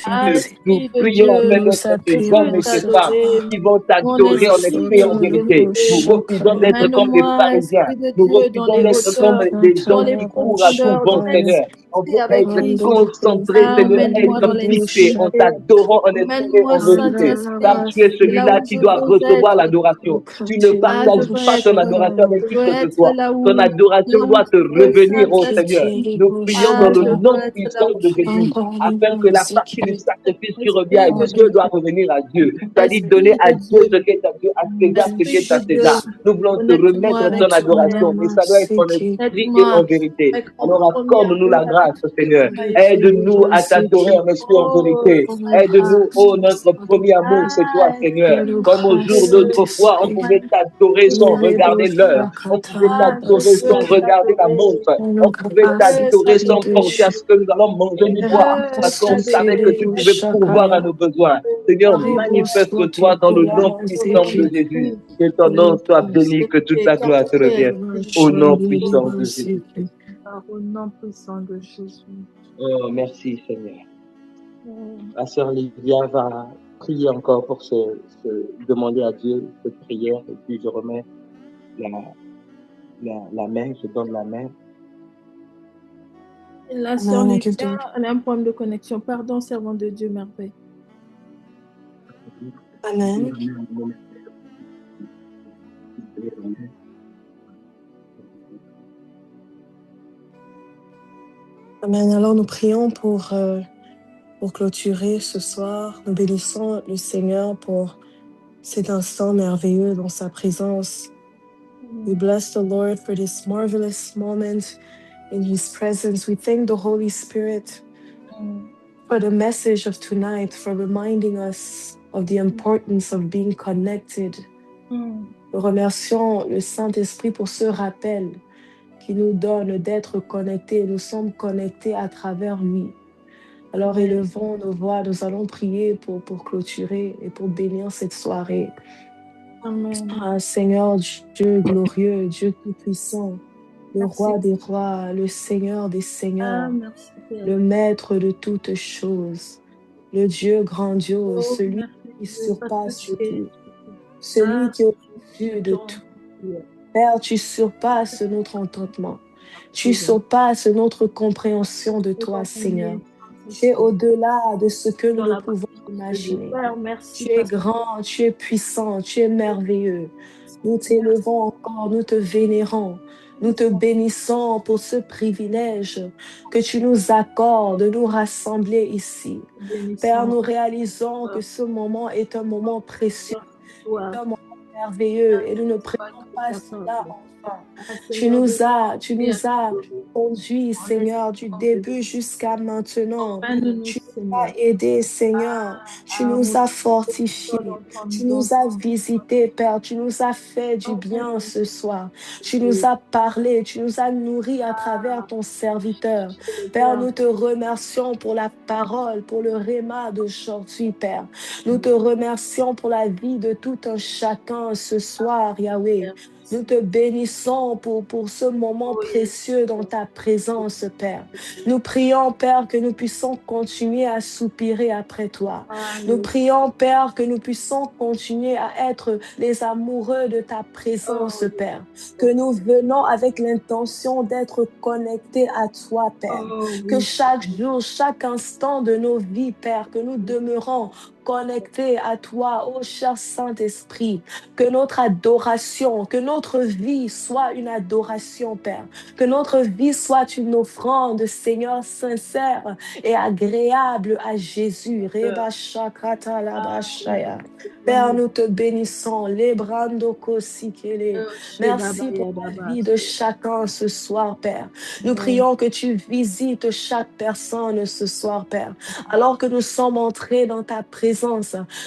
nous prions afin d'être ces hommes et ces femmes qui vont t'adorer en esprit et en vérité. Nous refusons d'être comme les pharisiens. Nous refusons d'être comme des gens qui courent à tout vent, Seigneur. On veut être concentré, Seigneur, être fixé en t'adorant en esprit et en vérité. Car tu es celui-là qui doit recevoir l'adoration. Tu ne partages pas ton adoration avec qui que ce soit. Ton adoration doit te revenir, oh Seigneur. Nous prions dans le nom puissant de Jésus, afin que la partie du sacrifice qui revient à Dieu doit revenir à Dieu. C'est-à-dire donner à Dieu ce qui est à Dieu, à César ce qui est à César. Nous voulons te remettre ton adoration, mais ça doit être en esprit et en vérité. Alors accorde-nous la grâce, Seigneur. Aide-nous à t'adorer en esprit et en vérité. Aide-nous, oh notre premier amour, c'est toi, Seigneur. Comme au jour d'autrefois, on pouvait t'adorer sans regarder l'heure. On pouvait t'adorer sans regarder la montre. On pouvait t'adorer sans penser à ce que nous allons manger ni boire. Parce qu'on savait que tu pouvais pourvoir à nos besoins. Seigneur, manifeste-toi dans le nom puissant de Jésus. Que ton nom soit béni, que toute la gloire te revienne. Au nom puissant de Jésus. Au nom puissant de Jésus. Oh, merci Seigneur. La sœur Livia va prier encore pour se demander à Dieu cette prière et puis je remets la main, je donne la main. La sœur Livia, elle a un problème de connexion. Pardon, servant de Dieu, merveille. Amen. Amen. Alors nous prions pour clôturer ce soir. Nous bénissons le Seigneur pour cet instant merveilleux dans sa présence. We bless the Lord for this marvelous moment in His presence. We thank the Holy Spirit for the message of tonight, for reminding us of the importance of being connected. Nous remercions le Saint-Esprit pour ce rappel qui nous donne d'être connectés. Nous sommes connectés à travers lui. Alors élevons nos voix, nous allons prier pour clôturer et pour bénir cette soirée. Amen. Seigneur Dieu glorieux, Dieu tout-puissant, le roi des rois, le Seigneur des seigneurs, le maître de toutes choses, le Dieu grandiose, celui qui surpasse tout, celui qui est au-dessus de tout. Père, tu surpasses notre entendement, tu surpasses notre compréhension de toi, Seigneur. Tu es au-delà de ce que nous ne pouvons imaginer. Tu es grand, tu es puissant, tu es merveilleux. Nous t'élevons encore, nous te vénérons. Nous te bénissons pour ce privilège que tu nous accordes de nous rassembler ici. Père, nous réalisons que ce moment est un moment précieux, un moment merveilleux et nous ne prenons pas cela enfin. Tu nous as conduits, Seigneur, du début jusqu'à maintenant. Tu nous as aidés, Seigneur. Tu nous as fortifiés. Tu nous as visités, Père. Tu nous as fait du bien ce soir. Tu nous as parlé. Tu nous as nourris à travers ton serviteur. Père, nous te remercions pour la parole, pour le réma d'aujourd'hui, Père. Nous te remercions pour la vie de tout un chacun ce soir, Yahweh. Nous te bénissons pour ce moment précieux dans ta présence, Père. Nous prions, Père, que nous puissions continuer à soupirer après toi. Nous prions, Père, que nous puissions continuer à être les amoureux de ta présence, Père. Que nous venons avec l'intention d'être connectés à toi, Père. Que chaque jour, chaque instant de nos vies, Père, que nous demeurons connectés à toi, ô cher Saint-Esprit. Que notre adoration, que notre vie soit une adoration, Père. Que notre vie soit une offrande, Seigneur, sincère et agréable à Jésus. Reba shakata labashaya. Père, nous te bénissons. Lebrando kosikele. Merci pour la vie de chacun ce soir, Père. Nous prions que tu visites chaque personne ce soir, Père. Alors que nous sommes entrés dans ta présence,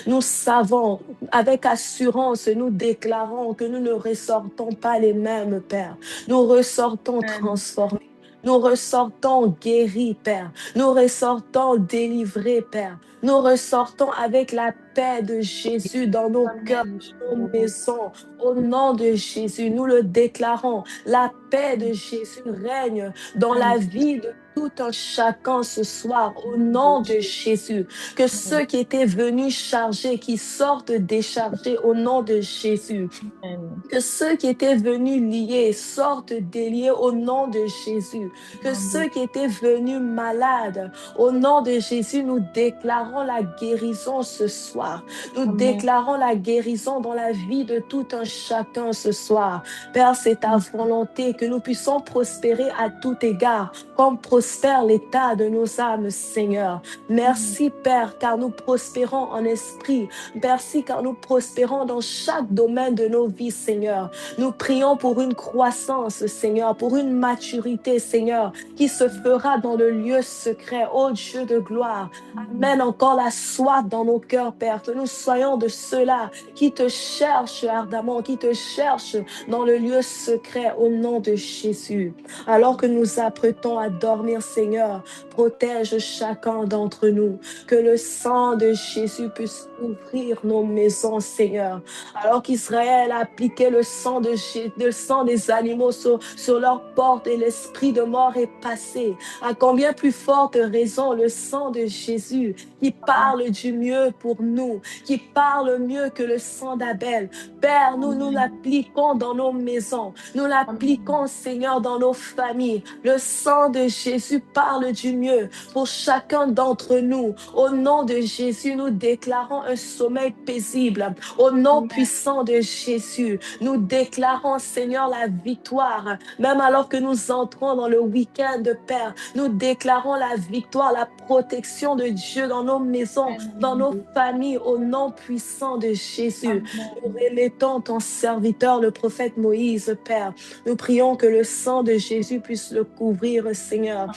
nous savons, avec assurance, nous déclarons que nous ne ressortons pas les mêmes, Père. Nous ressortons transformés. Nous ressortons guéris, Père. Nous ressortons délivrés, Père. Nous ressortons avec la paix de Jésus dans nos cœurs, dans nos maisons. Au nom de Jésus, nous le déclarons. La paix de Jésus règne dans la vie de tout un chacun ce soir. Au nom de Jésus, que ceux qui étaient venus chargés, qui sortent déchargés au nom de Jésus. Que ceux qui étaient venus liés sortent déliés au nom de Jésus. Que ceux qui étaient venus malades, au nom de Jésus, nous déclarons la guérison ce soir. Nous déclarons la guérison dans la vie de tout un chacun ce soir. Père, c'est ta volonté que nous puissions prospérer à tout égard, comme prospère l'état de nos âmes, Seigneur. Merci, Père, car nous prospérons en esprit. Merci, car nous prospérons dans chaque domaine de nos vies, Seigneur. Nous prions pour une croissance, Seigneur, pour une maturité, Seigneur, qui se fera dans le lieu secret, ô Dieu de gloire. Amène encore la soif dans nos cœurs, Père, que nous soyons de ceux-là qui te cherchent ardemment, qui te cherchent dans le lieu secret, au nom de Jésus. Alors que nous apprêtons à dormir, Seigneur, protège chacun d'entre nous. Que le sang de Jésus puisse ouvrir nos maisons, Seigneur. Alors qu'Israël a appliqué le sang des animaux sur leurs portes et l'esprit de mort est passé, à combien plus forte raison le sang de Jésus qui parle du mieux pour nous, qui parle mieux que le sang d'Abel. Père, nous l'appliquons dans nos maisons, nous l'appliquons, Seigneur, dans nos familles. Le sang de Jésus parle du mieux pour chacun d'entre nous. Au nom de Jésus, nous déclarons un sommeil paisible. Au nom puissant de Jésus, nous déclarons, Seigneur, la victoire. Même alors que nous entrons dans le week-end, Père, nous déclarons la victoire, la protection de Dieu dans nos maisons, dans nos familles, au nom puissant de Jésus. Nous remettons ton serviteur, le prophète Moïse, Père. Nous prions que le sang de Jésus puisse le couvrir, Seigneur.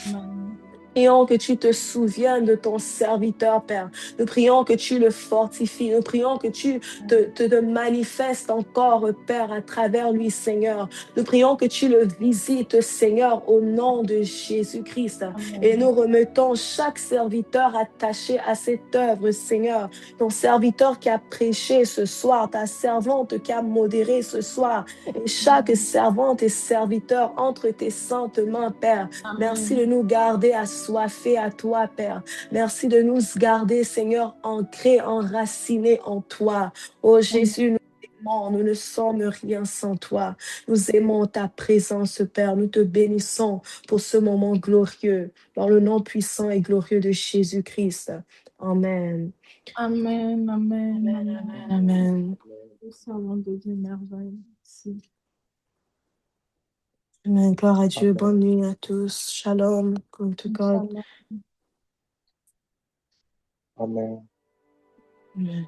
Prions que tu te souviennes de ton serviteur, Père. Nous prions que tu le fortifies. Nous prions que tu te manifestes encore, Père, à travers lui, Seigneur. Nous prions que tu le visites, Seigneur, au nom de Jésus-Christ. Et nous remettons chaque serviteur attaché à cette œuvre, Seigneur. Ton serviteur qui a prêché ce soir, ta servante qui a modéré ce soir, et chaque servante et serviteur entre tes saintes mains, Père. Merci de nous garder assoiffés à toi, Père. Merci de nous garder, Seigneur, ancrés, enracinés en toi. Oh Jésus, nous t'aimons, nous ne sommes rien sans toi. Nous aimons ta présence, Père. Nous te bénissons pour ce moment glorieux, dans le nom puissant et glorieux de Jésus-Christ. Amen. Amen, amen, Amen, amen, amen. Nous savons de Dieu merveille. Merci. Amen. Gloire à Dieu. Bonne nuit à tous. Shalom. Go to God. Amen. Amen.